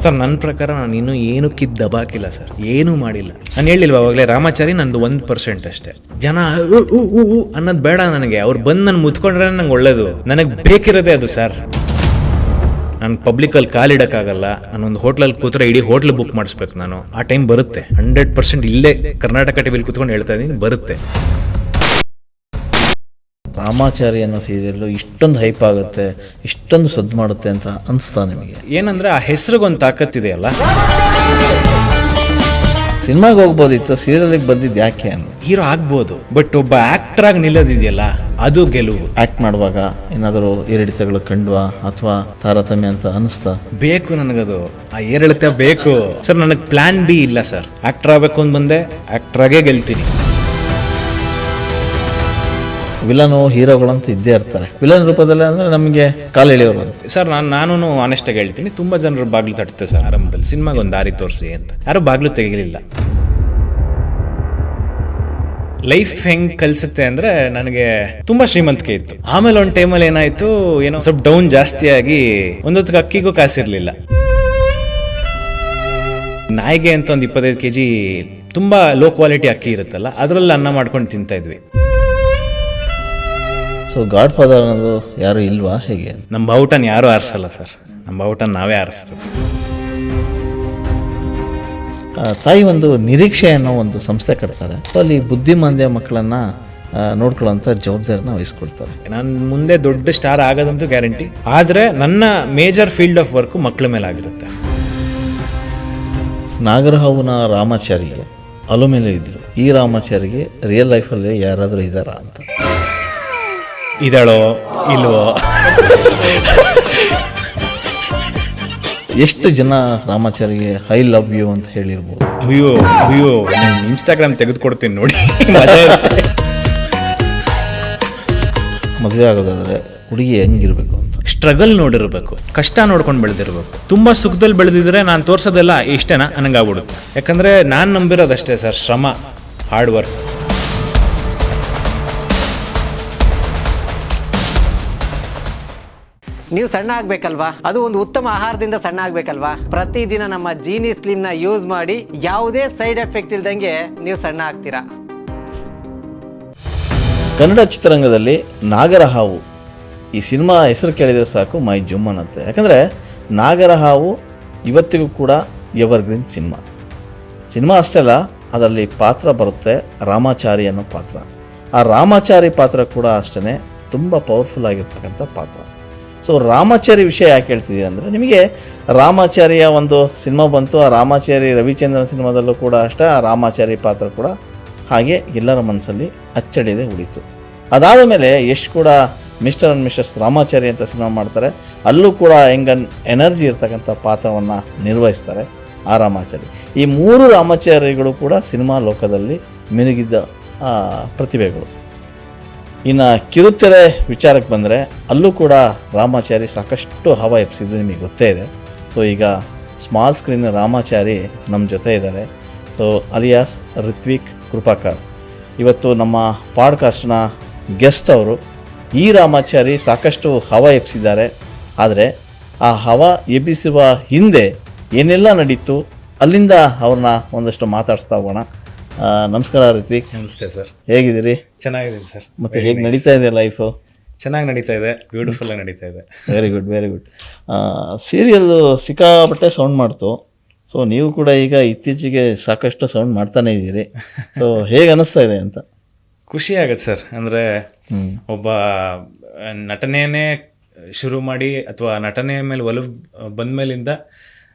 Sir ನನ್ನ ಪ್ರಕಾರ ನಾನು ಇನ್ನೂ ಏನು ದಬಾಕಿಲ್ಲ ಸರ್, ಏನೂ ಮಾಡಿಲ್ಲ. ನಾನು ಹೇಳಿಲ್ವ ಅವಾಗಲೇ ರಾಮಾಚಾರಿ ನಂದು 1% ಅಷ್ಟೇ. ಜನ ಅನ್ನೋದು ಬೇಡ ನನಗೆ, ಅವ್ರು ಬಂದು ನಾನು ಮುತ್ಕೊಂಡ್ರೆ ನಂಗೆ ಒಳ್ಳೇದು. ನನಗೆ ಬೇಕಿರೋದೇ ಅದು ಸರ್. ನಾನು ಪಬ್ಲಿಕಲ್ಲಿ ಕಾಲಿಡೋಕ್ಕಾಗಲ್ಲ. ನಾನೊಂದು ಹೋಟ್ಲಲ್ಲಿ ಕೂತ್ರೆ ಇಡೀ ಹೋಟ್ಲ್ ಬುಕ್ ಮಾಡಿಸ್ಬೇಕು ನಾನು. ಆ ಟೈಮ್ ಬರುತ್ತೆ 100%. ಇಲ್ಲೇ ಕರ್ನಾಟಕ ಟಿವಿಲಿ ಕೂತ್ಕೊಂಡು ಹೇಳ್ತಾ ಇದ್ದೀನಿ, ಬರುತ್ತೆ. ರಾಮಾಚಾರಿ ಅನ್ನೋ ಸೀರಿಯಲ್ಲು ಇಷ್ಟೊಂದು ಹೈಪ್ ಆಗುತ್ತೆ, ಇಷ್ಟೊಂದು ಸದ್ದು ಮಾಡುತ್ತೆ ಅಂತ ಅನಿಸ್ತಾ ನಿಮಗೆ? ಏನಂದ್ರೆ ಆ ಹೆಸರಿಗೊಂದು ತಾಕತ್ತಿದೆಯಲ್ಲ. ಸಿನಿಮಾಗೆ ಹೋಗ್ಬೋದಿತ್ತು, ಸೀರಿಯಲ್ಗೆ ಬಂದಿದ್ದು ಯಾಕೆ ಅನ್ನೋ. ಹೀರೋ ಆಗ್ಬೋದು, ಬಟ್ ಒಬ್ಬ ಆಕ್ಟರ್ ಆಗಿ ನಿಲ್ಲೋದಿದೆಯಲ್ಲ ಅದು ಗೆಲುವು. ಆಕ್ಟ್ ಮಾಡುವಾಗ ಏನಾದರೂ ಏರಿಳಿತಗಳು ಕಂಡ್ವಾ ಅಥವಾ ತಾರತಮ್ಯ ಅಂತ ಅನಿಸ್ತಾ? ಬೇಕು ನನಗದು, ಆ ಏರಿಳಿತ ಬೇಕು ಸರ್. ನನಗೆ ಪ್ಲಾನ್ ಬಿ ಇಲ್ಲ ಸರ್. ಆಕ್ಟರ್ ಆಗಬೇಕು ಅಂತ ಬಂದೆ, ಆಕ್ಟರ್ ಆಗೇ ಗೆಲ್ತೀನಿ. ವಿಲನು ಹೀರೋಗಳಂತ ಇದ್ದೇ ಇರ್ತಾರೆ. ವಿಲನ್ ರೂಪದಲ್ಲಿ ಅಂದರೆ ನಮಗೆ ಕಾಲು ಎಳೆಯೋರು ಅಂತ ಸರ್. ನಾನು ಆನೆಸ್ಟಾಗಿ ಹೇಳ್ತೀನಿ, ತುಂಬ ಜನರು ಬಾಗ್ಲು ತಟ್ಟುತ್ತೆ ಸರ್ ಆರಂಭದಲ್ಲಿ. ಸಿನಿಮಾಗೆ ಒಂದು ದಾರಿ ತೋರಿಸಿ ಅಂತ ಯಾರು ಬಾಗ್ಲು ತೆಗಿಲಿಲ್ಲ. ಲೈಫ್ ಹೆಂಗ್ ಕಲಿಸುತ್ತೆ ಅಂದ್ರೆ, ನನಗೆ ತುಂಬಾ ಶ್ರೀಮಂತಿಕೆ ಇತ್ತು. ಆಮೇಲೆ ಒಂದು ಟೈಮಲ್ಲಿ ಏನಾಯ್ತು, ಏನೋ ಸ್ವಲ್ಪ ಡೌನ್ ಜಾಸ್ತಿ ಆಗಿ ಒಂದೊತ್ತಿಗೆ ಅಕ್ಕಿಗೂ ಕಾಸಿರ್ಲಿಲ್ಲ. ನಾಯಿಗೆ ಅಂತ ಒಂದು 25 kg ತುಂಬಾ ಲೋ ಕ್ವಾಲಿಟಿ ಅಕ್ಕಿ ಇರುತ್ತಲ್ಲ, ಅದರಲ್ಲಿ ಅನ್ನ ಮಾಡ್ಕೊಂಡು ತಿಂತಾ ಇದ್ವಿ. ಸೊ ಗಾಡ್ ಫಾದರ್ ಅನ್ನೋದು ಯಾರು ಇಲ್ವಾ ಹೇಗೆ? ನಮ್ಮ ಬಾವುಟನ ಯಾರು ಆರಿಸಲ್ಲ ಸರ್, ನಮ್ಮ ಬಾವುಟನ ನಾವೇ ಆರಿಸ್ಬೇಕು. ತಾಯಿ ಒಂದು ನಿರೀಕ್ಷೆ ಅನ್ನೋ ಒಂದು ಸಂಸ್ಥೆ ಕಟ್ತಾರೆ. ಸೊ ಅಲ್ಲಿ ಬುದ್ಧಿಮಾಂದ್ಯ ಮಕ್ಕಳನ್ನ ನೋಡ್ಕೊಳ್ಳೋಂಥ ಜವಾಬ್ದಾರಿನ ವಹಿಸ್ಕೊಳ್ತಾರೆ. ನಾನು ಮುಂದೆ ದೊಡ್ಡ ಸ್ಟಾರ್ ಆಗೋದಂತೂ ಗ್ಯಾರಂಟಿ, ಆದರೆ ನನ್ನ ಮೇಜರ್ ಫೀಲ್ಡ್ ಆಫ್ ವರ್ಕ್ ಮಕ್ಕಳ ಮೇಲೆ ಆಗಿರುತ್ತೆ. ನಾಗರಹಾವುನ ರಾಮಾಚಾರಿಗೆ ಅಲುಮೇಲೆ ಇದ್ರು. ಈ ರಾಮಾಚಾರಿಗೆ ರಿಯಲ್ ಲೈಫಲ್ಲಿ ಯಾರಾದರೂ ಇದ್ದಾರಾ ಅಂತ? ಇದಳೋ ಇಲ್ವೋ? ಎಷ್ಟು ಜನ ರಾಮಾಚಾರಿಗೆ ಐ ಲವ್ ಯು ಅಂತ ಹೇಳಿರ್ಬೋದು? ಅಯ್ಯೋ ಇನ್ಸ್ಟಾಗ್ರಾಮ್ ತೆಗೆದುಕೊಡ್ತೀನಿ ನೋಡಿ. ಮದುವೆ ಆಗೋದಾದ್ರೆ ಹುಡುಗಿ ಹೆಂಗಿರ್ಬೇಕು ಅಂತ? ಸ್ಟ್ರಗಲ್ ನೋಡಿರ್ಬೇಕು, ಕಷ್ಟ ನೋಡ್ಕೊಂಡು ಬೆಳೆದಿರ್ಬೇಕು. ತುಂಬಾ ಸುಖದಲ್ಲಿ ಬೆಳೆದಿದ್ರೆ ನಾನು ತೋರ್ಸೋದೆಲ್ಲ ಇಷ್ಟೇನಾ ನನಗಾಗ್ಬಿಡುತ್ತೆ. ಯಾಕಂದ್ರೆ ನಾನು ನಂಬಿರೋದಷ್ಟೇ ಸರ್, ಶ್ರಮ, ಹಾರ್ಡ್ ವರ್ಕ್. ನೀವು ಸಣ್ಣ ಆಗ್ಬೇಕಲ್ವಾ? ಅದು ಒಂದು ಉತ್ತಮ ಆಹಾರದಿಂದ ಸಣ್ಣ ಆಗ್ಬೇಕಲ್ವಾ? ಪ್ರತಿದಿನ ನಮ್ಮ ಜೀನಿ ಸ್ಲಿಮ್ ನ ಯೂಸ್ ಮಾಡಿ ಯಾವುದೇ ಸೈಡ್ ಎಫೆಕ್ಟ್ ಇಲ್ದಂಗೆ ನೀವು ಸಣ್ಣ ಆಗ್ತೀರಾ. ಕನ್ನಡ ಚಿತ್ರರಂಗದಲ್ಲಿ ನಾಗರಹಾವು ಈ ಸಿನಿಮಾ ಹೆಸರು ಕೇಳಿದರೆ ಸಾಕು ಮೈ ಜುಮ್ ಅನ್ನತ್ತೆ. ಯಾಕಂದರೆ ನಾಗರಹಾವು ಇವತ್ತಿಗೂ ಕೂಡ ಎವರ್ಗ್ರೀನ್ ಸಿನಿಮಾ ಅಷ್ಟೇ ಅಲ್ಲ, ಅದರಲ್ಲಿ ಪಾತ್ರ ಬರುತ್ತೆ ರಾಮಾಚಾರಿ ಅನ್ನೋ ಪಾತ್ರ. ಆ ರಾಮಾಚಾರಿ ಪಾತ್ರ ಕೂಡ ಅಷ್ಟೇ ತುಂಬ ಪವರ್ಫುಲ್ ಆಗಿರ್ತಕ್ಕಂಥ ಪಾತ್ರ. ಸೊ ರಾಮಾಚಾರಿ ವಿಷಯ ಯಾಕೆ ಹೇಳ್ತಿದ್ದೀವಿ ಅಂದರೆ, ನಿಮಗೆ ರಾಮಾಚಾರಿಯ ಒಂದು ಸಿನಿಮಾ ಬಂತು, ಆ ರಾಮಾಚಾರಿ ರವಿಚಂದ್ರನ್ ಸಿನಿಮಾದಲ್ಲೂ ಕೂಡ ಅಷ್ಟೇ ಆ ರಾಮಾಚಾರಿ ಪಾತ್ರ ಕೂಡ ಹಾಗೆ ಎಲ್ಲರ ಮನಸ್ಸಲ್ಲಿ ಅಚ್ಚಳಿಯದೆ ಉಳಿತು. ಅದಾದ ಮೇಲೆ ಯಶ್ ಕೂಡ ಮಿಸ್ಟರ್ ಅಂಡ್ ಮಿಸ್ಟರ್ಸ್ ರಾಮಾಚಾರಿ ಅಂತ ಸಿನಿಮಾ ಮಾಡ್ತಾರೆ. ಅಲ್ಲೂ ಕೂಡ ಎನರ್ಜಿ ಇರ್ತಕ್ಕಂಥ ಪಾತ್ರವನ್ನು ನಿರ್ವಹಿಸ್ತಾರೆ ಆ ರಾಮಾಚಾರಿ. ಈ 3 ರಾಮಾಚಾರಿಗಳು ಕೂಡ ಸಿನಿಮಾ ಲೋಕದಲ್ಲಿ ಮಿನುಗಿದ್ದ ಪ್ರತಿಭೆಗಳು. ಇನ್ನು ಕಿರುತೆರೆ ವಿಚಾರಕ್ಕೆ ಬಂದರೆ ಅಲ್ಲೂ ಕೂಡ ರಾಮಾಚಾರಿ ಸಾಕಷ್ಟು ಹವಾ ಎಪ್ಸಿದ್ದು ನಿಮಗೆ ಗೊತ್ತೇ ಇದೆ. ಸೊ ಈಗ ಸ್ಮಾಲ್ ಸ್ಕ್ರೀನ್ ರಾಮಾಚಾರಿ ನಮ್ಮ ಜೊತೆ ಇದ್ದಾರೆ. ಸೊ ಅಲಿಯಾಸ್ ರಿತ್ವಿಕ್ ಕೃಪಾಕರ್ ಇವತ್ತು ನಮ್ಮ ಪಾಡ್ಕಾಸ್ಟ್ನ ಗೆಸ್ಟ್ ಅವರು. ಈ ರಾಮಾಚಾರಿ ಸಾಕಷ್ಟು ಹವಾ ಎಪ್ಸಿದ್ದಾರೆ, ಆದರೆ ಆ ಹವಾ ಎಬ್ಬಿಸುವ ಹಿಂದೆ ಏನೆಲ್ಲ ನಡೀತು ಅಲ್ಲಿಂದ ಅವ್ರನ್ನ ಒಂದಷ್ಟು ಮಾತಾಡಿಸ್ತಾ ಹೋಗೋಣ. ನಮಸ್ಕಾರ ರಿತ್ವಿಕ್. ನಮಸ್ತೆ ಸರ್, ಹೇಗಿದ್ದೀರಿ? ಚೆನ್ನಾಗಿದ್ದೀನಿ ಸರ್. ಮತ್ತು ಹೇಗೆ ನಡೀತಾ ಇದೆ ಲೈಫು? ಚೆನ್ನಾಗಿ ನಡೀತಾ ಇದೆ, ಬ್ಯೂಟಿಫುಲ್ ಆಗಿ ನಡೀತಾ ಇದೆ. Very good. ಸೀರಿಯಲ್ಲು ಸಿಕ್ಕಾಪಟ್ಟೆ ಸೌಂಡ್ ಮಾಡ್ತು. ಸೊ ನೀವು ಕೂಡ ಈಗ ಇತ್ತೀಚೆಗೆ ಸಾಕಷ್ಟು ಸೌಂಡ್ ಮಾಡ್ತಾನೆ ಇದ್ದೀರಿ. ಸೊ ಹೇಗೆ ಅನ್ನಿಸ್ತಾ ಇದೆ ಅಂತ? ಖುಷಿ ಆಗತ್ತೆ ಸರ್. ಅಂದರೆ ಒಬ್ಬ ನಟನೆಯೇ ಶುರು ಮಾಡಿ ಅಥವಾ ನಟನೆಯ ಮೇಲೆ ಒಲವು ಬಂದಮೇಲಿಂದ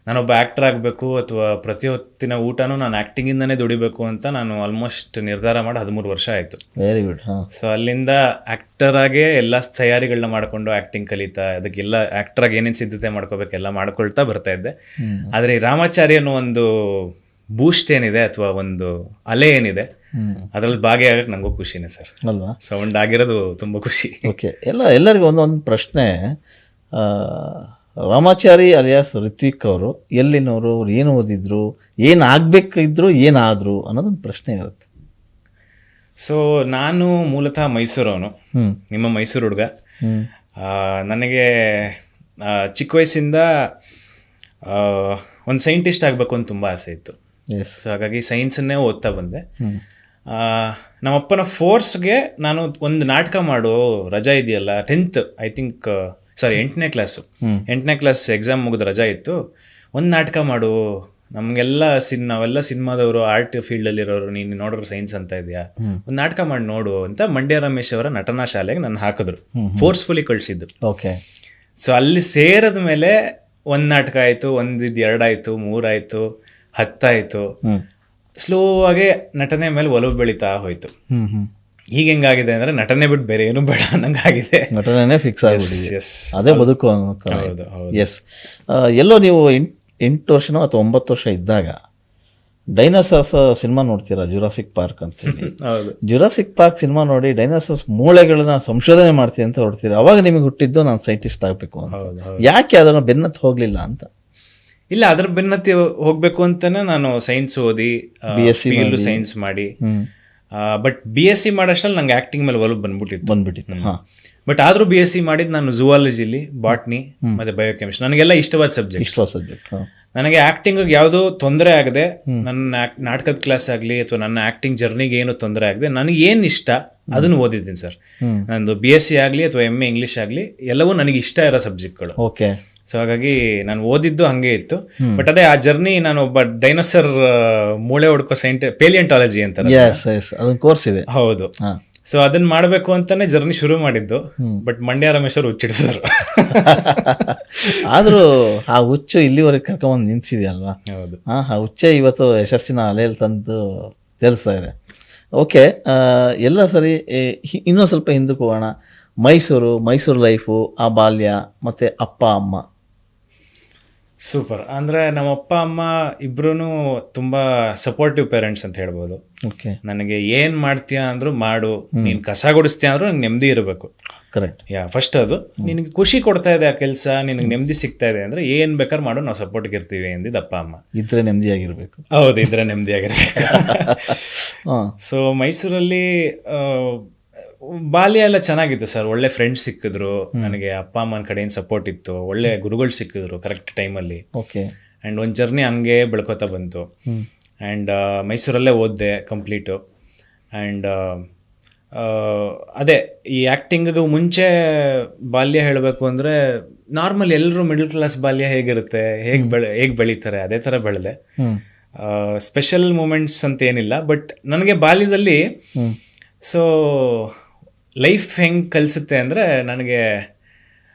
ನಾನೊಬ್ಬ ಆ್ಯಕ್ಟರ್ ಆಗಬೇಕು ಅಥವಾ ಪ್ರತಿ ಹೊತ್ತಿನ ಊಟನೂ ನಾನು ಆ್ಯಕ್ಟಿಂಗಿಂದನೇ ದುಡಿಬೇಕು ಅಂತ ನಾನು ಆಲ್ಮೋಸ್ಟ್ ನಿರ್ಧಾರ ಮಾಡಿ 13 ವರ್ಷ ಆಯಿತು. Very good. ಸೊ ಅಲ್ಲಿಂದ ಆ್ಯಕ್ಟರಾಗೇ ಎಲ್ಲ ತಯಾರಿಗಳನ್ನ ಮಾಡಿಕೊಂಡು ಆ್ಯಕ್ಟಿಂಗ್ ಕಲಿತಾ, ಅದಕ್ಕೆಲ್ಲ ಆ್ಯಕ್ಟರಾಗಿ ಏನೇನು ಸಿದ್ಧತೆ ಮಾಡ್ಕೋಬೇಕೆಲ್ಲ ಮಾಡ್ಕೊಳ್ತಾ ಬರ್ತಾ ಇದ್ದೆ. ಆದರೆ ಈ ರಾಮಾಚಾರಿ ಅನ್ನೋ ಒಂದು ಬೂಸ್ಟ್ ಏನಿದೆ ಅಥವಾ ಒಂದು ಅಲೆ ಏನಿದೆ ಅದರಲ್ಲಿ ಭಾಗಿಯಾಗಕ್ಕೆ ನನಗೂ ಖುಷಿನೇ ಸರ್. ಅಲ್ವಾ? ಸೌಂಡ್ ಆಗಿರೋದು ತುಂಬ ಖುಷಿ. ಓಕೆ, ಎಲ್ಲರಿಗೂ ಒಂದೊಂದು ಪ್ರಶ್ನೆ. ರಾಮಾಚಾರಿ ಅಲಿಯಾಸ್ ರಿತ್ವಿಕ್ ಅವರು ಎಲ್ಲಿನವರು, ಅವ್ರು ಏನು ಓದಿದ್ರು, ಏನು ಆಗಬೇಕಿದ್ರು, ಏನಾದರು ಅನ್ನೋದೊಂದು ಪ್ರಶ್ನೆ ಇರುತ್ತೆ. ಸೊ ನಾನು ಮೂಲತಃ ಮೈಸೂರವನು, ನಿಮ್ಮ ಮೈಸೂರು ಹುಡುಗ. ನನಗೆ ಚಿಕ್ಕ ವಯಸ್ಸಿಂದ ಒಂದು ಸೈಂಟಿಸ್ಟ್ ಆಗಬೇಕು ಅಂತ ತುಂಬ ಆಸೆ ಇತ್ತು. ಎಸ್. ಸೊ ಹಾಗಾಗಿ ಸೈನ್ಸನ್ನೇ ಓದ್ತಾ ಬಂದೆ. ನಮ್ಮಪ್ಪನ ಫೋರ್ಸ್ಗೆ ನಾನು ಒಂದು ನಾಟಕ ಮಾಡು, ರಜಾ ಇದೆಯಲ್ಲ 10th ಐ ಥಿಂಕ್, ಸಾರಿ 8ನೇ ಕ್ಲಾಸು, 8ನೇ ಕ್ಲಾಸ್ ಎಕ್ಸಾಮ್ ಮುಗಿದು ರಜಾ ಇತ್ತು, ಒಂದು ನಾಟಕ ಮಾಡು, ನಮಗೆಲ್ಲ ನಾವೆಲ್ಲ ಸಿನಿಮಾದವರು ಆರ್ಟ್ ಫೀಲ್ಡಲ್ಲಿರೋರು, ನೀನು ನೋಡೋರು ಸೈನ್ಸ್ ಅಂತ ಇದೆಯಾ, ಒಂದು ನಾಟಕ ಮಾಡಿ ನೋಡು ಅಂತ ಮಂಡ್ಯ ರಮೇಶ್ ಅವರ ನಟನಾ ಶಾಲೆಗೆ ನನ್ನ ಹಾಕಿದ್ರು, ಫೋರ್ಸ್ಫುಲಿ ಕಳಿಸಿದ್ದು. ಓಕೆ. ಸೊ ಅಲ್ಲಿ ಸೇರಿದ ಮೇಲೆ ಒಂದು ನಾಟಕ ಆಯಿತು, 2 ಆಯಿತು, 3 ಆಯಿತು, 10 ಆಯಿತು. ಸ್ಲೋ ಆಗಿ ನಟನೆ ಮೇಲೆ ಒಲವು ಬೆಳೀತಾ ಹೋಯ್ತು. ಈಗ ಹೆಂಗಾಗಿದೆ ಅಂದ್ರೆ ನಟನೆ ಬಿಟ್ಟು ಬೇರೆ ಏನು ಬೇಡ ಅನ್ನಂಗಾಗಿದೆ. ನಟನೆ ಫಿಕ್ಸ್ ಆಗಿಬಿಟ್ಟಿದೆ, Yes. ಅದೇ ಬದುಕು. ಹೌದು, ಹೌದು. ಎಸ್. ಎಲ್ಲೋ ನೀವು 8 ವರ್ಷನೋ ಅಥವಾ 9 ವರ್ಷ ಇದ್ದಾಗ ಡೈನೋಸಾರ್ಸ್ ಸಿನಿಮಾ ನೋಡ್ತೀರಾ, ಜುರಾಸಿಕ್ ಪಾರ್ಕ್ ಅಂತೇಳಿ. ಹೌದು. ಜುರಾಸಿಕ್ ಪಾರ್ಕ್ ಸಿನಿಮಾ ನೋಡಿ ಡೈನೋಸಾರ್ಸ್ ಮೂಳೆಗಳನ್ನ ಸಂಶೋಧನೆ ಮಾಡ್ತೀನಿ ಅಂತ ಹೊಡ್ತೀರಾ. ಅವಾಗ ನಿಮಗೆ ಹುಟ್ಟಿದ್ದು ನಾನು ಸೈಂಟಿಸ್ಟ್ ಆಗಬೇಕು ಅಂತ. ಯಾಕೆ ಅದನ್ನು ಬೆನ್ನತ್ತು ಹೋಗ್ಲಿಲ್ಲ ಅಂತ? ಇಲ್ಲ, ಅದ್ರ ಬೆನ್ನತ್ತಿ ಹೋಗ್ಬೇಕು ಅಂತಾನೆ ನಾನು ಸೈನ್ಸ್ ಓದಿ BSc ಸೈನ್ಸ್ ಮಾಡಿ, ಬಟ್ BSc ಮಾಡೋಷ್ಟರಲ್ಲಿ ನಂಗೆ ಆಕ್ಟಿಂಗ್ ಮೇಲೆ ಒಲವು ಬಂದ್ಬಿಟ್ಟಿತ್ತು. ಬಟ್ ಆದ್ರೂ BSc ಮಾಡಿದ್ ನಾನು ಝೂವಾಲಜಿಲಿ, ಬಾಟ್ನಿ ಮತ್ತೆ ಬಯೋಕೆಮಿಸ್ಟ್ರಿ, ನನಗೆಲ್ಲ ಇಷ್ಟವಾದ ಸಬ್ಜೆಕ್ಟ್. ನನಗೆ ಆಕ್ಟಿಂಗ್ ಯಾವುದೋ ತೊಂದರೆ ಆಗದೆ, ನನ್ನ ನಾಟಕದ ಕ್ಲಾಸ್ ಆಗಲಿ ಅಥವಾ ನನ್ನ ಆಕ್ಟಿಂಗ್ ಜರ್ನಿಗೆ ಏನು ತೊಂದರೆ ಆಗದೆ, ನನಗೆ ಏನು ಇಷ್ಟ ಅದನ್ನು ಓದಿದ್ದೀನಿ ಸರ್. ನಂದು BSc ಆಗಲಿ ಅಥವಾ MA ಇಂಗ್ಲೀಷ್ ಆಗಲಿ ಎಲ್ಲವೂ ನನಗೆ ಇಷ್ಟ ಇರೋ ಸಬ್ಜೆಕ್ಟ್ಗಳು. ಓಕೆ. ಸೊ ಹಾಗಾಗಿ ನಾನು ಓದಿದ್ದು ಹಂಗೆ ಇತ್ತು. ಬಟ್ ಅದೇ ಆ ಜರ್ನಿ, ನಾನು ಒಬ್ಬ ಡೈನೋಸರ್ ಮೂಳೆ ಹೊಡ್ಕೋ ಪೇಲಿಯಂಟಾಲಜಿ ಅಂತ ಅದೊಂದು ಕೋರ್ಸ್ ಇದೆ. ಹೌದು. ಸೊ ಅದನ್ನ ಮಾಡಬೇಕು ಅಂತಾನೆ ಜರ್ನಿ ಶುರು ಮಾಡಿದ್ದು. ಬಟ್ ಮಂಡ್ಯ ರಮೇಶ್ ಅವರು ಹುಚ್ಚಿಡಿಸಿದ್ರು. ಆದ್ರೂ ಆ ಹುಚ್ಚು ಇಲ್ಲಿವರೆಗೆ ಕರ್ಕೊಂಡ್ ನಿಲ್ಸಿದೆಯಲ್ವಾ? ಹೌದು. ಆ ಹುಚ್ಚೆ ಇವತ್ತು ಯಶಸ್ಸಿನ ಅಲೆಯಲ್ಲಿ ತಂದು ತೇಲಿಸ್ತಾ ಇದೆ. ಓಕೆ, ಎಲ್ಲ ಸರಿ. ಇನ್ನೂ ಸ್ವಲ್ಪ ಹಿಂದಕ್ಕೆ ಹೋಗೋಣ. ಮೈಸೂರು ಲೈಫು, ಆ ಬಾಲ್ಯ ಮತ್ತೆ ಅಪ್ಪ ಅಮ್ಮ. ಸೂಪರ್. ಅಂದ್ರೆ ನಮ್ಮ ಅಪ್ಪ ಅಮ್ಮ ಇಬ್ರು ತುಂಬಾ ಸಪೋರ್ಟಿವ್ ಪೇರೆಂಟ್ಸ್ ಅಂತ ಹೇಳ್ಬೋದು. ಓಕೆ. ನನಗೆ ಏನ್ ಮಾಡ್ತೀಯಾ ಅಂದ್ರು ಮಾಡು, ನೀನ್ ಕಸ ಗುಡಿಸ್ತೀಯ ಅಂದ್ರು ನಂಗೆ ನೆಮ್ಮದಿ ಇರಬೇಕು. ಕರೆಕ್ಟ್. ಫಸ್ಟ್ ಅದು ನಿನಗೆ ಖುಷಿ ಕೊಡ್ತಾ ಇದೆ ಆ ಕೆಲಸ, ನಿನಗೆ ನೆಮ್ಮದಿ ಸಿಗ್ತಾ ಇದೆ ಅಂದ್ರೆ ಏನ್ ಬೇಕಾದ್ರೆ ಮಾಡು, ನಾವು ಸಪೋರ್ಟ್ಗೆ ಇರ್ತೀವಿ ಎಂದಿದ್ದು ಅಪ್ಪ ಅಮ್ಮ. ಇದ್ರೆ ನೆಮ್ಮದಿಯಾಗಿರ್ಬೇಕು. ಹೌದು, ಇದ್ರೆ ನೆಮ್ಮದಿಯಾಗಿರ್ಬೇಕು. ಸೊ ಮೈಸೂರಲ್ಲಿ ಬಾಲ್ಯ ಎಲ್ಲ ಚೆನ್ನಾಗಿತ್ತು ಸರ್. ಒಳ್ಳೆ ಫ್ರೆಂಡ್ಸ್ ಸಿಕ್ಕಿದ್ರು ನನಗೆ, ಅಪ್ಪ ಅಮ್ಮನ ಕಡೆಯಿಂದ ಸಪೋರ್ಟ್ ಇತ್ತು, ಒಳ್ಳೆ ಗುರುಗಳು ಸಿಕ್ಕಿದ್ರು ಕರೆಕ್ಟ್ ಟೈಮಲ್ಲಿ. ಓಕೆ. ಆ್ಯಂಡ್ ಒಂದು ಜರ್ನಿ ಹಂಗೆ ಬೆಳ್ಕೋತಾ ಬಂತು. ಆ್ಯಂಡ್ ಮೈಸೂರಲ್ಲೇ ಓದಿದೆ ಕಂಪ್ಲೀಟು. ಆ್ಯಂಡ್ ಅದೇ ಈ ಆ್ಯಕ್ಟಿಂಗಿಗೆ ಮುಂಚೆ ಬಾಲ್ಯ ಹೇಳಬೇಕು ಅಂದರೆ ನಾರ್ಮಲ್ ಎಲ್ಲರೂ ಮಿಡಲ್ ಕ್ಲಾಸ್ ಬಾಲ್ಯ ಹೇಗಿರುತ್ತೆ, ಹೇಗೆ ಬೆಳೀತಾರೆ ಅದೇ ಥರ ಬೆಳೆದೆ. ಸ್ಪೆಷಲ್ ಮೂಮೆಂಟ್ಸ್ ಅಂತ ಏನಿಲ್ಲ. ಬಟ್ ನನಗೆ ಬಾಲ್ಯದಲ್ಲಿ ಸೊ ಲೈಫ್ ಹೆಂಗೆ ಕಲಿಸುತ್ತೆ ಅಂದರೆ, ನನಗೆ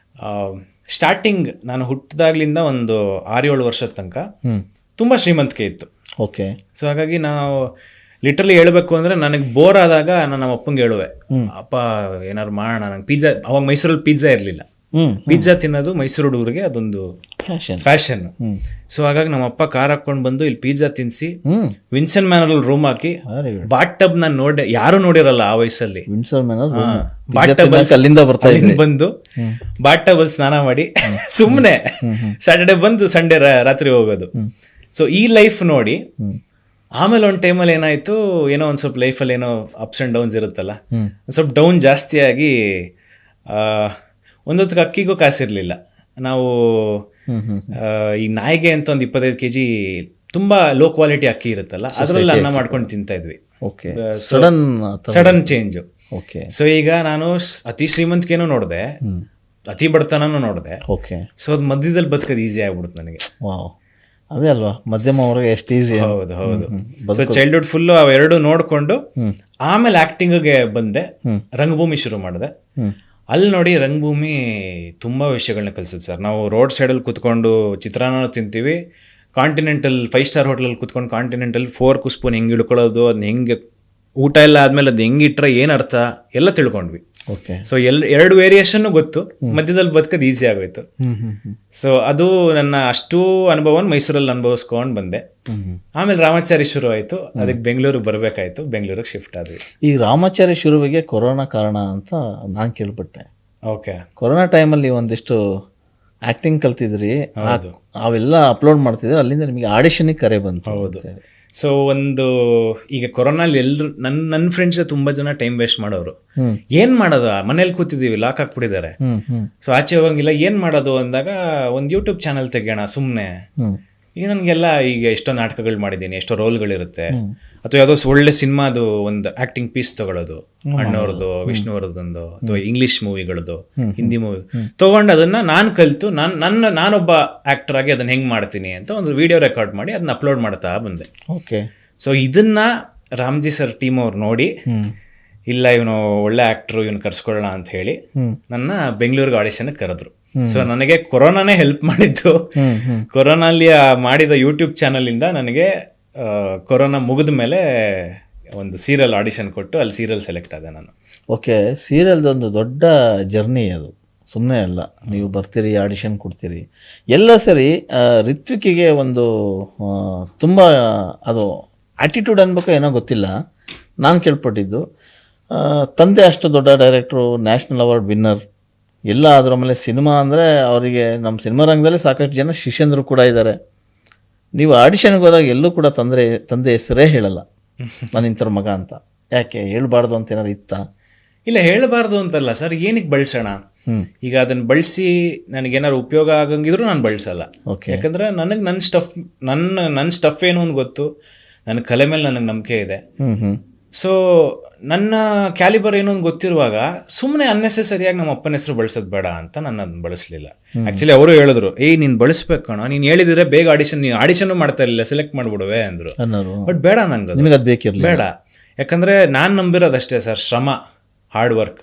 ಸ್ಟಾರ್ಟಿಂಗ್ ನಾನು ಹುಟ್ಟಿದಾಗ್ಲಿಂದ ಒಂದು 6-7 ವರ್ಷದ ತನಕ ತುಂಬ ಶ್ರೀಮಂತಿಕೆ ಇತ್ತು. ಓಕೆ. ಸೊ ಹಾಗಾಗಿ ನಾವು ಲಿಟ್ರಲಿ ಹೇಳ್ಬೇಕು ಅಂದರೆ ನನಗೆ ಬೋರ್ ಆದಾಗ ನಾನು ನಮ್ಮ ಅಪ್ಪಂಗೆ ಹೇಳುವೆ, ಅಪ್ಪ ಏನಾದ್ರು ಮಾಡೋಣ, ನಂಗೆ ಪಿಜ್ಜಾ, ಅವಾಗ ಮೈಸೂರಲ್ಲಿ ಪಿಜ್ಜಾ ಇರಲಿಲ್ಲ, ಪಿಜ್ಜಾ ತಿನ್ನೋದು ಮೈಸೂರು ಹುಡುಗರಿಗೆ ಅದೊಂದು ಫ್ಯಾಷನ್. ಸೊ ಹಾಗಾಗಿ ನಮ್ಮ ಅಪ್ಪ ಕಾರ್ ಹಾಕೊಂಡು ಬಂದು ಇಲ್ಲಿ ಪಿಜ್ಜಾ ತಿನ್ಸಿ ವಿನ್ಸನ್ ಮ್ಯಾನಲ್ ರೂಮ್ ಹಾಕಿ, ಬಾಟ್ ಟಬ್ ನಾನು ನೋಡೆ, ಯಾರು ನೋಡಿರಲ್ಲ ಆ ವಯಸ್ಸಲ್ಲಿ, ಅಲ್ಲಿಂದ ಬಂದು ಬಾಟ್ ಟಬ್ ಅಲ್ಲಿ ಸ್ನಾನ ಮಾಡಿ ಸುಮ್ಮನೆ ಸ್ಯಾಟರ್ಡೆ ಬಂದು ಸಂಡೇ ರಾತ್ರಿ ಹೋಗೋದು. ಸೊ ಈ ಲೈಫ್ ನೋಡಿ ಆಮೇಲೆ ಒಂದು ಟೈಮಲ್ಲಿ ಏನಾಯ್ತು, ಏನೋ ಒಂದು ಸ್ವಲ್ಪ ಲೈಫಲ್ಲಿ ಏನೋ ಅಪ್ಸ್ ಅಂಡ್ ಡೌನ್ಸ್ ಇರುತ್ತಲ್ಲ, ಒಂದು ಸ್ವಲ್ಪ ಡೌನ್ ಜಾಸ್ತಿ ಆಗಿ ಒಂದೊತ್ತಿಗೆ ಅಕ್ಕಿಗೂ ಕಾಸಿರ್ಲಿಲ್ಲ. ನಾವು ಈ ನಾಯಿಗೆ ಅಂತ ಒಂದು 25 kg ತುಂಬಾ ಲೋ ಕ್ವಾಲಿಟಿ ಅಕ್ಕಿ ಇರುತ್ತಲ್ಲ, ಅದರಲ್ಲಿ ಅನ್ನ ಮಾಡ್ಕೊಂಡು ತಿಂತಾ ಇದ್ವಿ. Sudden change. ಸೊ ಈಗ ನಾನು ಅತಿ ಶ್ರೀಮಂತಿಕೆನೂ ನೋಡಿದೆ, ಅತಿ ಬಡತನೂ ನೋಡಿದೆ. ಸೊ ಅದ್ ಮಧ್ಯದಲ್ಲಿ ಬದುಕೋದು ಈಸಿ ಆಗ್ಬಿಡುತ್ತೆ ನನಗೆ. ಅದೇ ಅಲ್ವಾ ಮಧ್ಯಮ ಅವ್ರಿಗೆ ಎಷ್ಟು ಈಸಿ. ಹೌದು ಹೌದು. ಸೊ ಚೈಲ್ಡ್ಹುಡ್ ಫುಲ್ಲು ಅವೆರಡು ನೋಡ್ಕೊಂಡು ಆಮೇಲೆ ಆಕ್ಟಿಂಗ್ಗೆ ಬಂದೆ, ರಂಗಭೂಮಿ ಶುರು ಮಾಡಿದೆ. ಅಲ್ಲಿ ನೋಡಿ ರಂಗಭೂಮಿ ತುಂಬ ವಿಷಯಗಳನ್ನ ಕಲಿಸುತ್ತೆ ಸರ್. ನಾವು ರೋಡ್ ಸೈಡಲ್ಲಿ ಕುತ್ಕೊಂಡು ಚಿತ್ರಾನ್ನ ತಿಂತೀವಿ, ಕಾಂಟಿನೆಂಟಲ್ 5 ಸ್ಟಾರ್ ಹೋಟ್ಲಲ್ಲಿ ಕುತ್ಕೊಂಡು ಕಾಂಟಿನೆಂಟಲ್ 4 ಸ್ಪೂನ್ ಹೆಂಗೆ ಇಳ್ಕೊಳ್ಳೋದು, ಅದನ್ನ ಹೆಂಗೆ ಊಟ ಎಲ್ಲ ಆದ್ಮೇಲೆ ಅದು ಹೆಂಗೆ ಇಟ್ರೆ ಏನು ಅರ್ಥ ಎಲ್ಲ ತಿಳ್ಕೊಂಡ್ವಿ. ಓಕೆ. ಸೊ 2 ವೇರಿಯೇಷನ್ ಗೊತ್ತು, ಮಧ್ಯದಲ್ಲಿ ಬದುಕೋದು ಈಸಿ ಆಗೋಯ್ತು. ಸೊ ಅದು ನನ್ನ ಅಷ್ಟು ಅನುಭವನ ಮೈಸೂರಲ್ಲಿ ಅನುಭವಿಸ್ಕೊಂಡು ಬಂದೆ. ಆಮೇಲೆ ರಾಮಾಚಾರಿ ಶುರು ಆಯ್ತು, ಅದಕ್ಕೆ ಬೆಂಗಳೂರಿಗೆ ಬರಬೇಕಾಯ್ತು, ಬೆಂಗಳೂರಿಗೆ ಶಿಫ್ಟ್ ಆದ್ವಿ. ಈ ರಾಮಾಚಾರಿ ಶುರುವಿಗೆ ಕೊರೋನಾ ಕಾರಣ ಅಂತ ನಾನು ಕೇಳ್ಬಿಟ್ಟೆ. ಓಕೆ. ಕೊರೋನಾ ಟೈಮಲ್ಲಿ ಒಂದಿಷ್ಟು ಆಕ್ಟಿಂಗ್ ಕಲ್ತಿದ್ರಿ, ಅವೆಲ್ಲ ಅಪ್ಲೋಡ್ ಮಾಡ್ತಿದ್ರಿ, ಅಲ್ಲಿಂದ ನಿಮಗೆ ಆಡಿಷನ್ಗೆ ಕರೆ ಬಂತು. ಹೌದು. ಸೊ ಒಂದು ಈಗ ಕೊರೋನಲ್ಲಿ ಎಲ್ರು ನನ್ನ ಫ್ರೆಂಡ್ಸ್ ತುಂಬಾ ಜನ ಟೈಮ್ ವೇಸ್ಟ್ ಮಾಡೋರು. ಏನ್ ಮಾಡೋದು, ಮನೇಲಿ ಕೂತಿದೀವಿ, ಲಾಕ್ ಹಾಕ್ಬಿಟ್ಟಿದ್ದಾರೆ, ಸೊ ಆಚೆ ಹೋಗಂಗಿಲ್ಲ, ಏನ್ ಮಾಡೋದು ಅಂದಾಗ ಒಂದು ಯೂಟ್ಯೂಬ್ ಚಾನಲ್ ತೆಗಿಯೋಣ ಸುಮ್ಮನೆ. ಈಗ ನನಗೆಲ್ಲ ಈಗ ಎಷ್ಟೋ ನಾಟಕಗಳು ಮಾಡಿದ್ದೀನಿ, ಎಷ್ಟೋ ರೋಲ್ಗಳಿರುತ್ತೆ, ಅಥವಾ ಯಾವುದೋ ಒಳ್ಳೆ ಸಿನಿಮಾದು ಒಂದು ಆಕ್ಟಿಂಗ್ ಪೀಸ್ ತಗೊಳ್ಳೋದು, ಅಣ್ಣವ್ರದ್ದು, ವಿಷ್ಣುವರ್ಧನ್ದು, ಅಥವಾ ಇಂಗ್ಲಿಷ್ ಮೂವಿಗಳದ್ದು, ಹಿಂದಿ ಮೂವಿ ತಗೊಂಡು ಅದನ್ನ ನಾನು ಕಲಿತು ನಾನೊಬ್ಬ ಆಕ್ಟರ್ ಆಗಿ ಅದನ್ನ ಹೆಂಗ್ ಮಾಡ್ತೀನಿ ಅಂತ ಒಂದು ವಿಡಿಯೋ ರೆಕಾರ್ಡ್ ಮಾಡಿ ಅದನ್ನ ಅಪ್ಲೋಡ್ ಮಾಡ್ತಾ ಬಂದೆ. ಓಕೆ. ಸೊ ಇದನ್ನ ರಾಮ್ಜಿ ಸರ್ ಟೀಮ್ ಅವ್ರು ನೋಡಿ, ಇಲ್ಲ ಇವನು ಒಳ್ಳೆ ಆಕ್ಟ್ರು, ಇವನು ಕರ್ಸ್ಕೊಳ್ಳೋಣ ಅಂತ ಹೇಳಿ ನನ್ನ ಬೆಂಗಳೂರಿಗೆ ಆಡಿಷನ್ ಕರೆದ್ರು. ಸೊ ನನಗೆ ಕೊರೋನಾನೇ ಹೆಲ್ಪ್ ಮಾಡಿದ್ದು. ಕೊರೋನಲ್ಲಿ ಮಾಡಿದ ಯೂಟ್ಯೂಬ್ ಚಾನಲ್ ಇಂದ ನನಗೆ ಕೊರೋನಾ ಮುಗಿದ ಮೇಲೆ ಒಂದು ಸೀರಿಯಲ್ ಆಡಿಷನ್ ಕೊಟ್ಟು ಅಲ್ಲಿ ಸೀರಿಯಲ್ ಸೆಲೆಕ್ಟ್ ಆದೆ ನಾನು. ಓಕೆ. ಸೀರಿಯಲ್ದೊಂದು ದೊಡ್ಡ ಜರ್ನಿ ಅದು, ಸುಮ್ಮನೆ ಅಲ್ಲ. ನೀವು ಬರ್ತೀರಿ, ಆಡಿಷನ್ ಕೊಡ್ತೀರಿ, ಎಲ್ಲ ಸರಿ. ರಿತ್ವಿಕಿಗೆ ಒಂದು ತುಂಬ ಅದು ಆ್ಯಟಿಟ್ಯೂಡ್ ಅನ್ಬೇಕು, ಏನೋ ಗೊತ್ತಿಲ್ಲ, ನಾನು ಕೇಳ್ಪಟ್ಟಿದ್ದು. ತಂದೆ ಅಷ್ಟು ದೊಡ್ಡ ಡೈರೆಕ್ಟ್ರು, ನ್ಯಾಷನಲ್ ಅವಾರ್ಡ್ ವಿನ್ನರ್ ಎಲ್ಲ. ಅದರ ಮೇಲೆ ಸಿನಿಮಾ ಅಂದರೆ ಅವರಿಗೆ ನಮ್ಮ ಸಿನಿಮಾ ರಂಗದಲ್ಲಿ ಸಾಕಷ್ಟು ಜನ ಶಿಷ್ಯಂದರು ಕೂಡ ಇದ್ದಾರೆ. ನೀವು ಆಡಿಷನ್ಗೆ ಹೋದಾಗ ಎಲ್ಲೂ ಕೂಡ ತಂದೆ ಹೆಸರೇ ಹೇಳಲ್ಲ, ನಾನು ಇಂಥವ್ರ ಮಗ ಅಂತ. ಯಾಕೆ ಹೇಳ್ಬಾರ್ದು ಅಂತ ಏನಾರು ಇತ್ತಾ? ಇಲ್ಲ, ಹೇಳಬಾರ್ದು ಅಂತಲ್ಲ ಸರ್, ಏನಕ್ಕೆ ಬಳಸೋಣ. ಈಗ ಅದನ್ನ ಬಳಸಿ ನನಗೇನಾದ್ರು ಉಪಯೋಗ ಆಗಂಗಿದ್ರು ನಾನು ಬಳಸಲ್ಲ. ಯಾಕಂದ್ರೆ ನನಗೆ ನನ್ನ ಸ್ಟಫ್ ಏನು ಅಂತ ಗೊತ್ತು, ನನ್ನ ಕಲೆ ಮೇಲೆ ನನಗೆ ನಂಬಿಕೆ ಇದೆ. ಸೊ ನನ್ನ ಕ್ಯಾಲಿಬರ್ ಏನು ಅಂತ ಗೊತ್ತಿರುವಾಗ ಸುಮ್ಮನೆ ಅನ್ನೆಸೆಸರಿಯಾಗಿ ನಮ್ಮ ಅಪ್ಪನ ಹೆಸರು ಬಳಸೋದು ಬೇಡ ಅಂತ ನಾನು ಅದನ್ನ ಬಳಸಲಿಲ್ಲ. ಆಕ್ಚುಲಿ ಅವರು ಹೇಳಿದ್ರು, ನೀನ್ ಬಳಸ್ಬೇಕು ಕಣ, ನೀನ್ ಹೇಳಿದ್ರೆ ಬೇಗ ಆಡಿಷನ್ ಮಾಡ್ತಾ ಇರಲಿಲ್ಲ, ಸೆಲೆಕ್ಟ್ ಮಾಡ್ಬಿಡುವೆ ಅಂದ್ರು. ಬಟ್ ಬೇಡ, ನಂಗೆ ಬೇಡ. ಯಾಕಂದ್ರೆ ನಾನ್ ನಂಬಿರೋದಷ್ಟೇ ಸರ್, ಶ್ರಮ, ಹಾರ್ಡ್ ವರ್ಕ್.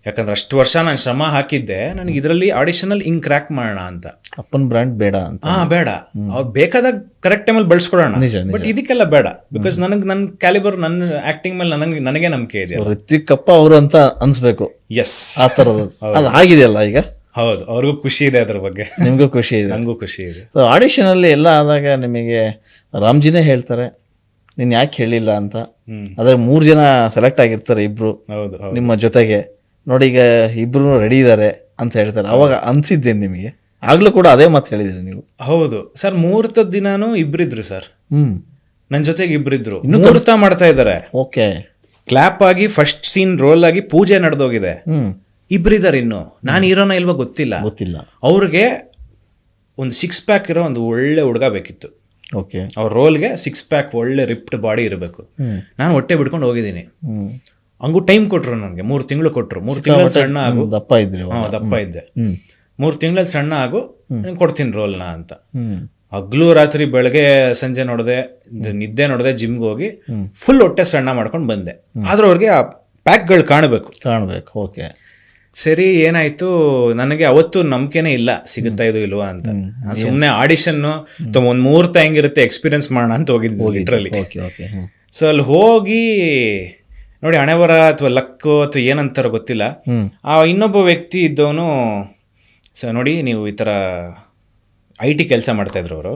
ಯಾಕಂದ್ರೆ ಅಷ್ಟು ವರ್ಷ ನಾನು ಶ್ರಮ ಹಾಕಿದ್ದೆ, ನನಗೆ ಇದರಲ್ಲಿ ಆಡಿಷನ್ ಅಲ್ಲಿ ಹಿಂಗ್ ಕ್ರ್ಯಾಕ್ ಮಾಡೋಣ ಅಂತ. ಅಪ್ಪನ ಬ್ರ್ಯಾಂಡ್ ಬೇಡ ಅಂತ. ಬೇಡ, ಅವ್ರು ಬೇಕಾದಾಗ ಕರೆಕ್ಟ್ ಟೈಮಲ್ಲಿ ಬಳಸ್ಕೊಡೋಣ, ಬಟ್ ಇದಕ್ಕೆಲ್ಲ ಬೇಡ. ಬಿಕಾಸ್ ನನ್ನ ಕ್ಯಾಲಿಬರ್, ನನ್ನ ಆಕ್ಟಿಂಗ್ ಮೇಲೆ ನನಗೆ ನಂಬಿಕೆ ಇದೆ. ರಿತ್ವಿಕ್ ಅಪ್ಪ ಅವರು ಅಂತ ಅನ್ಸ್ಬೇಕು. ಎಸ್, ಆ ಥರದ್ದು ಅದು ಆಗಿದೆಯಲ್ಲ ಈಗ. ಹೌದು, ಅವ್ರಿಗೂ ಖುಷಿ ಇದೆ ಅದ್ರ ಬಗ್ಗೆ, ನಿಮಗೂ ಖುಷಿ ಇದೆ, ನನಗೂ ಖುಷಿ ಇದೆ. ಸೊ ಆಡಿಷನ್ ಅಲ್ಲಿ ಎಲ್ಲ ಆದಾಗ ನಿಮಗೆ ರಾಮ್ಜಿನೇ ಹೇಳ್ತಾರೆ ನೀನ್ ಯಾಕೆ ಹೇಳಿಲ್ಲ ಅಂತ. ಆದ್ರೆ 3 ಜನ ಸೆಲೆಕ್ಟ್ ಆಗಿರ್ತಾರೆ, ಇಬ್ರು ನಿಮ್ಮ ಜೊತೆಗೆ. ನೋಡಿ ಈಗ ಇಬ್ರು ರೆಡಿ ಇದ್ದಾರೆ ಅಂತ ಹೇಳ್ತಾರೆ. ಅವಾಗ ಅನ್ಸಿದ್ದೇನೆ ನಿಮಗೆ? ಆಗ್ಲೂ ಕೂಡ ಅದೇ ಮಾತು ಹೇಳಿದ್ರಿ ನೀವು? ಹೌದು ಸರ್, ಮುಹೂರ್ತದ ದಿನಾನು ಇಬ್ರಿದ್ರು ಸರ್, ನನ್ ಜೊತೆಗೆ ಇಬ್ರಿದ್ರು. ಮುಹೂರ್ತ ಮಾಡ್ತಾ ಇದಾರೆ. ಓಕೆ. ಕ್ಲಾಪ್ ಆಗಿ ಫಸ್ಟ್ ಸೀನ್ ರೋಲ್ ಆಗಿ ಪೂಜೆ ನಡೆದೋಗಿದೆ. ಇಬ್ರಿದಾರೆ. ಇನ್ನು ನಾನು ಇರೋನ ಇಲ್ವಾ ಗೊತ್ತಿಲ್ಲ. ಅವ್ರಿಗೆ ಒಂದು 6 ಪ್ಯಾಕ್ ಇರೋ ಒಂದು ಒಳ್ಳೆ ಹುಡುಗ ಬೇಕಿತ್ತು. ಓಕೆ. ಅವ್ರ ರೋಲ್ಗೆ 6 ಪ್ಯಾಕ್ ಒಳ್ಳೆ ರಿಪ್ಡ್ ಬಾಡಿ ಇರಬೇಕು. ನಾನು ಹೊಟ್ಟೆ ಬಿಡ್ಕೊಂಡು ಹೋಗಿದ್ದೀನಿ. ಹಂಗೂ ಟೈಮ್ ಕೊಟ್ರು ನನಗೆ, 3 ತಿಂಗಳು ಕೊಟ್ರು. 3 ತಿಂಗಳಲ್ಲಿ ಸಣ್ಣ ಆಗು. ದಪ್ಪ ಇದ್ರಿ? ದಪ್ಪ ಇದ್ದೆ. 3 ತಿಂಗಳಲ್ಲಿ ಸಣ್ಣ ಆಗು, ಕೊಡ್ತೀನಿ ರೋಲ್ನ ಅಂತ. ಹಗ್ಲು ರಾತ್ರಿ ಬೆಳಗ್ಗೆ ಸಂಜೆ ನೋಡಿದೆ, ನಿದ್ದೆ ನೋಡಿದೆ, ಜಿಮ್ಗೆ ಹೋಗಿ ಫುಲ್ ಹೊಟ್ಟೆ ಸಣ್ಣ ಮಾಡ್ಕೊಂಡು ಬಂದೆ. ಆದ್ರೆ ಅವ್ರಿಗೆ ಆ ಪ್ಯಾಕ್ಗಳು ಕಾಣಬೇಕು. ಓಕೆ. ಸರಿ, ಏನಾಯ್ತು, ನನಗೆ ಅವತ್ತು ನಂಬಿಕೆನೇ ಇಲ್ಲ ಸಿಗುತ್ತಾ ಇದು ಇಲ್ವಾ ಅಂತ. ಸುಮ್ಮನೆ ಆಡಿಷನ್ ಒಂದ್ ಮುಹೂರ್ತ ಹೆಂಗಿರುತ್ತೆ ಎಕ್ಸ್ಪೀರಿಯನ್ಸ್ ಮಾಡೋಣ ಅಂತ ಹೋಗಿದ್ವಿ ಲಿಟ್ರಲಿ. ಸೊ ಅಲ್ಲಿ ಹೋಗಿ ನೋಡಿ, ಹಣೆಬರ ಅಥವಾ ಲಕ್ಕು ಅಥವಾ ಏನಂತಾರ ಗೊತ್ತಿಲ್ಲ, ಆ ಇನ್ನೊಬ್ಬ ವ್ಯಕ್ತಿ ಇದ್ದವನು, ಸೊ ನೋಡಿ ನೀವು ಈ ತರ IT ಕೆಲಸ ಮಾಡ್ತಾ ಇದ್ರು ಅವರು.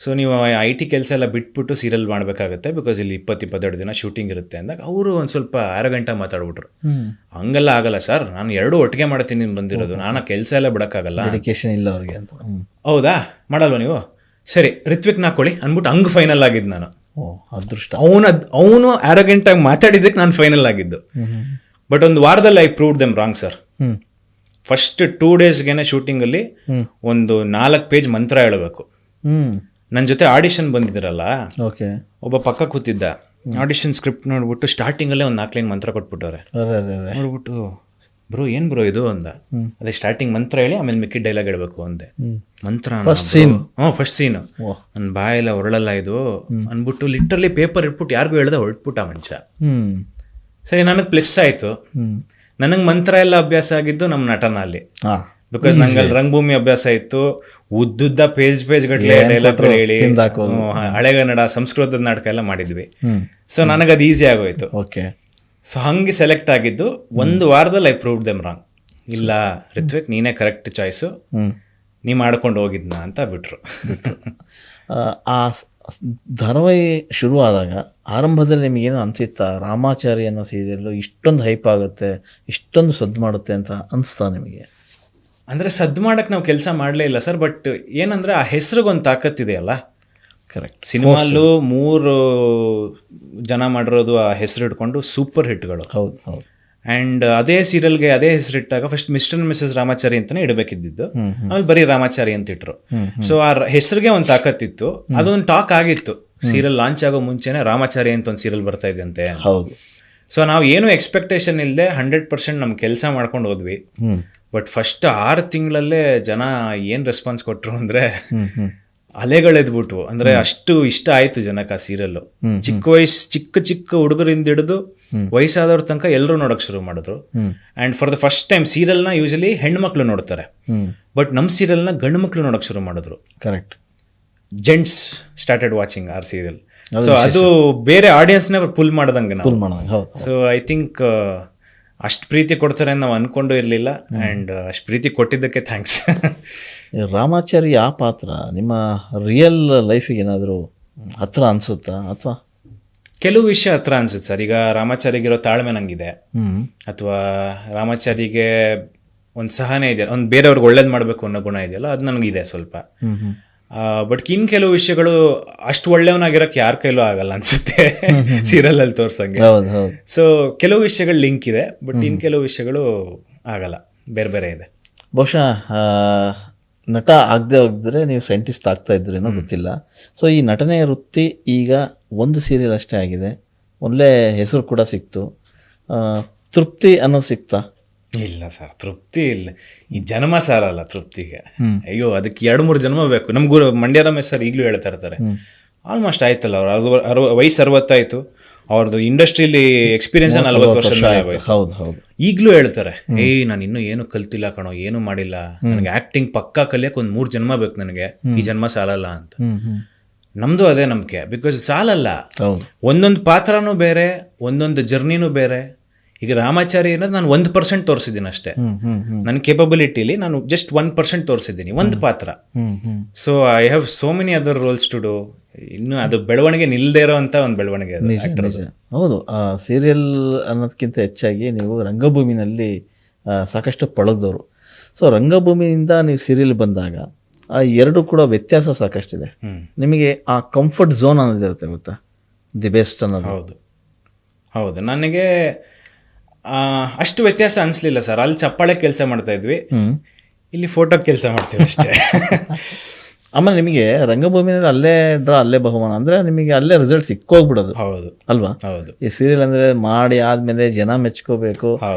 ಸೊ ನೀವು IT ಕೆಲಸ ಎಲ್ಲ ಬಿಟ್ಬಿಟ್ಟು ಸೀರಿಯಲ್ ಮಾಡ್ಬೇಕಾಗತ್ತೆ, ಬಿಕಾಸ್ ಇಲ್ಲಿ 20-22 ದಿನ ಶೂಟಿಂಗ್ ಇರುತ್ತೆ ಅಂದಾಗ ಅವರು ಒಂದ್ ಸ್ವಲ್ಪ ಅರಗಂಟ ಮಾತಾಡ್ಬಿಟ್ರು. ಹಂಗೆಲ್ಲ ಆಗಲ್ಲ ಸರ್, ನಾನು 2 ಒಟ್ಟಿಗೆ ಮಾಡ್ತೀನಿ ಬಂದಿರೋದು, ನಾನು ಕೆಲಸ ಎಲ್ಲ ಬಿಡಕ್ಕಾಗಲ್ಲ, ಇಲ್ಲ ಅವ್ರಿಗೆ ಅಂತ. ಹೌದಾ, ಮಾಡಲ್ವಾ ನೀವು? ಸರಿ, ರಿತ್ವಿಕ್ ನಾಕೊಳ್ಳಿ ಅಂದ್ಬಿಟ್ಟು ಹಂಗ್ ಫೈನಲ್ ಆಗಿದ್ದು ನಾನು. ಅದೃಷ್ಟ. ಅವನು ಅರಗಂಟ್ ಆಗಿ ಮಾತಾಡಿದ್ದಕ್ಕೆ ನಾನು ಫೈನಲ್ ಆಗಿದ್ದು. ಬಟ್ ಒಂದು ವಾರದಲ್ಲಿ I proved them wrong sir. First 2 ಡೇಸ್ಗೆನೆ ಶೂಟಿಂಗ್ ಅಲ್ಲಿ ಒಂದು 4 ಪೇಜ್ ಮಂತ್ರ ಹೇಳಬೇಕು. ನನ್ನ ಜೊತೆ ಆಡಿಷನ್ ಬಂದಿದ್ರಲ್ಲ, ಒಬ್ಬ ಪಕ್ಕ ಕೂತಿದ್ದ, ಆಡಿಷನ್ ಸ್ಕ್ರಿಪ್ಟ್ ನೋಡ್ಬಿಟ್ಟು ಸ್ಟಾರ್ಟಿಂಗ್ ಅಲ್ಲೇ ಒಂದು 4 ಲೈನ್ ಮಂತ್ರ ಕೊಟ್ಬಿಟ್ಟವ್ರೆ. ನೋಡ್ಬಿಟ್ಟು ಬ್ರೋ ಏನ್ ಬ್ರೋ ಇದು ಅಂದ. ಅದೇ ಸ್ಟಾರ್ಟಿಂಗ್ ಮಂತ್ರ ಹೇಳಿ ಆಮೇಲೆ ಮಿಕ್ಕಿ ಡೈಲಾಗ್ ಹೇಳ್ಬೇಕು ಅಂದೆ. ಮಂತ್ರ ಫಸ್ಟ್ ಸೀನ್ ನನ್ ಬಾಯೆಲ್ಲ ಹೊರಳಲ್ಲ ಇದು ಅನ್ಬಿಟ್ಟು ಲಿಟ್ರಲಿ ಪೇಪರ್ ಇಟ್ಬಿಟ್ಟು ಯಾರಿಗೂ ಹೇಳ್ದೆ ಹೊರಟ್ಬಿಟ್ಟ ಮನುಷ್ಯ. ಸರಿ, ನನಗ್ ಪ್ಲಸ್ ಆಯ್ತು. ನನಗ್ ಮಂತ್ರ ಎಲ್ಲ ಅಭ್ಯಾಸ ಆಗಿದ್ದು ನಮ್ಮ ನಟನ ಅಲ್ಲಿ, ಬಿಕಾಸ್ ನಂಗೆ ಅಲ್ಲಿ ರಂಗಭೂಮಿ ಅಭ್ಯಾಸ ಇತ್ತು. ಉದ್ದುದ್ದ ಪೇಜ್ ಗಟ್ಲೆ ಡೈಲಾಗ್ ಹೇಳಿ ಹಳೆಗನ್ನಡ, ಸಂಸ್ಕೃತದ ನಾಟಕ ಎಲ್ಲ ಮಾಡಿದ್ವಿ. ಸೊ ನನಗದು ಈಸಿ ಆಗೋಯ್ತು. ಸೊ ಹಂಗೆ ಸೆಲೆಕ್ಟ್ ಆಗಿದ್ದು. 1 ವಾರದಲ್ಲಿ ಐ ಪ್ರೂವ್ಡ್ ದೆಮ್ ರಾಂಗ್. ಇಲ್ಲ ರಿತ್ವಿಕ್, ನೀನೇ ಕರೆಕ್ಟ್ ಚಾಯ್ಸು, ನೀ ಮಾಡ್ಕೊಂಡು ಹೋಗಿದ್ನ ಅಂತ ಬಿಟ್ರು. ಆ ಧಾರಾವಾಹಿ ಶುರುವಾದಾಗ ಆರಂಭದಲ್ಲಿ ನಿಮಗೇನು ಅನ್ಸಿತ್ತಾ, ರಾಮಾಚಾರಿ ಅನ್ನೋ ಸೀರಿಯಲ್ಲು ಇಷ್ಟೊಂದು ಹೈಪ್ ಆಗುತ್ತೆ, ಇಷ್ಟೊಂದು ಸದ್ದು ಮಾಡುತ್ತೆ ಅಂತ ಅನಿಸ್ತಾ ನಿಮಗೆ? ಅಂದರೆ ಸದ್ದು ಮಾಡಕ್ಕೆ ನಾವು ಕೆಲಸ ಮಾಡಲೇ ಇಲ್ಲ ಸರ್. ಬಟ್ ಏನಂದರೆ ಆ ಹೆಸ್ರಿಗೊಂದು ತಾಕತ್ತಿದೆಯಲ್ಲ. ಕರೆಕ್ಟ್. ಸಿನಿಮಾಲ್ಲೂ 3 ಜನ ಮಾಡಿರೋದು ಆ ಹೆಸರು ಹಿಡ್ಕೊಂಡು ಸೂಪರ್ ಹಿಟ್ಗಳು. ಹೌದು. ಆ್ಯಂಡ್ ಅದೇ ಸೀರಿಯಲ್ಗೆ ಅದೇ ಹೆಸರಿಟ್ಟಾಗ first mister and missus Ramachari ಅಂತಾನೆ ಇಡಬೇಕಿದ್ದು, ಆಮೇಲೆ ಬರೀ ರಾಮಾಚಾರಿ ಅಂತ ಇಟ್ರು. ಸೊ ಆ ಹೆಸರಿಗೆ ಒಂದು ತಾಕತ್ತಿತ್ತು, ಅದೊಂದು ಟಾಕ್ ಆಗಿತ್ತು. ಸೀರಿಯಲ್ ಲಾಂಚ್ ಆಗೋ ಮುಂಚೆನೆ ರಾಮಾಚಾರಿ ಅಂತ ಒಂದು ಸೀರಿಯಲ್ ಬರ್ತಾ ಇದೆ ಅಂತೆ. ಹೌದು. ಸೊ ನಾವು ಏನು ಎಕ್ಸ್ಪೆಕ್ಟೇಷನ್ ಇಲ್ಲದೆ 100% ನಮ್ಮ ಕೆಲಸ ಮಾಡ್ಕೊಂಡು ಹೋದ್ವಿ. ಬಟ್ ಫಸ್ಟ್ 6 ತಿಂಗಳಲ್ಲೇ ಜನ ಏನು ರೆಸ್ಪಾನ್ಸ್ ಕೊಟ್ಟರು ಅಂದರೆ ಅಲೆಗಳೆದ್ಬಿಟ್ವು. ಅಂದರೆ ಅಷ್ಟು ಇಷ್ಟ ಆಯಿತು ಜನಕ್ಕೆ ಆ ಸೀರಿಯಲ್ಲು. ಚಿಕ್ಕ ಹುಡುಗರಿಂದ ಹಿಡಿದು ವಯಸ್ಸಾದವ್ರ ತನಕ ಎಲ್ಲರೂ ನೋಡೋಕೆ ಶುರು ಮಾಡಿದ್ರು. And for the first time ಸೀರಿಯಲ್ನ ಯೂಶಲಿ ಹೆಣ್ಮಕ್ಳು ನೋಡ್ತಾರೆ, ಬಟ್ ನಮ್ಮ ಸೀರಿಯಲ್ನ ಗಂಡು ಮಕ್ಳು ನೋಡೋಕೆ ಶುರು ಮಾಡಿದ್ರು. Correct. Gents started watching our serial. So ಅದು ಬೇರೆ ಆಡಿಯನ್ಸ್ನೇ ಪುಲ್ ಮಾಡ್ದಂಗೆ ನಾವು. ಸೊ ಐ ಥಿಂಕ್ ಅಷ್ಟು ಪ್ರೀತಿ ಕೊಡ್ತಾರೆ ಅಂತ ನಾವು ಅನ್ಕೊಂಡು ಇರಲಿಲ್ಲ. ಆ್ಯಂಡ್ ಅಷ್ಟು ಪ್ರೀತಿ ಕೊಟ್ಟಿದ್ದಕ್ಕೆ ಥ್ಯಾಂಕ್ಸ್. ರಾಮಾಚಾರಿ ಆ ಪಾತ್ರ ನಿಮ್ಮ ರಿಯಲ್ ಲೈಫಿಗೆ ಏನಾದರೂ ಹತ್ರ ಅನಿಸುತ್ತಾ ಅಥವಾ? ಕೆಲವು ವಿಷಯ ಹತ್ರ ಅನ್ಸುತ್ತೆ ಸರ್. ಈಗ ರಾಮಾಚಾರಿಗಿರೋ ತಾಳ್ಮೆ ನಂಗಿದೆ, ಅಥವಾ ರಾಮಾಚಾರಿಗೆ ಒಂದು ಸಹನೆ ಇದೆಯಲ್ಲ, ಒಂದು ಬೇರೆಯವ್ರಿಗೆ ಒಳ್ಳೇದು ಮಾಡಬೇಕು ಅನ್ನೋ ಗುಣ ಇದೆಯಲ್ಲ, ಅದು ನನಗಿದೆ ಸ್ವಲ್ಪ. ಬಟ್ ಇನ್ ಕೆಲವು ವಿಷಯಗಳು ಅಷ್ಟು ಒಳ್ಳೆಯವನಾಗಿರೋಕೆ ಯಾರ ಕೈಲೂ ಆಗಲ್ಲ ಅನ್ಸುತ್ತೆ ಸೀರಿಯಲ್ ಅಲ್ಲಿ ತೋರ್ಸಂಗೆ. ಸೊ ಕೆಲವು ವಿಷಯಗಳು ಲಿಂಕ್ ಇದೆ, ಬಟ್ ಇನ್ ಕೆಲವು ವಿಷಯಗಳು ಆಗಲ್ಲ, ಬೇರೆ ಬೇರೆ ಇದೆ. ಬಹುಶಃ ನಟ ಆಗದೆ ಹೋಗಿದ್ರೆ ನೀವು ಸೈಂಟಿಸ್ಟ್ ಆಗ್ತಾ ಇದ್ರೇನೋ ಗೊತ್ತಿಲ್ಲ. ಸೊ ಈ ನಟನೆಯ ವೃತ್ತಿ ಈಗ ಒಂದು ಸೀರಿಯಲ್ ಅಷ್ಟೇ ಆಗಿದೆ, ಒಳ್ಳೆ ಹೆಸರು ಕೂಡ ಸಿಕ್ತು, ತೃಪ್ತಿ ಅನ್ನೋದು ಸಿಕ್ತಾ? ಇಲ್ಲ ಸರ್, ತೃಪ್ತಿ ಇಲ್ಲ. ಈ ಜನ್ಮ ಸಾರಲ್ಲ ತೃಪ್ತಿಗೆ. ಅಯ್ಯೋ, ಅದಕ್ಕೆ 2-3 ಜನ್ಮ ಬೇಕು. ನಮ್ಗೂ ಮಂಡ್ಯ ರಮೇಶ್ ಸರ್ ಈಗಲೂ ಹೇಳ್ತಾ ಇರ್ತಾರೆ, ಆಲ್ಮೋಸ್ಟ್ ಆಯ್ತಲ್ಲ ಅವ್ರು ವಯಸ್ಸು 60 ಆಯ್ತು, ಅವ್ರದ್ದು ಇಂಡಸ್ಟ್ರಿಯಲ್ಲಿ ಎಕ್ಸ್ಪೀರಿಯನ್ಸ್ 40 ವರ್ಷ ಆಗೋಯ್ತು. ಈಗಲೂ ಹೇಳ್ತಾರೆ, ನಾನು ಇನ್ನೂ ಏನು ಕಲ್ತಿಲ್ಲ ಕಣೋ, ಏನು ಮಾಡಿಲ್ಲ, ನನಗೆ ಆಕ್ಟಿಂಗ್ ಪಕ್ಕಾ ಕಲಿಯಕ್ಕೆ ಒಂದು 3 ಜನ್ಮ ಬೇಕು ನನಗೆ, ಈ ಜನ್ಮ ಸಾಲಲ್ಲ ಅಂತ. ನಮ್ದು ಅದೇ ನಂಬಿಕೆ. ಬಿಕಾಸ್ ಸಾಲಲ್ಲ, ಒಂದೊಂದು ಪಾತ್ರನೂ ಬೇರೆ, ಒಂದೊಂದು ಜರ್ನಿನೂ ಬೇರೆ. ಈಗ ರಾಮಾಚಾರಿ ಅನ್ನೋದು ನಾನು 1% ತೋರಿಸಿದ್ದೀನಿ ಅಷ್ಟೇ. ನನ್ನ ಕೇಪಬಿಲಿಟಿಲಿ ನಾನು ಜಸ್ಟ್ 1% ತೋರಿಸಿದ್ದೀನಿ, ಒಂದು ಪಾತ್ರ. So I have so many other roles to do. ಇನ್ನು ಅದು ಬೆಳವಣಿಗೆ ನಿಲ್ಲದೇ ಇರೋ ಅಂತ ಒಂದು ಬೆಳವಣಿಗೆ. ಹೌದು, ಆ ಸೀರಿಯಲ್ ಅನ್ನೋದಕ್ಕಿಂತ ಹೆಚ್ಚಾಗಿ ನೀವು ರಂಗಭೂಮಿನಲ್ಲಿ ಸಾಕಷ್ಟು ಪಳಗ್ದವರು. ಸೊ ರಂಗಭೂಮಿಯಿಂದ ನೀವು ಸೀರಿಯಲ್ ಬಂದಾಗ ಆ ಎರಡು ಕೂಡ ವ್ಯತ್ಯಾಸ ಸಾಕಷ್ಟಿದೆ. ನಿಮಗೆ ಆ ಕಂಫರ್ಟ್ ಝೋನ್ ಅನ್ನೋದಿರುತ್ತೆ ಗೊತ್ತಾ, ದಿ ಬೆಸ್ಟ್ ಅನ್ನೋದು. ಹೌದು, ನನಗೆ ಅಷ್ಟು ವ್ಯತ್ಯಾಸ ಅನಿಸ್ಲಿಲ್ಲ ಸರ್. ಅಲ್ಲಿ ಚಪ್ಪಾಳೆ ಕೆಲಸ ಮಾಡ್ತಾ ಇದ್ವಿ, ಇಲ್ಲಿ ಫೋಟೋ ಕೆಲಸ ಮಾಡ್ತೀವಿ ಅಷ್ಟೇ. ಆಮೇಲೆ ನಿಮಗೆ ರಂಗಭೂಮಿನಲ್ಲಿ ಅಲ್ಲೇ ಡ್ರಾ ಅಲ್ಲೇ ಬಹುಮಾನ ಅಂದರೆ ನಿಮಗೆ ಅಲ್ಲೇ ರಿಸಲ್ಟ್ ಸಿಕ್ಕೋಗ್ಬಿಡೋದು. ಹೌದು ಅಲ್ವಾ? ಹೌದು. ಈ ಸೀರಿಯಲ್ ಅಂದರೆ ಮಾಡಿ ಆದಮೇಲೆ ಜನ ಮೆಚ್ಕೋಬೇಕು,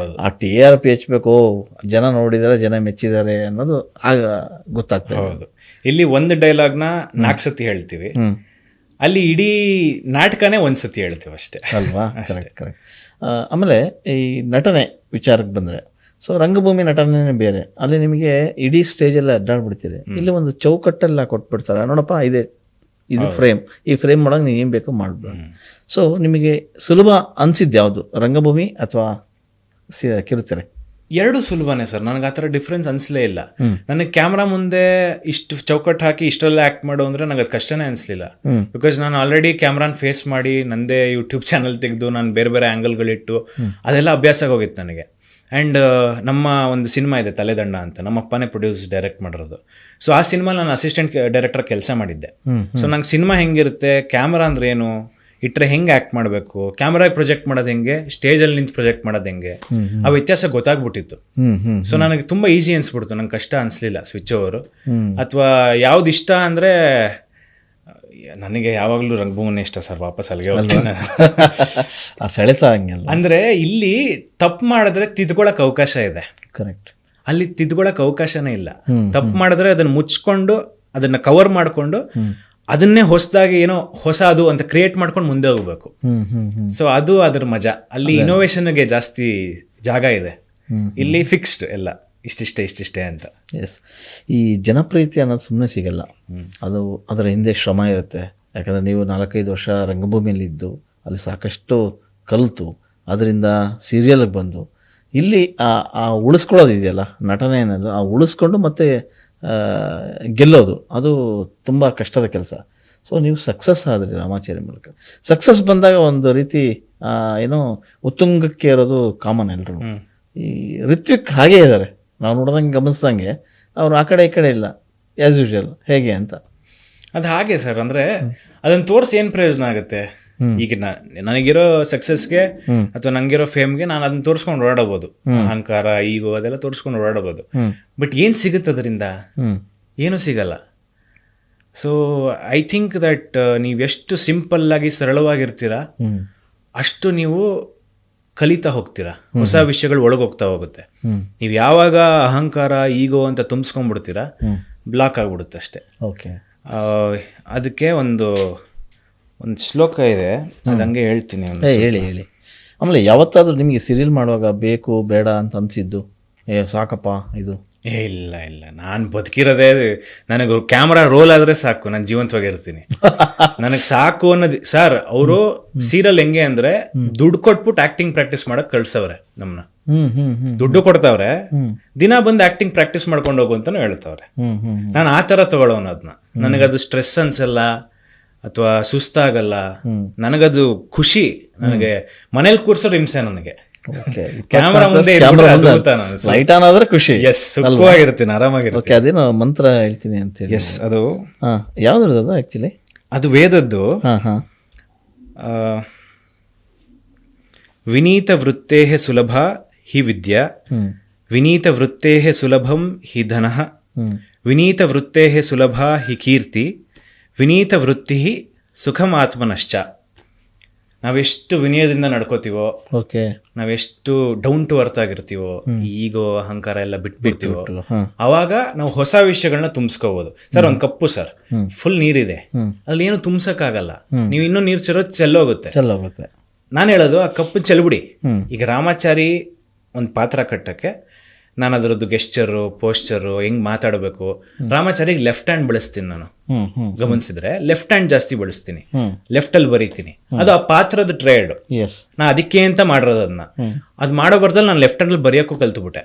ಆ TRP ಹೆಚ್ಚಬೇಕು, ಜನ ನೋಡಿದ್ದಾರೆ, ಜನ ಮೆಚ್ಚಿದ್ದಾರೆ ಅನ್ನೋದು ಆಗ ಗೊತ್ತಾಗ್ತದೆ. ಹೌದು. ಇಲ್ಲಿ ಒಂದು ಡೈಲಾಗ್ನ 4 ಸತಿ ಹೇಳ್ತೀವಿ, ಅಲ್ಲಿ ಇಡೀ ನಾಟಕನೇ 1 ಸತಿ ಹೇಳ್ತೀವಿ ಅಷ್ಟೇ ಅಲ್ವಾ? Correct correct. ಆಮೇಲೆ ಈ ನಟನೆ ವಿಚಾರಕ್ಕೆ ಬಂದರೆ, ಸೊ ರಂಗಭೂಮಿ ನಟನೆ ಬೇರೆ, ಅಲ್ಲಿ ನಿಮಗೆ ಇಡೀ ಸ್ಟೇಜಲ್ಲಿ ಅಡ್ಡಾಡ್ಬಿಡ್ತೀರಿ. ಇಲ್ಲಿ ಒಂದು ಚೌಕಟ್ಟೆಲ್ಲ ಕೊಟ್ಬಿಡ್ತಾರೆ, ನೋಡಪ್ಪ ಇದು ಫ್ರೇಮ್, ಈ ಫ್ರೇಮ್ ಮಾಡೋಕೆ ನೀವು ಏನು ಬೇಕೋ ಮಾಡ್ಬೋದು. ಸೊ ನಿಮಗೆ ಸುಲಭ ಅನಿಸಿದ್ದು ಯಾವುದು, ರಂಗಭೂಮಿ ಅಥವಾ ಕಿರುತೆರೆ? ಎರಡು ಸುಲಭನೇ ಸರ್. ನನಗೆ ಆ ಥರ ಡಿಫ್ರೆನ್ಸ್ ಅನಿಸ್ಲೇ ಇಲ್ಲ. ನನಗೆ ಕ್ಯಾಮ್ರಾ ಮುಂದೆ ಇಷ್ಟು ಚೌಕಟ್ಟು ಹಾಕಿ ಇಷ್ಟೆಲ್ಲ ಆ್ಯಕ್ಟ್ ಮಾಡು ಅಂದರೆ ನನಗೆ ಅದು ಕಷ್ಟನೇ ಅನಿಸ್ಲಿಲ್ಲ. ಬಿಕಾಸ್ ನಾನು ಆಲ್ರೆಡಿ ಕ್ಯಾಮ್ರಾನ ಫೇಸ್ ಮಾಡಿ ನಂದೇ ಯೂಟ್ಯೂಬ್ ಚಾನಲ್ ತೆಗೆದು ನಾನು ಬೇರೆ ಬೇರೆ ಆ್ಯಂಗಲ್ಗಳಿಟ್ಟು ಅದೆಲ್ಲ ಅಭ್ಯಾಸ ಆಗೋಗಿತ್ತು ನನಗೆ. ಆ್ಯಂಡ್ ನಮ್ಮ ಒಂದು ಸಿನಿಮಾ ಇದೆ ತಲೆದಂಡ ಅಂತ, ನಮ್ಮ ಅಪ್ಪನೇ ಪ್ರೊಡ್ಯೂಸ್ ಡೈರೆಕ್ಟ್ ಮಾಡಿರೋದು. ಸೊ ಆ ಸಿನಿಮಾ ನಾನು ಅಸಿಸ್ಟೆಂಟ್ ಡೈರೆಕ್ಟರ್ ಕೆಲಸ ಮಾಡಿದ್ದೆ. ಸೊ ನಂಗೆ ಸಿನಿಮಾ ಹೆಂಗಿರುತ್ತೆ, ಕ್ಯಾಮ್ರಾ ಅಂದ್ರೆ ಏನು, ಇಟ್ಟರೆ ಹೆಂಗೆ ಆ್ಯಕ್ಟ್ ಮಾಡಬೇಕು, ಕ್ಯಾಮ್ರಾಗೆ ಪ್ರೊಜೆಕ್ಟ್ ಮಾಡೋದು ಹೆಂಗೆ, ಸ್ಟೇಜಲ್ಲಿ ನಿಂತು ಪ್ರೊಜೆಕ್ಟ್ ಮಾಡೋದು ಹೆಂಗೆ, ಆ ವ್ಯತ್ಯಾಸ ಗೊತ್ತಾಗ್ಬಿಟ್ಟಿತ್ತು. ಸೊ ನನಗೆ ತುಂಬ ಈಸಿ ಅನಿಸ್ಬಿಡ್ತು, ನಂಗೆ ಕಷ್ಟ ಅನಿಸ್ಲಿಲ್ಲ ಸ್ವಿಚ್ ಓವರು. ಅಥವಾ ಯಾವ್ದು ಇಷ್ಟ ಅಂದರೆ ನನಗೆ ಯಾವಾಗಲೂ ರಂಗಭೂಮಿ ಇಷ್ಟ ಸರ್, ವಾಪಸ್ ಅಲ್ಲಿಗೆ ಹೋಗ್ತೀನಿ. ಸೆಳೆತ ಹಂಗೆಲ್ಲ ಅಂದರೆ ಇಲ್ಲಿ ತಪ್ಪು ಮಾಡಿದ್ರೆ ತಿದ್ಕೊಳ್ಳೋಕೆ ಅವಕಾಶ ಇದೆ, ಕರೆಕ್ಟ್. ಅಲ್ಲಿ ತಿದ್ಕೊಳ್ಳೋಕೆ ಅವಕಾಶನೇ ಇಲ್ಲ. ತಪ್ಪು ಮಾಡಿದ್ರೆ ಅದನ್ನು ಮುಚ್ಕೊಂಡು ಅದನ್ನು ಕವರ್ ಮಾಡಿಕೊಂಡು ಅದನ್ನೇ ಹೊಸದಾಗಿ ಏನೋ ಹೊಸದು ಅಂತ ಕ್ರಿಯೇಟ್ ಮಾಡ್ಕೊಂಡು ಮುಂದೆ ಹೋಗ್ಬೇಕು. ಸೊ ಅದು ಅದ್ರ ಮಜಾ. ಅಲ್ಲಿ ಇನೋವೇಷನ್ಗೆ ಜಾಸ್ತಿ ಜಾಗ ಇದೆ, ಇಲ್ಲಿ ಫಿಕ್ಸ್ಡ್ ಎಲ್ಲ ಇಷ್ಟಿಷ್ಟೇ ಅಂತ. ಎಸ್, ಈ ಜನಪ್ರಿಯತೆ ಅನ್ನೋದು ಸುಮ್ಮನೆ ಸಿಗಲ್ಲ, ಅದು ಅದರ ಹಿಂದೆ ಶ್ರಮ ಇರುತ್ತೆ. ಯಾಕಂದರೆ ನೀವು 4-5 ವರ್ಷ ರಂಗಭೂಮಿಯಲ್ಲಿ ಇದ್ದು ಅಲ್ಲಿ ಸಾಕಷ್ಟು ಕಲಿತು ಅದರಿಂದ ಸೀರಿಯಲ್ಗೆ ಬಂದು ಇಲ್ಲಿ ಆ ಉಳಿಸ್ಕೊಳ್ಳೋದು ಇದೆಯಲ್ಲ ನಟನೆ ಅನ್ನೋದು, ಆ ಉಳಿಸ್ಕೊಂಡು ಮತ್ತೆ ಗೆಲ್ಲೋದು ಅದು ತುಂಬ ಕಷ್ಟದ ಕೆಲಸ. ಸೊ ನೀವು ಸಕ್ಸಸ್ ಆದ್ರಿ ರಾಮಾಚಾರಿ ಮೂಲಕ. ಸಕ್ಸಸ್ ಬಂದಾಗ ಒಂದು ರೀತಿ ಏನೋ ಉತ್ತುಂಗಕ್ಕೆ ಇರೋದು ಕಾಮನ್ ಎಲ್ಲರೂ. ಈ ರಿತ್ವಿಕ್ ಹಾಗೇ ಇದ್ದಾರೆ, ನಾವು ನೋಡ್ದಂಗೆ ಗಮನಿಸ್ದಂಗೆ ಅವ್ರು ಆ ಕಡೆ ಈ ಕಡೆ ಇಲ್ಲ, ಆ್ಯಸ್ ಯೂಶುವಲ್. ಹೇಗೆ ಅಂತ ಅದು ಹಾಗೆ ಸರ್. ಅಂದರೆ ಅದನ್ನು ತೋರಿಸಿ ಏನು ಪ್ರಯೋಜನ ಆಗುತ್ತೆ? ಈಗ ನನಗಿರೋ ಸಕ್ಸಸ್ಗೆ ಅಥವಾ ನಂಗಿರೋ ಫೇಮ್ಗೆ ನಾನು ಅದನ್ನ ತೋರಿಸ್ಕೊಂಡು ಓಡಾಡಬಹುದು, ಅಹಂಕಾರ ಈಗೋ ಅದೆಲ್ಲ ತೋರಿಸ್ಕೊಂಡು ಓಡಾಡಬಹುದು. ಬಟ್ ಏನ್ ಸಿಗುತ್ತೆ ಅದರಿಂದ? ಏನೂ ಸಿಗಲ್ಲ. ಸೊ ಐ ಥಿಂಕ್ ದಟ್ ನೀವೆಷ್ಟು ಸಿಂಪಲ್ ಆಗಿ ಸರಳವಾಗಿರ್ತೀರಾ ಅಷ್ಟು ನೀವು ಕಲಿತಾ ಹೋಗ್ತೀರಾ, ಹೊಸ ವಿಷಯಗಳು ಒಳಗೋಗ್ತಾ ಹೋಗುತ್ತೆ. ನೀವು ಯಾವಾಗ ಅಹಂಕಾರ ಈಗೋ ಅಂತ ತುಂಬಿಸ್ಕೊಂಡ್ಬಿಡ್ತೀರಾ, ಬ್ಲಾಕ್ ಆಗ್ಬಿಡುತ್ತೆ ಅಷ್ಟೇ. ಓಕೆ. ಅದಕ್ಕೆ ಒಂದು ಶ್ಲೋಕ ಇದೆ, ಅದಂಗೆ ಹೇಳ್ತೀನಿ. ಹೇಳಿ. ಆಮೇಲೆ ಯಾವತ್ತಾದ್ರೂ ನಿಮಗೆ ಸೀರಿಯಲ್ ಮಾಡುವಾಗ ಬೇಕು ಬೇಡ ಅಂತ ಅನ್ಸಿದ್ದು, ಸಾಕಪ್ಪ ಇದು? ಇಲ್ಲ, ನಾನು ಬದುಕಿರೋದೇ ನನಗೆ ಕ್ಯಾಮ್ರಾ ರೋಲ್ ಆದ್ರೆ ಸಾಕು, ನಾನು ಜೀವಂತವಾಗಿರ್ತೀನಿ. ನನಗೆ ಸಾಕು ಅನ್ನೋದು ಸರ್. ಅವರು ಸೀರಿಯಲ್ ಹೆಂಗೆ ಅಂದ್ರೆ ದುಡ್ಡು ಕೊಟ್ಬಿಟ್ಟು ಆಕ್ಟಿಂಗ್ ಪ್ರಾಕ್ಟೀಸ್ ಮಾಡಕ್ ಕಳ್ಸವ್ರೆ ನಮ್ಮನ್ನ. ದುಡ್ಡು ಕೊಡ್ತಾವ್ರೆ, ದಿನ ಬಂದು ಆಕ್ಟಿಂಗ್ ಪ್ರಾಕ್ಟೀಸ್ ಮಾಡ್ಕೊಂಡು ಹೋಗು ಅಂತಾನು ಹೇಳ್ತಾವ್ರೆ. ನಾನು ಆ ತರ ತಗೊಳ್ಳೋನು ಅದನ್ನ. ನನಗದು ಸ್ಟ್ರೆಸ್ ಅನ್ಸಲ್ಲ ಅಥವಾ ಸುಸ್ತಾಗಲ್ಲ, ನನಗದು ಖುಷಿ. ನನಗೆ ಮನೇಲಿ ಕೂರ್ಸೋರು ಹಿಂಸೆ ನನಗೆ. ಕ್ಯಾಮ್ರಾ ಮುಂದೆ ಲೈಟ್ ಆನ್ ಆದ್ರೆ ಖುಷಿ. ಎಸ್, ಸುಖವಾಗಿರ್ತೀನಿ, ಆರಾಮಾಗಿರ್ತೀನಿ. ಓಕೆ, ಅದೇನೋ ಮಂತ್ರ ಹೇಳ್ತೀನಿ ಅಂತ ಹೇಳಿ. ಎಸ್, ಅದು ಯಾವ್ದು ಆಕ್ಚುಲಿ? ಅದು ವೇದದ್ದು. ವಿನೀತ ವೃತ್ತೇ ಸುಲಭ ಹಿ ವಿದ್ಯಾ, ವಿನೀತ ವೃತ್ತೇ ಸುಲಭಂ ಹಿ ಧನಃ, ವಿನೀತ ವೃತ್ತೇ ಸುಲಭ ಹಿ ಕೀರ್ತಿ, ವಿನೀತ ವೃತ್ತಿ ಸುಖಂ ಆತ್ಮನಶ್ಚ. ನಾವೆಷ್ಟು ವಿನಯದಿಂದ ನಡ್ಕೋತೀವೋ, ಓಕೆ, ನಾವೆಷ್ಟು ಡೌನ್ ಟು ಅರ್ತ್ ಆಗಿರ್ತೀವೋ, ಈಗೋ ಅಹಂಕಾರ ಎಲ್ಲ ಬಿಟ್ಬಿಡ್ತೀವೋ, ಅವಾಗ ನಾವು ಹೊಸ ವಿಷಯಗಳನ್ನ ತುಂಬಿಸ್ಕೋಬಹುದು. ಸರ್, ಒಂದ್ ಕಪ್ಪು ಸರ್, ಫುಲ್ ನೀರಿದೆ, ಅಲ್ಲಿ ಏನು ತುಂಬ್ಸಕ್ಕಾಗಲ್ಲ. ನೀವು ಇನ್ನೂ ನೀರ್ ಚೆಲ್ಲೋಗುತ್ತೆ. ನಾನು ಹೇಳೋದು, ಆ ಕಪ್ಪು ಚೆಲ್ಬಿಡಿ. ಈಗ ರಾಮಾಚಾರಿ ಒಂದು ಪಾತ್ರ ಕಟ್ಟಕ್ಕೆ ನಾನು ಅದರದ್ದು ಗೆಸ್ಚರು, ಪೋಸ್ಚರು, ಹೆಂಗ್ ಮಾತಾಡಬೇಕು, ರಾಮಾಚಾರಿಗೆ ಲೆಫ್ಟ್ ಹ್ಯಾಂಡ್ ಬಳಸ್ತೀನಿ ನಾನು. ಗಮನಿಸಿದ್ರೆ ಲೆಫ್ಟ್ ಹ್ಯಾಂಡ್ ಜಾಸ್ತಿ ಬಳಸ್ತೀನಿ, ಲೆಫ್ಟ್ ಅಲ್ಲಿ ಬರೀತೀನಿ. ಅದು ಆ ಪಾತ್ರದ ಟ್ರೇಡ್. ನಾ ಅದಕ್ಕೆ ಅಂತ ಮಾಡಿರೋದು. ಅದನ್ನ ಅದ್ ಮಾಡೋ ಬರ್ದಲ್ಲಿ ನಾನು ಲೆಫ್ಟ್ ಹ್ಯಾಂಡ್ ಅಲ್ಲಿ ಬರೆಯೋಕ್ಕೂ ಕಲ್ತ್ಬಿಟ್ಟೆ.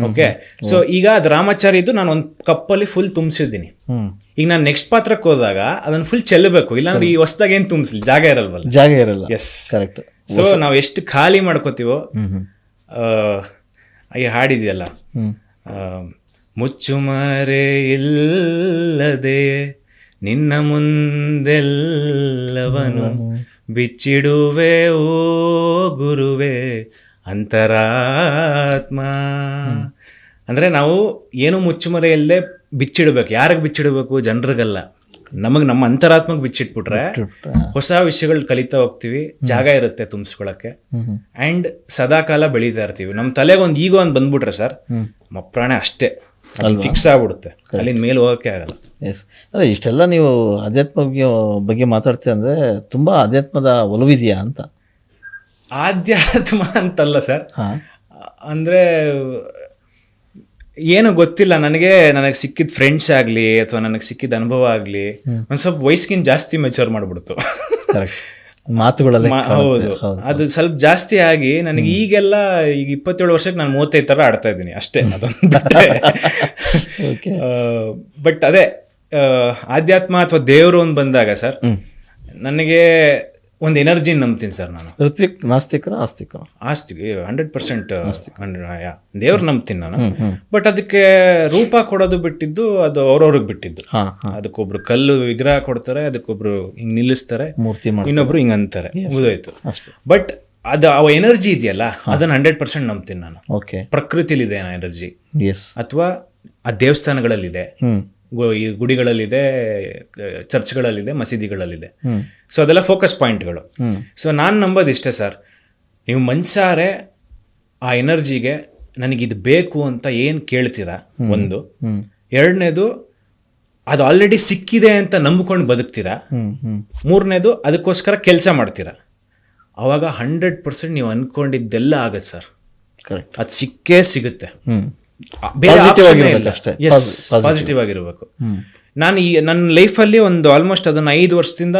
ಓಕೆ, ಸೊ ಈಗ ಅದು ರಾಮಾಚಾರಿದು ನಾನು ಒಂದು ಕಪ್ಪಲ್ಲಿ ಫುಲ್ ತುಂಬಿಸಿದ್ದೀನಿ. ಈಗ ನಾನು ನೆಕ್ಸ್ಟ್ ಪಾತ್ರಕ್ಕೆ ಹೋದಾಗ ಅದನ್ನ ಫುಲ್ ಚೆಲ್ಲಬೇಕು, ಇಲ್ಲಾಂದ್ರೆ ಈ ಹೊಸದಾಗ ಏನ್ ತುಂಬಿಸ್ಲಿ, ಜಾಗ ಇರಲ್ಲ. S, correct. ಸೊ ನಾವು ಎಷ್ಟು ಖಾಲಿ ಮಾಡ್ಕೋತೀವೋ. ಈ ಹಾಡಿದೆಯಲ್ಲ, ಮುಚ್ಚುಮರೆ ಇಲ್ಲದೆ ನಿನ್ನ ಮುಂದೆಲ್ಲವನು ಬಿಚ್ಚಿಡುವೆ ಓ ಗುರುವೆ ಅಂತರಾತ್ಮ. ಅಂದ್ರೆ ನಾವು ಏನು ಮುಚ್ಚುಮರೆ ಇಲ್ಲದೆ ಬಿಚ್ಚಿಡ್ಬೇಕು. ಯಾರಿಗೆ ಬಿಚ್ಚಿಡ್ಬೇಕು? ಜನರಿಗಲ್ಲ, ನಮಗೆ ನಮ್ಮ ಅಂತರಾತ್ಮಕ್ಕೆ ಬಿಚ್ಚಿಟ್ಬಿಟ್ರೆ ಹೊಸ ವಿಷಯಗಳು ಕಲಿತಾ ಹೋಗ್ತೀವಿ, ಜಾಗ ಇರುತ್ತೆ ತುಂಬಿಸ್ಕೊಳಕ್ಕೆ, ಅಂಡ್ ಸದಾಕಾಲ ಬೆಳೀತಾ ಇರ್ತೀವಿ. ನಮ್ಮ ತಲೆಗೆ ಒಂದು ಈಗೋ ಒಂದು ಬಂದ್ಬಿಟ್ರೆ ಸರ್, ಮಪ್ರಾಣೆ ಅಷ್ಟೇ, ಫಿಕ್ಸ್ ಆಗ್ಬಿಡುತ್ತೆ, ಅಲ್ಲಿಂದ ಮೇಲೆ ಹೋಗಕ್ಕೆ ಆಗಲ್ಲ. ಎಸ್, ಅಲ್ಲ ಇಷ್ಟೆಲ್ಲ ನೀವು ಅಧ್ಯಾತ್ಮ ಬಗ್ಗೆ ಮಾತಾಡ್ತೀವಿ ಅಂದ್ರೆ ತುಂಬಾ ಅಧ್ಯಾತ್ಮದ ಒಲವಿದೆಯಾ ಅಂತ? ಆಧ್ಯಾತ್ಮ ಅಂತಲ್ಲ ಸರ್, ಅಂದ್ರೆ ಏನು ಗೊತ್ತಿಲ್ಲ ನನಗೆ ಸಿಕ್ಕಿದ ಫ್ರೆಂಡ್ಸ್ ಆಗ್ಲಿ ಅಥವಾ ನನಗೆ ಸಿಕ್ಕಿದ ಅನುಭವ ಆಗ್ಲಿ ಒಂದ್ ಸ್ವಲ್ಪ ವಯಸ್ಸಿಗಿಂತ ಜಾಸ್ತಿ ಮೆಚೂರ್ ಮಾಡ್ಬಿಡ್ತು ಮಾತುಗಳಲ್ಲಿ. ಹೌದು, ಅದು ಸ್ವಲ್ಪ ಜಾಸ್ತಿ ಆಗಿ ನನಗೆ ಈಗೆಲ್ಲ ಈಗ 27 ವರ್ಷಕ್ಕೆ ನಾನು 35 ತರ ಆಡ್ತಾ ಇದ್ದೀನಿ ಅಷ್ಟೇ. ಅದೊಂದು ಬಟ್ ಅದೇ ಆಧ್ಯಾತ್ಮ ಅಥವಾ ದೇವರು ಒಂದು ಬಂದಾಗ ಸರ್, ನನಗೆ ಒಂದು ಎನರ್ಜಿ ನಂಬ್ತೀನಿ ಸರ್ ನಾನು. ಋತ್ವಿಕ್ ನಾಸ್ತಿಕರ ಆಸ್ತಿಕರ? ಆಸ್ತಿಕ 100% ದೇವ್ರ ನಂಬ್ತೀನಿ ನಾನು. ಬಟ್ ಅದಕ್ಕೆ ರೂಪ ಕೊಡೋದು ಬಿಟ್ಟಿದ್ದು ಅದು ಅವ್ರವ್ರಿಗೆ ಬಿಟ್ಟಿದ್ದು. ಅದಕ್ಕೊಬ್ರು ಕಲ್ಲು ವಿಗ್ರಹ ಕೊಡ್ತಾರೆ, ಅದಕ್ಕೊಬ್ರು ಹಿಂಗ್ ನಿಲ್ಲಿಸ್ತಾರೆ, ಇನ್ನೊಬ್ರು ಹಿಂಗ್ ಅಂತಾರೆ, ಮುಗಿದೋಯ್ತು. ಬಟ್ ಅದು ಆ ಎನರ್ಜಿ ಇದೆಯಲ್ಲ, ಅದನ್ನ 100% ನಂಬ್ತೀನಿ ನಾನು. ಪ್ರಕೃತಿಲಿದೆ ಎನರ್ಜಿ, ಅಥವಾ ಆ ದೇವಸ್ಥಾನಗಳಲ್ಲಿದೆ, ಗುಡಿಗಳಲ್ಲಿದೆ, ಚರ್ಚ್ಗಳಲ್ಲಿದೆ, ಮಸೀದಿಗಳಲ್ಲಿದೆ. ಸೊ ಅದೆಲ್ಲ ಫೋಕಸ್ ಪಾಯಿಂಟ್ಗಳು. ಸೊ ನಾನು ನಂಬೋದು ಇಷ್ಟೇ ಸರ್, ನೀವು ಮನ್ಸಾರೆ ಆ ಎನರ್ಜಿಗೆ ನನಗಿದು ಬೇಕು ಅಂತ ಏನು ಕೇಳ್ತೀರಾ, ಒಂದು. ಎರಡನೇದು, ಅದು ಆಲ್ರೆಡಿ ಸಿಕ್ಕಿದೆ ಅಂತ ನಂಬ್ಕೊಂಡು ಬದುಕ್ತೀರಾ. ಮೂರನೇದು, ಅದಕ್ಕೋಸ್ಕರ ಕೆಲಸ ಮಾಡ್ತೀರಾ. ಅವಾಗ 100% ನೀವು ಅನ್ಕೊಂಡಿದ್ದೆಲ್ಲ ಆಗತ್ತೆ ಸರ್. ಅದು ಸಿಕ್ಕೇ ಸಿಗುತ್ತೆ. ಪಾಸಿಟಿವ್ ಆಗಿರ್ಬೇಕು. ನಾನು ನನ್ನ ಲೈಫಲ್ಲಿ ಒಂದು ಆಲ್ಮೋಸ್ಟ್ ಅದನ್ನ 5 ವರ್ಷದಿಂದ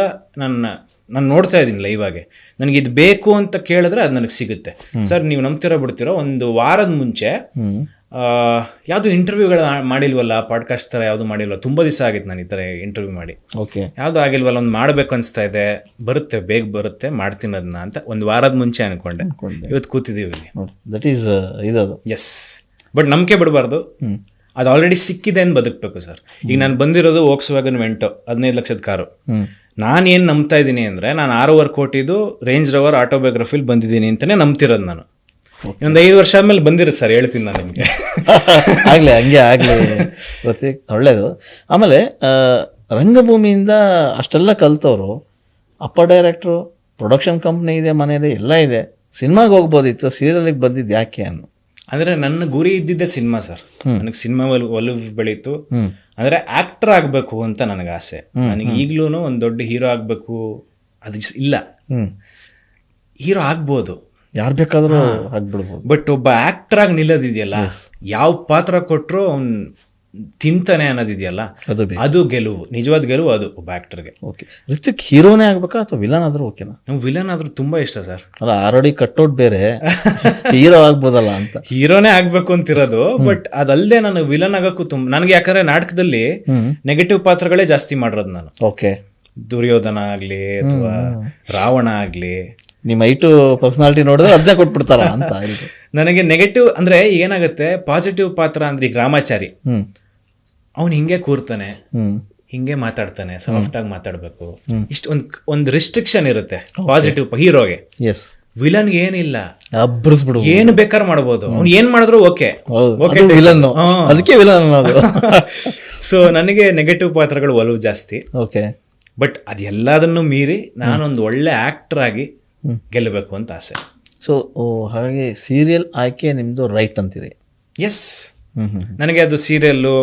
ನಾನು ನೋಡ್ತಾ ಇದ್ದೀನಿ ಲೈವ್ ಆಗಿ. ನನಗೆ ಇದು ಬೇಕು ಅಂತ ಕೇಳಿದ್ರೆ ಅದು ನನಗೆ ಸಿಗುತ್ತೆ ಸರ್. ನೀವು ನಂಬ್ತಿರೋ ಬಿಡ್ತಿರೋ, ಒಂದು ವಾರದ ಮುಂಚೆ ಯಾವುದು ಇಂಟರ್ವ್ಯೂಗಳು ಮಾಡಿಲ್ವಲ್ಲ, ಪಾಡ್ಕಾಸ್ಟ್ ಥರ ಯಾವುದು ಮಾಡಿಲ್ವಲ್ಲ, ತುಂಬ ದಿವಸ ಆಗಿತ್ತು ನಾನು ಈ ಥರ ಇಂಟರ್ವ್ಯೂ ಮಾಡಿ, ಯಾವುದು ಆಗಿಲ್ವಲ್ಲ, ಒಂದು ಮಾಡಬೇಕು ಅನಿಸ್ತಾ ಇದೆ, ಬರುತ್ತೆ, ಬೇಗ ಬರುತ್ತೆ, ಮಾಡ್ತೀನಿ ಅದನ್ನ ಅಂತ ಒಂದು ವಾರದ ಮುಂಚೆ ಅನ್ಕೊಂಡೆ. ಇವತ್ತು ಕೂತಿದ್ದೀವಿ. ದಟ್ ಈಸ್ ಇದದು. ಎಸ್, ಬಟ್ ನಂಬಿಕೆ ಬಿಡಬಾರ್ದು. ಅದು ಆಲ್ರೆಡಿ ಸಿಕ್ಕಿದೆ ಅಂತ ಬದುಕಬೇಕು ಸರ್. ಈಗ ನಾನು ಬಂದಿರೋದು ವೋಕ್ಸ್ವ್ಯಾಗನ್ ವೆಂಟೋ, 15 ಲಕ್ಷದ ಕಾರು. ನಾನು ಏನು ನಂಬ್ತಾ ಇದ್ದೀನಿ ಅಂದರೆ ನಾನು 6.5 ಕೋಟಿದು ರೇಂಜ್ ರೋವರ್ ಆಟೋಬಯೋಗ್ರಫಿಲಿ ಬಂದಿದ್ದೀನಿ ಅಂತಲೇ ನಂಬ್ತಿರೋದು ನಾನು. ಒಂದು 5 ವರ್ಷ ಆದಮೇಲೆ ಬಂದಿರೋದು ಸರ್, ಹೇಳ್ತೀನಿ ನಾನು ನಿಮಗೆ. ಆಗಲಿ ಹಂಗೆ ಆಗಲಿ ಪ್ರತೀಕ್, ಒಳ್ಳೆಯದು. ಆಮೇಲೆ ರಂಗಭೂಮಿಯಿಂದ ಅಷ್ಟೆಲ್ಲ ಕಲ್ತವರು, ಅಪ್ಪ ಡೈರೆಕ್ಟ್ರು, ಪ್ರೊಡಕ್ಷನ್ ಕಂಪ್ನಿ ಇದೆ, ಮನೇಲಿ ಎಲ್ಲ ಇದೆ, ಸಿನಿಮಾಗೆ ಹೋಗ್ಬೋದಿತ್ತು, ಸೀರಿಯಲ್ಗೆ ಬಂದಿದ್ದು ಯಾಕೆ ಅನ್ನೋ? ಅಂದರೆ ನನ್ನ ಗುರಿ ಇದ್ದಿದ್ದೆ ಸಿನಿಮಾ ಸರ್. ನನಗೆ ಸಿನಿಮಾ ಒಲವು ಬೆಳೀತು. ಅಂದರೆ ಆ್ಯಕ್ಟರ್ ಆಗಬೇಕು ಅಂತ ನನಗೆ ಆಸೆ. ನನಗೆ ಈಗಲೂ ಒಂದು ದೊಡ್ಡ ಹೀರೋ ಆಗಬೇಕು ಅದು ಇಲ್ಲ. ಹೀರೋ ಆಗ್ಬೋದು, ಯಾರು ಬೇಕಾದರೂ ಆಗ್ಬಿಡ್ಬೋದು, ಬಟ್ ಒಬ್ಬ ಆ್ಯಕ್ಟರ್ ಆಗಿ ನಿಲ್ಲೋದಿದೆಯಲ್ಲ, ಯಾವ ಪಾತ್ರ ಕೊಟ್ಟರು ಅವ್ನು ತಿಂತಾನೆ ಅನ್ನೋದಿದೆಯಲ್ಲ, ಅದು ಗೆಲುವು, ನಿಜವಾದ ಗೆಲುವು ಅದು ಒಬ್ಬ ಆ್ಯಕ್ಟರ್ಗೆ. ಓಕೆ, ರಿತಿಕ್ ಹೀರೋನೇ ಆಗ್ಬೇಕಾ ಅಥವಾ ವಿಲನ್ ಆದ್ರೂ ಓಕೆನಾ? ನಾವು ವಿಲನ್ ಆದ್ರೂ ತುಂಬಾ ಇಷ್ಟ ಸರ್. ಅಲ್ಲ, ಆಲ್ರೆಡಿ ಕಟ್ಔಟ್ ಬೇರೆ, ಹೀರೋ ಆಗ್ಬೋದಲ್ಲ ಅಂತ. ಹೀರೋನೇ ಆಗ್ಬೇಕು ಅಂತಿರೋದು, ಬಟ್ ಅದಲ್ಲದೆ ನಾನು ವಿಲನ್ ಆಗೋಕ್ಕೂ ತುಂಬ ನನಗೆ, ಯಾಕಂದ್ರೆ ನಾಟಕದಲ್ಲಿ ನೆಗೆಟಿವ್ ಪಾತ್ರಗಳೇ ಜಾಸ್ತಿ ಮಾಡಿರೋದು ನಾನು. ಓಕೆ, ದುರ್ಯೋಧನ ಆಗ್ಲಿ ಅಥವಾ ರಾವಣ ಆಗ್ಲಿ, ನಿಮ್ಮ ಐಟು ಪರ್ಸನಾಲಿಟಿ ನೋಡಿದ್ರೆ ಅದನ್ನೇ ಕೊಟ್ಬಿಡ್ತಾರ ಅಂತ. ನನಗೆ ನೆಗೆಟಿವ್ ಅಂದ್ರೆ ಏನಾಗುತ್ತೆ, ಪಾಸಿಟಿವ್ ಪಾತ್ರ ಅಂದ್ರೆ ಈಗ ರಾಮಾಚಾರಿ, ಅವ್ನು ಹಿಂಗೆ ಕೂರ್ತಾನೆ, ಹಿಂಗೆ ಮಾತಾಡ್ತಾನೆ, ಸಾಫ್ಟ್ ಆಗಿ ಮಾತಾಡ್ಬೇಕು, ಇಷ್ಟು ಒಂದು ರಿಸ್ಟ್ರಿಕ್ಷನ್ ಇರುತ್ತೆ ಪಾಸಿಟಿವ್ ಹೀರೋಗೆ. ಎಸ್, ವಿಲನ್ಗೆ ಏನಿಲ್ಲ, ಅಬ್ಬರಿಸ್ಬಿಡು, ಏನು ಬೇಕಾದ್ರೆ ಮಾಡ್ಬೋದು, ಅವ್ನು ಏನ್ ಮಾಡಿದ್ರು ಓಕೆ, ವಿಲನ್, ಅದಕ್ಕೆ ವಿಲನ್ ಅನ್ನೋದು. ಸೊ ನನಗೆ ನೆಗೆಟಿವ್ ಪಾತ್ರಗಳು ಒಲವು ಜಾಸ್ತಿ. ಓಕೆ, ಬಟ್ ಅದೆಲ್ಲದನ್ನು ಮೀರಿ ನಾನೊಂದು ಒಳ್ಳೆ ಆಕ್ಟರ್ ಆಗಿ ಗೆಲ್ಲಬೇಕು ಅಂತ ಆಸೆ. ಸೊ ಹಾಗೆ ಸೀರಿಯಲ್ ಆಯ್ಕೆ ನಿಮ್ದು ರೈಟ್ ಅಂತೀರಿ? ಎಸ್, ನನಗೆ ಅದು ಸೀರಿಯಲ್ಲು,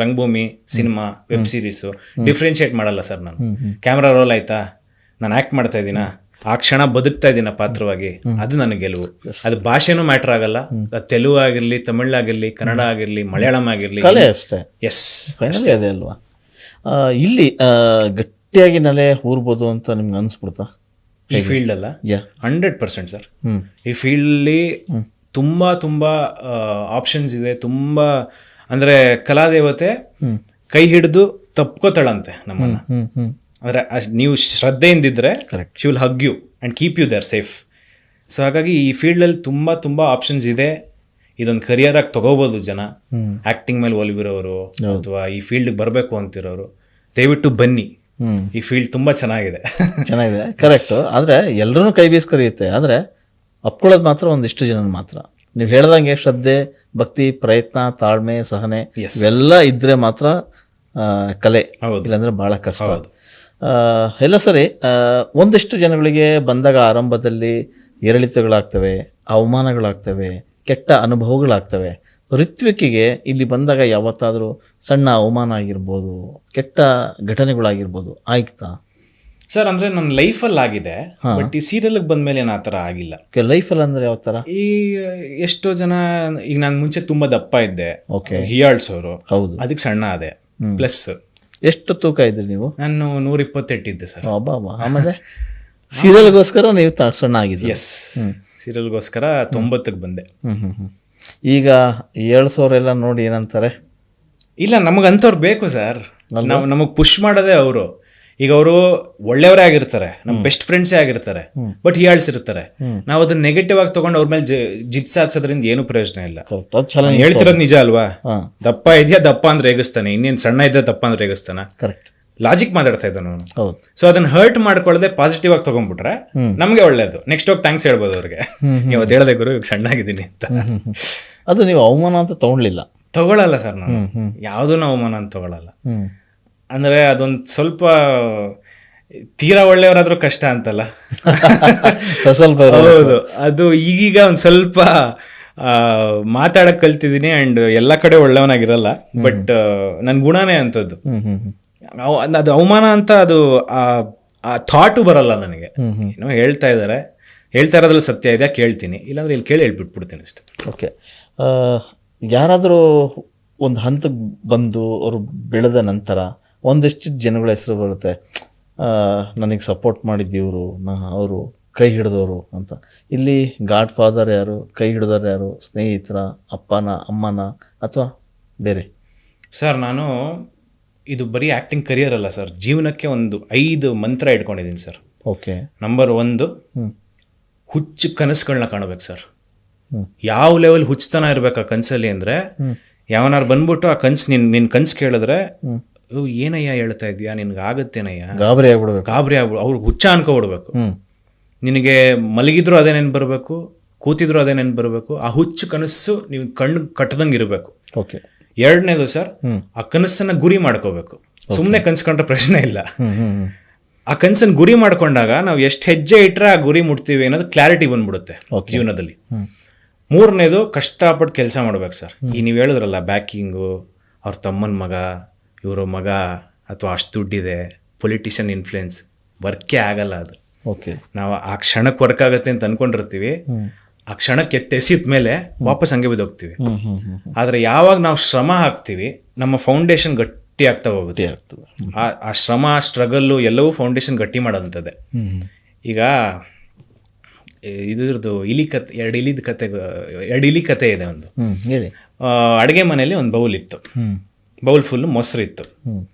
ರಂಗಭೂಮಿ, ಸಿನಿಮಾ, ವೆಬ್ ಸೀರೀಸು ಡಿಫ್ರೆನ್ಶಿಯೇಟ್ ಮಾಡಲ್ಲ ಸರ್. ನಾನು ಕ್ಯಾಮ್ರಾ ರೋಲ್ ಆಯ್ತಾ, ನಾನು ಆಕ್ಟ್ ಮಾಡ್ತಾ ಇದ್ದೀನ, ಆ ಕ್ಷಣ ಬದುಕ್ತಾ ಇದ್ದೀನ ಪಾತ್ರವಾಗಿ, ಅದು ನನಗೆ ಗೆಲುವು. ಅದು ಭಾಷೆನೂ ಮ್ಯಾಟರ್ ಆಗಲ್ಲ, ಅದು ತೆಲುಗು ಆಗಿರ್ಲಿ, ತಮಿಳ್ ಆಗಿರ್ಲಿ, ಕನ್ನಡ ಆಗಿರ್ಲಿ, ಮಲಯಾಳಂ ಆಗಿರ್ಲಿ, ಕಲೆ ಅಷ್ಟೇ. ಎಸ್, ಫೈನಲಿ ಅದೇ ಅಲ್ವಾ. ಇಲ್ಲಿ ಗಟ್ಟಿಯಾಗಿ ನೆಲೆ ಊರ್ಬೋದು ಅಂತ ನಿಮ್ಗೆ ಅನ್ಸ್ಬಿಡ್ತಾ ಈ ಫೀಲ್ಡ್ ಅಲ್ಲ? 100% ಸರ್. ಈ ಫೀಲ್ಡ್ಲಿ ತುಂಬಾ ತುಂಬಾ ಆಪ್ಷನ್ಸ್ ಇದೆ. ತುಂಬಾ ಅಂದ್ರೆ ಕಲಾದೇವತೆ ಕೈ ಹಿಡಿದು ತಪ್ಕೋತಾಳಂತೆ ನಮ್ಮನ್ನ. ಅಂದ್ರೆ ನೀವು ಶ್ರದ್ಧೆಯಿಂದಿದ್ರೆ she will hug you and keep you there safe. So ಹಾಗಾಗಿ ಈ ಫೀಲ್ಡಲ್ಲಿ ತುಂಬಾ ತುಂಬಾ ಆಪ್ಷನ್ಸ್ ಇದೆ. ಇದೊಂದು ಕರಿಯರ್ ಆಗಿ ತಗೋಬಹುದು ಜನ. ಆಕ್ಟಿಂಗ್ ಮೇಲೆ ಒಲವಿರೋರು ಅಥವಾ ಈ ಫೀಲ್ಡ್ ಬರಬೇಕು ಅಂತಿರೋರು ದಯವಿಟ್ಟು ಬನ್ನಿ. ಈ ಫೀಲ್ಡ್ ತುಂಬಾ ಚೆನ್ನಾಗಿದೆ. ಚೆನ್ನಾಗಿದೆ, ಕರೆಕ್ಟ್. ಆದ್ರೆ ಎಲ್ಲರೂ ಕೈ ಬೀಸ್ಕರಿಯುತ್ತೆ, ಆದ್ರೆ ಅಪ್ಕೊಳ್ಳೋದು ಮಾತ್ರ ಒಂದಿಷ್ಟು ಜನ ಮಾತ್ರ. ನೀವು ಹೇಳ್ದಂಗೆ ಶ್ರದ್ಧೆ, ಭಕ್ತಿ, ಪ್ರಯತ್ನ, ತಾಳ್ಮೆ, ಸಹನೆ ಇವೆಲ್ಲ ಇದ್ರೆ ಮಾತ್ರ ಕಲೆ, ಇಲ್ಲಾಂದ್ರೆ ಬಹಳ ಕಷ್ಟ. ಎಲ್ಲ ಸರಿ. ಒಂದಿಷ್ಟು ಜನಗಳಿಗೆ ಬಂದಾಗ ಆರಂಭದಲ್ಲಿ ಏರಿಳಿತಗಳಾಗ್ತವೆ, ಅವಮಾನಗಳಾಗ್ತವೆ, ಕೆಟ್ಟ ಅನುಭವಗಳಾಗ್ತವೆ. ರಿತ್ವಿಕ್ಕಿಗೆ ಇಲ್ಲಿ ಬಂದಾಗ ಯಾವತ್ತಾದರೂ ಸಣ್ಣ ಅವಮಾನ ಆಗಿರ್ಬೋದು, ಕೆಟ್ಟ ಘಟನೆಗಳಾಗಿರ್ಬೋದು ಆಯ್ತಾ ಸರ್? ಅಂದ್ರೆ ನನ್ನ ಲೈಫಲ್ಲಿ ಆಗಿದೆ, ಬಟ್ ಈ ಸೀರಿಯಲ್ಗೆ ಬಂದ್ಮೇಲೆ ಏನು ಆ ಥರ ಆಗಿಲ್ಲ. ಲೈಫಲ್ಲಿ ಅಂದ್ರೆ ಯಾವ ಥರ? ಈ ಎಷ್ಟೋ ಜನ, ಈಗ ನಾನು ಮುಂಚೆ ತುಂಬಾ ದಪ್ಪ ಇದ್ದೆ, ಹಿಯಾಳ್ಸೋರು, ಹೌದು, ಅದಕ್ಕೆ ಸಣ್ಣ ಅದೇ. ಪ್ಲಸ್ ಎಷ್ಟು ತೂಕ ಇದ್ರಿ ನೀವು? ನಾನು 128 ಇದ್ದೆ ಸರ್. ಆಮೇಲೆ ಸೀರಿಯಲ್ಗೋಸ್ಕರ ನೀವು ಸಣ್ಣ ಆಗಿದ್ರಿ? ಎಸ್, ಸೀರಿಯಲ್ಗೋಸ್ಕರ 90ಕ್ಕೆ ಬಂದೆ. ಈಗ 7,000 ಎಲ್ಲ ನೋಡಿ ಏನಂತಾರೆ? ಇಲ್ಲ, ನಮಗಂಥವ್ರು ಬೇಕು ಸರ್. ನಮಗೆ ಪುಷ್ ಮಾಡೋದೇ ಅವರು. ಈಗ ಅವರು ಒಳ್ಳೆಯವರೇ ಆಗಿರ್ತಾರೆ, ನಮ್ಮ ಬೆಸ್ಟ್ ಫ್ರೆಂಡ್ಸೇ ಆಗಿರ್ತಾರೆ, ಬಟ್ ಹೀಯಾಳ್ಸಿರ್ತಾರೆ. ನಾವು ಅದನ್ನ ನೆಗೆಟಿವ್ ಆಗಿ ತಗೊಂಡು ಅವ್ರ ಮೇಲೆ ಜಿತ್ ಸಾಧಿಸೋದ್ರಿಂದ ಏನು ಪ್ರಯೋಜನ ಇಲ್ಲ. ಹೇಳ್ತಿರೋದು ನಿಜ ಅಲ್ವಾ? ದಪ್ಪ ಇದೆಯಾ, ದಪ್ಪ ಅಂದ್ರೆ ರೇಗಿಸ್ತಾನೆ, ಇನ್ನೇನು ಸಣ್ಣ ಇದ್ದ ದಪ್ಪ ಅಂದ್ರೆ ರೇಗಿಸ್ತಾನ. ಕರೆಕ್ಟ್, ಲಾಜಿಕ್ ಮಾತಾಡ್ತಾ ಇದ್ದ ನಾನು. ಸೊ ಅದನ್ನ ಹರ್ಟ್ ಮಾಡ್ಕೊಳ್ಳದೆ ಪಾಸಿಟಿವ್ ಆಗಿ ತಗೊಂಡ್ಬಿಟ್ರೆ ನಮ್ಗೆ ಒಳ್ಳೇದು. ನೆಕ್ಸ್ಟ್ ಹೋಗಿ ಥ್ಯಾಂಕ್ಸ್ ಹೇಳ್ಬೋದು ಅವ್ರಿಗೆ, ಇವತ್ತು ಹೇಳ್ದೆ ಗುರು ಇವಾಗ ಸಣ್ಣಾಗಿದ್ದೀನಿ ಅಂತ. ಅದು ನೀವು ಅವಮಾನ ಅಂತ ತಗೊಳ್ಳಿಲ್ಲ? ತಗೊಳಲ್ಲ ಸರ್, ನಾನು ಯಾವುದೂ ಅವಮಾನ ಅಂತ ತಗೊಳಲ್ಲ. ಅಂದ್ರೆ ಅದೊಂದು ಸ್ವಲ್ಪ ತೀರಾ ಒಳ್ಳೆಯವರಾದ್ರೂ ಕಷ್ಟ ಅಂತಲ್ಲ, ಸ್ವಲ್ಪ. ಹೌದು, ಅದು ಈಗೀಗ ಒಂದ್ ಸ್ವಲ್ಪ ಮಾತಾಡಕ್ ಕಲ್ತಿದ್ದೀನಿ. ಅಂಡ್ ಎಲ್ಲಾ ಕಡೆ ಒಳ್ಳೆಯವನಾಗಿರಲ್ಲ, ಬಟ್ ನನ್ ಗುಣನೇ ಅಂತದ್ದು. ಅದು ಅವಮಾನ ಅಂತ ಅದು ಆ ಥಾಟು ಬರಲ್ಲ ನನಗೆ. ಏನೋ ಹೇಳ್ತಾ ಇರೋದ್ರಲ್ಲಿ ಸತ್ಯ ಇದೆ, ಕೇಳ್ತೀನಿ, ಇಲ್ಲಾಂದ್ರೆ ಇಲ್ಲಿ ಕೇಳಿ ಹೇಳ್ಬಿಟ್ಬಿಡ್ತೀನಿ ಅಷ್ಟೇ. ಓಕೆ, ಯಾರಾದರೂ ಒಂದು ಹಂತಕ್ಕೆ ಬಂದು ಅವರು ಬೆಳೆದ ನಂತರ ಒಂದಿಷ್ಟು ಜನಗಳ ಹೆಸರು ಬರುತ್ತೆ, ನನಗೆ ಸಪೋರ್ಟ್ ಮಾಡಿದ್ದೀವರು, ಅವರು ಕೈ ಹಿಡಿದವರು ಅಂತ. ಇಲ್ಲಿ ಗಾಡ್ ಫಾದರ್ ಯಾರು, ಕೈ ಹಿಡಿದವರು ಯಾರು? ಸ್ನೇಹಿತರ, ಅಪ್ಪನ, ಅಮ್ಮನ, ಅಥವಾ ಬೇರೆ? ಸರ್, ನಾನು ಇದು ಬರೀ ಆ್ಯಕ್ಟಿಂಗ್ ಕರಿಯರ್ ಅಲ್ಲ ಸರ್, ಜೀವನಕ್ಕೆ ಒಂದು 5 ಮಂತ್ರ ಇಟ್ಕೊಂಡಿದ್ದೀನಿ ಸರ್. ಓಕೆ. ನಂಬರ್ 1, ಹುಚ್ಚು ಕನಸುಗಳನ್ನ ಕಾಣಬೇಕು ಸರ್. ಯಾವ ಲೆವೆಲ್ ಹುಚ್ಚತನ ಇರ್ಬೇಕು ಆ ಕನಸಲ್ಲಿ ಅಂದರೆ, ಯಾವನಾರು ಬಂದ್ಬಿಟ್ಟು ಆ ಕನ್ಸು ನಿನ್ನ ಕನ್ಸು ಕೇಳಿದ್ರೆ ಏನಯ್ಯ ಹೇಳ್ತಾ ಇದೀಯಾ, ನಿನ್ಗೆ ಆಗುತ್ತೇನಯ್ಯ, ಗಾಬರಿ ಆಗ್ಬಿಡ್ಬೇಕು. ಗಾಬರಿ ಆಗ್ಬಿಡು, ಅವ್ರಿಗೆ ಹುಚ್ಚ ಅನ್ಕೊಬಿಡ್ಬೇಕು. ಹ್ಮ್ ನಿನಗೆ ಮಲಗಿದ್ರು ಅದೇ ನೆನ್ಪು ಬರಬೇಕು, ಕೂತಿದ್ರು ಅದೇ ನೆನ್ಪು ಬರಬೇಕು. ಆ ಹುಚ್ಚು ಕನಸು ನೀವು ಕಣ್ಣು ಕಟ್ಟದಂಗೆ ಇರಬೇಕು. ಓಕೆ. ಎರಡನೇದು ಸರ್, ಆ ಕನಸನ್ನ ಗುರಿ ಮಾಡ್ಕೋಬೇಕು. ಸುಮ್ಮನೆ ಕನ್ಸ್ಕೊಂಡ್ರೆ ಪ್ರಶ್ನೆ ಇಲ್ಲ. ಆ ಕನಸನ್ನು ಗುರಿ ಮಾಡ್ಕೊಂಡಾಗ ನಾವು ಎಷ್ಟು ಹೆಜ್ಜೆ ಇಟ್ರೆ ಆ ಗುರಿ ಮುಟ್ತೀವಿ ಅನ್ನೋದು ಕ್ಲಾರಿಟಿ ಬಂದ್ಬಿಡುತ್ತೆ ಜೀವನದಲ್ಲಿ. ಮೂರನೇದು, ಕಷ್ಟಪಟ್ಟು ಕೆಲಸ ಮಾಡ್ಬೇಕು ಸರ್. ಈಗ ನೀವು ಹೇಳಿದ್ರಲ್ಲ, ಬ್ಯಾಕಿಂಗು, ಅವ್ರ ತಮ್ಮನ ಮಗ, ಇವರ ಮಗ, ಅಥವಾ ಅಷ್ಟು ದುಡ್ಡಿದೆ, ಪೊಲಿಟಿಷಿಯನ್ ಇನ್ಫ್ಲುಯೆನ್ಸ್, ವರ್ಕೇ ಆಗಲ್ಲ ಅದು. ಓಕೆ. ನಾವು ಆ ಕ್ಷಣಕ್ಕೆ ವರ್ಕ್ ಆಗುತ್ತೆ ಅಂತ ಅನ್ಕೊಂಡಿರ್ತೀವಿ, ಆ ಕ್ಷಣಕ್ಕೆ ಎತ್ತೆಸಿದ ಮೇಲೆ ವಾಪಸ್ ಹಂಗೆ ಬಿದ್ದೋಗ್ತೀವಿ. ಆದ್ರೆ ಯಾವಾಗ ನಾವು ಶ್ರಮ ಹಾಕ್ತೀವಿ, ನಮ್ಮ ಫೌಂಡೇಶನ್ ಗಟ್ಟಿ ಆಗ್ತಾ ಹೋಗುತ್ತೆ. ಆ ಶ್ರಮ, ಸ್ಟ್ರಗಲ್ಲು ಎಲ್ಲವೂ ಫೌಂಡೇಶನ್ ಗಟ್ಟಿ ಮಾಡೋದಂಥದ್ದೇ. ಈಗ ಇದ್ರದ್ದು ಎರಡು ಇಲಿ ಕತೆ ಇದೆ. ಒಂದು ಅಡುಗೆ ಮನೆಯಲ್ಲಿ ಒಂದು ಬೌಲ್ ಇತ್ತು, ಬೌಲ್ ಫುಲ್ ಮೊಸರು ಇತ್ತು.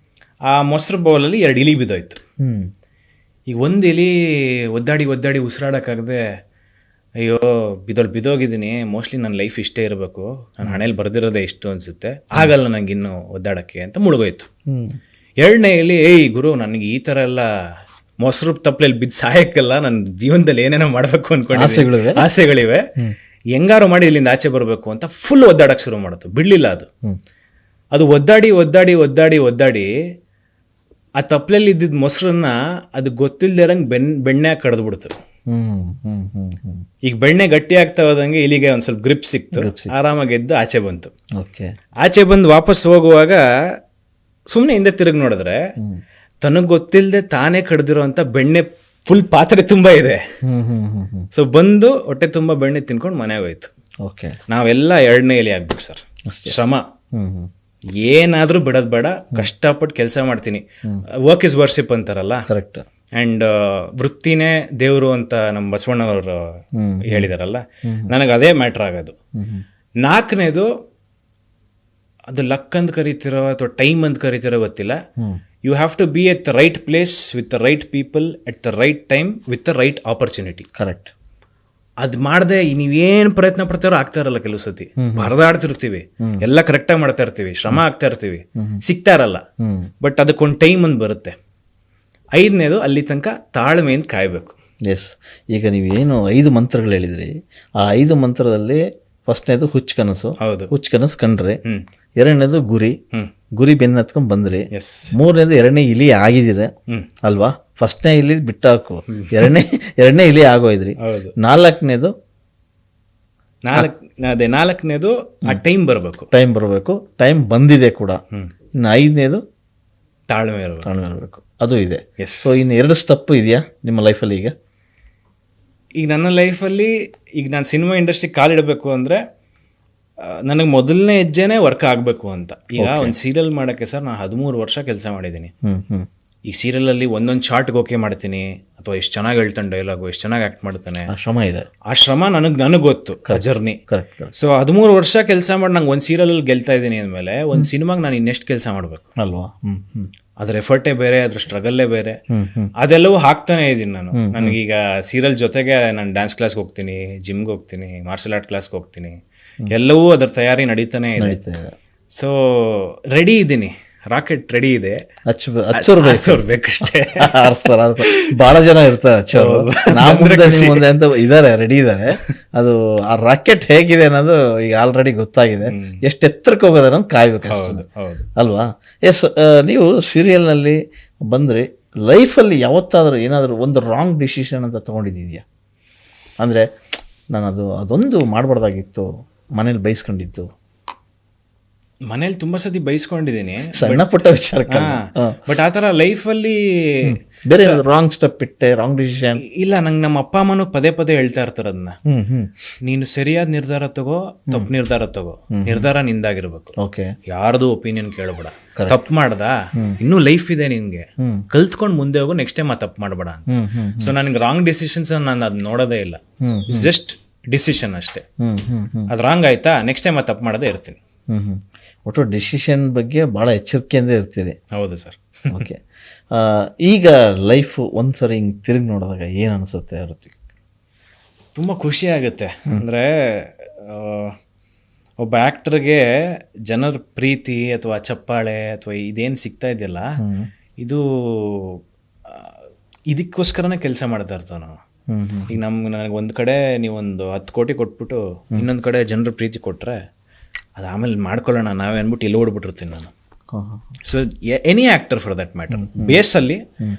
ಆ ಮೊಸರು ಬೌಲಲ್ಲಿ 2 ಇಲಿ ಬಿದ್ದೋಯ್ತು. ಈಗ ಒಂದು ಇಲಿ ಒದ್ದಾಡಿ ಉಸಿರಾಡೋಕ್ಕಾಗದೆ, ಅಯ್ಯೋ ಬಿದ್ದೋಗಿದ್ದೀನಿ, ಮೋಸ್ಟ್ಲಿ ನನ್ನ ಲೈಫ್ ಇಷ್ಟೇ ಇರಬೇಕು, ನನ್ನ ಹಣೆಯಲ್ಲಿ ಬರ್ದಿರೋದೇ ಇಷ್ಟು ಅನಿಸುತ್ತೆ, ಆಗಲ್ಲ ನಂಗೆ ಇನ್ನು ಒದ್ದಾಡೋಕ್ಕೆ ಅಂತ ಮುಳುಗೋಯ್ತು. ಎರಡನೇ ಇಲಿ, ಏಯ್ ಗುರು, ನನಗೆ ಈ ಥರ ಎಲ್ಲ ಮೊಸರು ತಪ್ಪಲೆಲ್ಲಿ ಬಿದ್ದು ಸಾಯಕ್ಕಲ್ಲ, ನನ್ನ ಜೀವನದಲ್ಲಿ ಏನೇನೋ ಮಾಡಬೇಕು ಅನ್ಕೊಂಡಿದ್ದೀನಿ, ಆಸೆಗಳಿವೆ, ಹೆಂಗಾರು ಮಾಡಿ ಇಲ್ಲಿಂದ ಆಚೆ ಬರಬೇಕು ಅಂತ ಫುಲ್ ಒದ್ದಾಡಕ್ಕೆ ಶುರು ಮಾಡಿತು. ಬಿಡಲಿಲ್ಲ ಅದು ಒದ್ದಾಡಿ ಆ ತಪ್ಪಲಲ್ಲಿ ಇದ್ದಿದ್ದ ಮೊಸರನ್ನ ಅದು ಗೊತ್ತಿಲ್ದಿರಂಗೆ ಬೆಣ್ಣೆ ಕಡ್ದು ಬಿಡ್ತು. ಈಗ ಬೆಣ್ಣೆ ಗಟ್ಟಿ ಆಗ್ತಾ ಹೋದಂಗೆ ಇಲ್ಲಿಗೆ ಒಂದ್ ಸ್ವಲ್ಪ ಗ್ರಿಪ್ ಸಿಕ್ತು, ಆರಾಮಾಗಿ ಎದ್ದು ಆಚೆ ಬಂತು. ಆಚೆ ಬಂದು ವಾಪಸ್ ಹೋಗುವಾಗ ಸುಮ್ಮನೆ ಹಿಂದೆ ತಿರುಗಿ ನೋಡಿದ್ರೆ ತನಗ್ ಗೊತ್ತಿಲ್ಲದೆ ತಾನೇ ಕಡ್ದಿರೋ ಅಂತ ಬೆಣ್ಣೆ ಫುಲ್ ಪಾತ್ರೆ ತುಂಬಾ ಇದೆ. ಸೊ ಬಂದು ಹೊಟ್ಟೆ ತುಂಬಾ ಬೆಣ್ಣೆ ತಿನ್ಕೊಂಡು ಮನೆಗೆ ಹೋಯ್ತು. ನಾವೆಲ್ಲ 2ನೇ ಇಲಿ ಆಗ್ಬೇಕು ಸರ್. ಶ್ರಮ ಏನಾದ್ರೂ ಬಿಡೋದ್ ಬೇಡ, ಕಷ್ಟಪಟ್ಟು ಕೆಲಸ ಮಾಡ್ತೀನಿ. ವರ್ಕ್ ಇಸ್ ವರ್ಷಿಪ್ ಅಂತಾರಲ್ಲ, ಕರೆಕ್ಟ್. ಅಂಡ್ ವೃತ್ತಿನೇ ದೇವರು ಅಂತ ನಮ್ಮ ಬಸವಣ್ಣವರು ಹೇಳಿದಾರಲ್ಲ, ನನಗೆ ಅದೇ ಮ್ಯಾಟ್ರ್ ಆಗೋದು. 4ನೇದು, ಅದು ಲಕ್ ಅಂತ ಕರಿತಿರೋ ಅಥವಾ ಟೈಮ್ ಅಂತ ಕರಿತಿರೋ ಗೊತ್ತಿಲ್ಲ, you have to be at the right place with the right people at the right time with the right opportunity. Correct. ಅದ್ ಮಾಡದೆ ನೀವೇನ್ ಪ್ರಯತ್ನ ಪಡ್ತಾರೋ ಆಗ್ತಾ ಇರಲ್ಲ. ಕೆಲವು ಸತಿ ಬರದಾಡ್ತಿರ್ತೀವಿ, ಎಲ್ಲ ಕರೆಕ್ಟಾಗಿ ಮಾಡ್ತಾ ಇರ್ತೀವಿ, ಶ್ರಮ ಆಗ್ತಾ ಇರ್ತೀವಿ, ಸಿಗ್ತಾ ಇರಲ್ಲ. ಬಟ್ ಅದಕ್ಕೊಂದು ಟೈಮ್ ಅಂತ ಬರುತ್ತೆ. 5ನೇದು, ಅಲ್ಲಿ ತನಕ ತಾಳ್ಮೆಯಿಂದ ಕಾಯ್ಬೇಕು. ಎಸ್. ಈಗ ನೀವೇನು 5 ಮಂತ್ರಗಳು ಹೇಳಿದ್ರಿ, ಆ 5 ಮಂತ್ರದಲ್ಲಿ ಫಸ್ಟ್ನೇದು ಹುಚ್ಚು ಕನಸು. ಹೌದು, ಹುಚ್ಚು ಕನಸು ಕಂಡ್ರೆ. 2ನೇದು ಗುರಿ ಬೆನ್ನ ಹತ್ಕೊಂಡ್ ಬಂದ್ರಿ. 3ನೇದು 2ನೇ ಇಲಿ ಆಗಿದ್ದೀರ ಅಲ್ವಾ? ಫಸ್ಟ್ನೇ ಇಲಿ ಬಿಟ್ಟಾಕು, 2ನೇ ಇಲಿ ಆಗೋಯ್ದ್ರಿ. 4ನೇದು ಆ ಟೈಮ್ ಬರಬೇಕು. ಟೈಮ್ ಬಂದಿದೆ ಕೂಡ. ಇನ್ನು 5ನೇದು ತಾಳ್ಮೆ ಇರಬೇಕು. ಅದು ಇದೆ. ಸೊ ಇನ್ನು 2 ಸ್ಟೆಪ್ ಇದೆಯಾ ನಿಮ್ಮ ಲೈಫಲ್ಲಿ? ಈಗ ನನ್ನ ಲೈಫಲ್ಲಿ ಈಗ ನಾನು ಸಿನಿಮಾ ಇಂಡಸ್ಟ್ರಿ ಕಾಲಿಡಬೇಕು ಅಂದರೆ ನನಗೆ ಮೊದಲನೇ ಹೆಜ್ಜೆನೇ ವರ್ಕ್ ಆಗಬೇಕು ಅಂತ. ಈಗ ಒಂದು ಸೀರಿಯಲ್ ಮಾಡೋಕ್ಕೆ ಸರ್ ನಾನು 13 ವರ್ಷ ಕೆಲಸ ಮಾಡಿದ್ದೀನಿ. ಈ ಸೀರಿಯಲಲ್ಲಿ ಒಂದೊಂದು ಶಾರ್ಟ್ಗೆ ಓಕೆ ಮಾಡ್ತೀನಿ, ಅಥವಾ ಎಷ್ಟು ಚೆನ್ನಾಗಿ ಹೇಳ್ತಾನೆ ಡೈಲಾಗು, ಎಷ್ಟು ಚೆನ್ನಾಗಿ ಆ್ಯಕ್ಟ್ ಮಾಡ್ತಾನೆ, ಶ್ರಮ ಇದೆ. ಆ ಶ್ರಮ ನನಗೆ ಗೊತ್ತು, ಜರ್ನಿ. ಸೊ 13 ವರ್ಷ ಕೆಲಸ ಮಾಡಿ ನಂಗೆ ಒಂದು ಸೀರಿಯಲಲ್ಲಿ ಗೆಲ್ತಾ ಇದ್ದೀನಿ ಅಂದಮೇಲೆ ಒಂದು ಸಿನಿಮಾಗೆ ನಾನು ಇನ್ನೆಷ್ಟು ಕೆಲಸ ಮಾಡಬೇಕು ಅಲ್ವಾ? ಅದ್ರ ಎಫರ್ಟೇ ಬೇರೆ, ಅದ್ರ ಸ್ಟ್ರಗಲ್ಲೇ ಬೇರೆ. ಅದೆಲ್ಲವೂ ಹಾಕ್ತಾನೆ ಇದ್ದೀನಿ ನಾನು. ನನಗೀಗ ಸೀರಿಯಲ್ ಜೊತೆಗೆ ನಾನು ಡ್ಯಾನ್ಸ್ ಕ್ಲಾಸ್ಗೆ ಹೋಗ್ತೀನಿ, ಜಿಮ್ಗೆ ಹೋಗ್ತೀನಿ, ಮಾರ್ಷಲ್ ಆರ್ಟ್ ಕ್ಲಾಸ್ಗೆ ಹೋಗ್ತೀನಿ, ಎಲ್ಲವೂ ಅದ್ರ ತಯಾರಿ ನಡೀತಾನೆ ಇದೆ. ಸೊ ರೆಡಿ ಇದ್ದೀನಿ, ರಾಕೆಟ್ ರೆಡಿ ಇದೆ. ಬೇಕಷ್ಟೇ. ಬಹಳ ಜನ ಇರ್ತಾರೆ ಅಂತ ಇದಾರೆ, ರೆಡಿ ಇದಾರೆ. ಅದು ಆ ರಾಕೆಟ್ ಹೇಗಿದೆ ಅನ್ನೋದು ಈಗ ಆಲ್ರೆಡಿ ಗೊತ್ತಾಗಿದೆ. ಎಷ್ಟು ಎತ್ತರಕ್ಕೆ ಹೋಗೋದ ಅನ್ನೋದು ಕಾಯ್ಬೇಕು ಅಲ್ವಾ? ಎಸ್. ನೀವು ಸೀರಿಯಲ್ನಲ್ಲಿ ಬಂದ್ರಿ, ಲೈಫಲ್ಲಿ ಯಾವತ್ತಾದ್ರೂ ಏನಾದರೂ ಒಂದು ರಾಂಗ್ ಡಿಸಿಷನ್ ಅಂತ ತೊಗೊಂಡಿದ್ದೀಯಾ? ಅಂದರೆ ನಾನು ಅದೊಂದು ಮಾಡಬಾರ್ದಾಗಿತ್ತು, ಮನೇಲಿ ಬೈಸ್ಕೊಂಡಿದ್ದು. ಮನೇಲಿ ತುಂಬಾ ಸತಿ ಬೈಸ್ಕೊಂಡಿದ್ದೀನಿ, ಸಣ್ಣ ಪುಟ್ಟ ವಿಚಾರ. ಬಟ್ ಆ ಥರ ಲೈಫಲ್ಲಿ ಬೇರೆ ರಾಂಗ್ ಸ್ಟೆಪ್ ಇಟ್ಟೆ, ರಾಂಗ್ ಡಿಸಿಷನ್ ಇಲ್ಲ. ನಂಗೆ ನಮ್ಮ ಅಪ್ಪ ಅಮ್ಮನೂ ಪದೇ ಹೇಳ್ತಾ ಇರ್ತಾರೆ ಅದನ್ನ, ನೀನು ಸರಿಯಾದ ನಿರ್ಧಾರ ತಗೋ, ತಪ್ಪು ನಿರ್ಧಾರ ತಗೋ, ನಿರ್ಧಾರ ನಿಂದಾಗಿರ್ಬೇಕು, ಯಾರ್ದು ಒಪಿನಿಯನ್ ಕೇಳಬೇಡ. ತಪ್ಪು ಮಾಡ್ದ, ಇನ್ನೂ ಲೈಫ್ ಇದೆ ನಿನ್ಗೆ, ಕಲ್ತ್ಕೊಂಡು ಮುಂದೆ ಹೋಗು, ನೆಕ್ಸ್ಟ್ ಟೈಮ್ ಆ ತಪ್ಪು ಮಾಡಬೇಡ ಅಂತ. ಸೊ ನನಗೆ ರಾಂಗ್ ಡಿಸಿಷನ್ಸ್ ನಾನು ಅದು ನೋಡೋದೇ ಇಲ್ಲ, ಜಸ್ಟ್ ಡಿಸಿಷನ್ ಅಷ್ಟೇ. ಅದು ರಾಂಗ್ ಆಯ್ತಾ, ನೆಕ್ಸ್ಟ್ ಟೈಮ್ ಆ ತಪ್ಪು ಮಾಡೋದೇ ಇರ್ತೀನಿ. ಒಟ್ಟು ಡಿಸಿಷನ್ ಬಗ್ಗೆ ಭಾಳ ಎಚ್ಚರಿಕೆಯಿಂದ ಇರ್ತೀರಿ. ಹೌದು ಸರ್. ಓಕೆ. ಈಗ ಲೈಫ್ ಒಂದ್ಸರಿ ಹಿಂಗೆ ತಿರುಗಿ ನೋಡಿದಾಗ ಏನು ಅನಿಸುತ್ತೆ? ಋತ್ವಿಕ್, ತುಂಬ ಖುಷಿ ಆಗುತ್ತೆ. ಅಂದರೆ ಒಬ್ಬ ಆ್ಯಕ್ಟರ್ಗೆ ಜನರ ಪ್ರೀತಿ ಅಥವಾ ಚಪ್ಪಾಳೆ ಅಥವಾ ಇದೇನು ಸಿಗ್ತಾ ಇದೆಯಲ್ಲ, ಇದು ಇದಕ್ಕೋಸ್ಕರನೇ ಕೆಲಸ ಮಾಡ್ತಾ ಇರ್ತಾವೆ ನಾವು. ಈಗ ನನಗೆ ಒಂದು ಕಡೆ ನೀವೊಂದು 10 ಕೋಟಿ ಕೊಟ್ಬಿಟ್ಟು ಇನ್ನೊಂದು ಕಡೆ ಜನರ ಪ್ರೀತಿ ಕೊಟ್ಟರೆ ಅದು ಆಮೇಲೆ ಮಾಡ್ಕೊಳ್ಳೋಣ ನಾವೇ ಅಂದ್ಬಿಟ್ಟು ಇಲ್ಲಿ ಓಡ್ಬಿಟ್ಟಿರ್ತೀನಿ ನಾನು. So any actor for that matter, ಬೇಸಲ್ಲಿ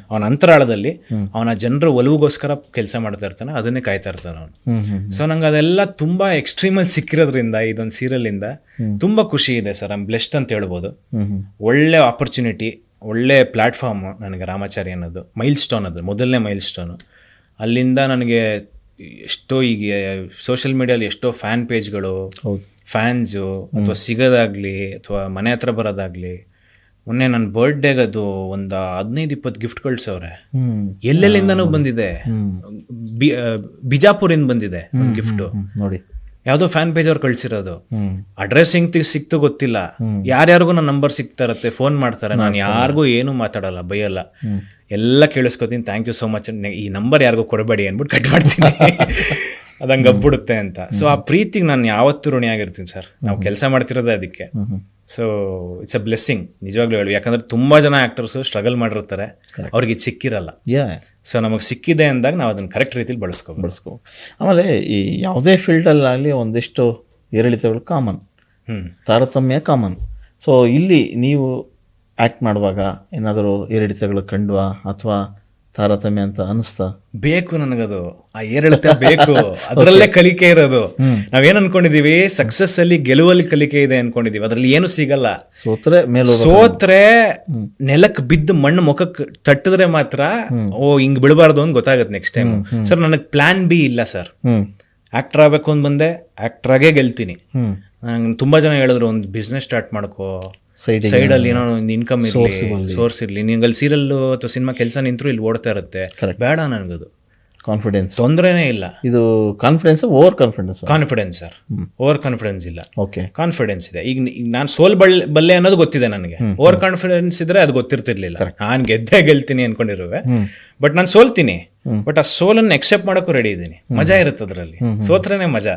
ಅವನ ಅಂತರಾಳದಲ್ಲಿ ಅವನ ಜನರ ಒಲವುಗೋಸ್ಕರ ಕೆಲಸ ಮಾಡ್ತಾ ಇರ್ತಾನೆ, ಅದನ್ನೇ ಕಾಯ್ತಾ ಇರ್ತಾನೆ ಅವನು. ಸೊ ನಂಗೆ ಅದೆಲ್ಲ ತುಂಬ ಎಕ್ಸ್ಟ್ರೀಮಲ್ಲಿ ಸಿಕ್ಕಿರೋದ್ರಿಂದ ಇದೊಂದು ಸೀರಿಯಲಿಂದ ತುಂಬ ಖುಷಿ ಇದೆ ಸರ್. ಐ ಆಮ್ ಬ್ಲೆಸ್ಡ್ ಅಂತ ಹೇಳ್ಬೋದು. ಒಳ್ಳೆ ಆಪರ್ಚುನಿಟಿ, ಒಳ್ಳೆ ಪ್ಲ್ಯಾಟ್ಫಾರ್ಮ್ ನನಗೆ ರಾಮಾಚಾರಿ ಅನ್ನೋದು. ಮೈಲ್ ಸ್ಟೋನ್, ಅದು ಮೊದಲನೇ ಮೈಲ್ ಸ್ಟೋನು. ಅಲ್ಲಿಂದ ನನಗೆ ಎಷ್ಟೋ ಈಗ ಸೋಷಿಯಲ್ ಮೀಡಿಯಲ್ಲಿ ಎಷ್ಟೋ ಫ್ಯಾನ್ ಪೇಜ್ಗಳು, ಫ್ಯಾನ್ಸು ಅಥವಾ ಸಿಗೋದಾಗಲಿ ಅಥವಾ ಮನೆ ಹತ್ರ ಬರೋದಾಗಲಿ. ಮೊನ್ನೆ ನನ್ನ ಬರ್ಡೇಗೆ ಅದು ಒಂದು 15-20 ಗಿಫ್ಟ್ ಕಳ್ಸವ್ರೆ. ಎಲ್ಲೆಲ್ಲಿಂದನೂ ಬಂದಿದೆ. ಬಿಜಾಪುರಿಂದ ಬಂದಿದೆ ಒಂದು ಗಿಫ್ಟು ನೋಡಿ, ಯಾವುದೋ ಫ್ಯಾನ್ ಪೇಜ್ ಅವ್ರು ಕಳ್ಸಿರೋದು. ಅಡ್ರೆಸ್ ಹೆಂಗ್ ಸಿಕ್ತು ಗೊತ್ತಿಲ್ಲ. ಯಾರ್ಯಾರಿಗೂ ನನ್ನ ನಂಬರ್ ಸಿಗ್ತಾ ಇರತ್ತೆ, ಫೋನ್ ಮಾಡ್ತಾರೆ. ನಾನು ಯಾರಿಗೂ ಏನು ಮಾತಾಡಲ್ಲ, ಬೈಯಲ್ಲ, ಎಲ್ಲ ಕೇಳಿಸ್ಕೊತೀನಿ. ಥ್ಯಾಂಕ್ ಯು ಸೋ ಮಚ್, ಈ ನಂಬರ್ ಯಾರಿಗೂ ಕೊಡಬೇಡಿ ಅಂದ್ಬಿಟ್ಟು ಕಟ್ ಮಾಡ್ತೀನಿ. ಅದಂಗೆ ಹಬ್ಬಿಡುತ್ತೆ ಅಂತ. ಸೊ ಆ ಪ್ರೀತಿಗೆ ನಾನು ಯಾವತ್ತೂ ಋಣಿಯಾಗಿರ್ತೀನಿ ಸರ್. ನಾವು ಕೆಲಸ ಮಾಡ್ತಿರೋದೇ ಅದಕ್ಕೆ. ಸೊ ಇಟ್ಸ್ ಅ ಬ್ಲೆಸ್ಸಿಂಗ್ ನಿಜವಾಗ್ಲೂ ಹೇಳಿ. ಯಾಕಂದ್ರೆ ತುಂಬ ಜನ ಆ್ಯಕ್ಟರ್ಸು ಸ್ಟ್ರಗಲ್ ಮಾಡಿರ್ತಾರೆ, ಅವ್ರಿಗೆ ಇದು ಸಿಕ್ಕಿರಲ್ಲ. ಸೊ ನಮಗೆ ಸಿಕ್ಕಿದೆ ಅಂದಾಗ ನಾವು ಅದನ್ನು ಕರೆಕ್ಟ್ ರೀತಿಲಿ ಬಳಸ್ಕೊ. ಆಮೇಲೆ ಈ ಯಾವುದೇ ಫೀಲ್ಡಲ್ಲಾಗಲಿ ಒಂದಿಷ್ಟು ಏರಿಳಿತಗಳು ಕಾಮನ್, ತಾರತಮ್ಯ ಕಾಮನ್. ಸೊ ಇಲ್ಲಿ ನೀವು ಆ್ಯಕ್ಟ್ ಮಾಡುವಾಗ ಏನಾದರೂ ಏರಿಳಿತಗಳು ಕಂಡ್ವಾ ಅಥವಾ ತಾರತಮ್ಯ ಅಂತ ಅನಿಸ್ತಾ? ಬೇಕು ನನಗದು, ಆ ಏರಿಳಿತ ಬೇಕು. ಅದರಲ್ಲೇ ಕಲಿಕೆ ಇರೋದು. ನಾವೇನ್ ಅನ್ಕೊಂಡಿದೀವಿ, ಸಕ್ಸಸ್ ಅಲ್ಲಿ ಗೆಲುವಲ್ಲಿ ಕಲಿಕೆ ಇದೆ ಅನ್ಕೊಂಡಿದೀವಿ. ಅದ್ರಲ್ಲಿ ಏನು ಸಿಗಲ್ಲ. ಸೋತ್ರೆ ನೆಲಕ್ಕೆ ಬಿದ್ದು ಮಣ್ಣು ಮುಖಕ್ಕೆ ತಟ್ಟಿದ್ರೆ ಮಾತ್ರ ಹಿಂಗ್ ಬಿಡಬಾರ್ದು ಅಂತ ಗೊತ್ತಾಗತ್ತೆ ನೆಕ್ಸ್ಟ್ ಟೈಮ್. ಸರ್ ನನಗೆ ಪ್ಲಾನ್ ಬಿ ಇಲ್ಲ ಸರ್. ಆಕ್ಟರ್ ಆಗ್ಬೇಕು ಅಂತ ಬಂದೆ, ಆಕ್ಟರ್ ಆಗೇ ಗೆಲ್ತೀನಿ. ನಂಗೆ ತುಂಬಾ ಜನ ಹೇಳಿದ್ರು ಒಂದು ಬಿಸ್ನೆಸ್ ಸ್ಟಾರ್ಟ್ ಮಾಡ್ಕೋ, ಸೈಡಲ್ಲಿ ಏನೋ ಒಂದು ಇನ್ಕಮ್ ಇರಲಿ, ಸೋರ್ಸ್ ಇರಲಿ. ನಿಂಗಲ್ಲಿ ಸೀರಿಯಲ್ ಅಥವಾ ಸಿನಿಮಾ ಕೆಲಸ ನಿಂತರೂ ಇಲ್ಲಿ ಓಡ್ತಾ ಇರುತ್ತೆ. ಬೇಡ ನನಗದು. ಕಾನ್ಫಿಡೆನ್ಸ್ ತೊಂದರೆನೇ ಇಲ್ಲ. ಇದು confidence, over confidence. Confidence sir, over confidence ಇಲ್ಲ. ಓಕೆ, ಕಾನ್ಫಿಡೆನ್ಸ್ ಇದೆ. ಈಗ ನಾನು ಬಲ್ಲೆ ಅನ್ನೋದು ಗೊತ್ತಿದೆ ನನಗೆ. ಓವರ್ ಕಾನ್ಫಿಡೆನ್ಸ್ ಇದ್ರೆ ಅದು ಗೊತ್ತಿರ್ತಿರ್ಲಿಲ್ಲ. ನಾನು ಗೆಲ್ತೀನಿ ಅನ್ಕೊಂಡಿರುವೆ, ಬಟ್ ನಾನು ಸೋಲ್ತೀನಿ. ಬಟ್ ಆ ಸೋಲನ್ನು ಎಕ್ಸೆಪ್ಟ್ ಮಾಡೋಕ್ಕೂ ರೆಡಿ ಇದ್ದೀನಿ. ಮಜಾ ಇರುತ್ತೆ ಅದರಲ್ಲಿ. ಸೋತ್ರೇನೆ ಮಜಾ.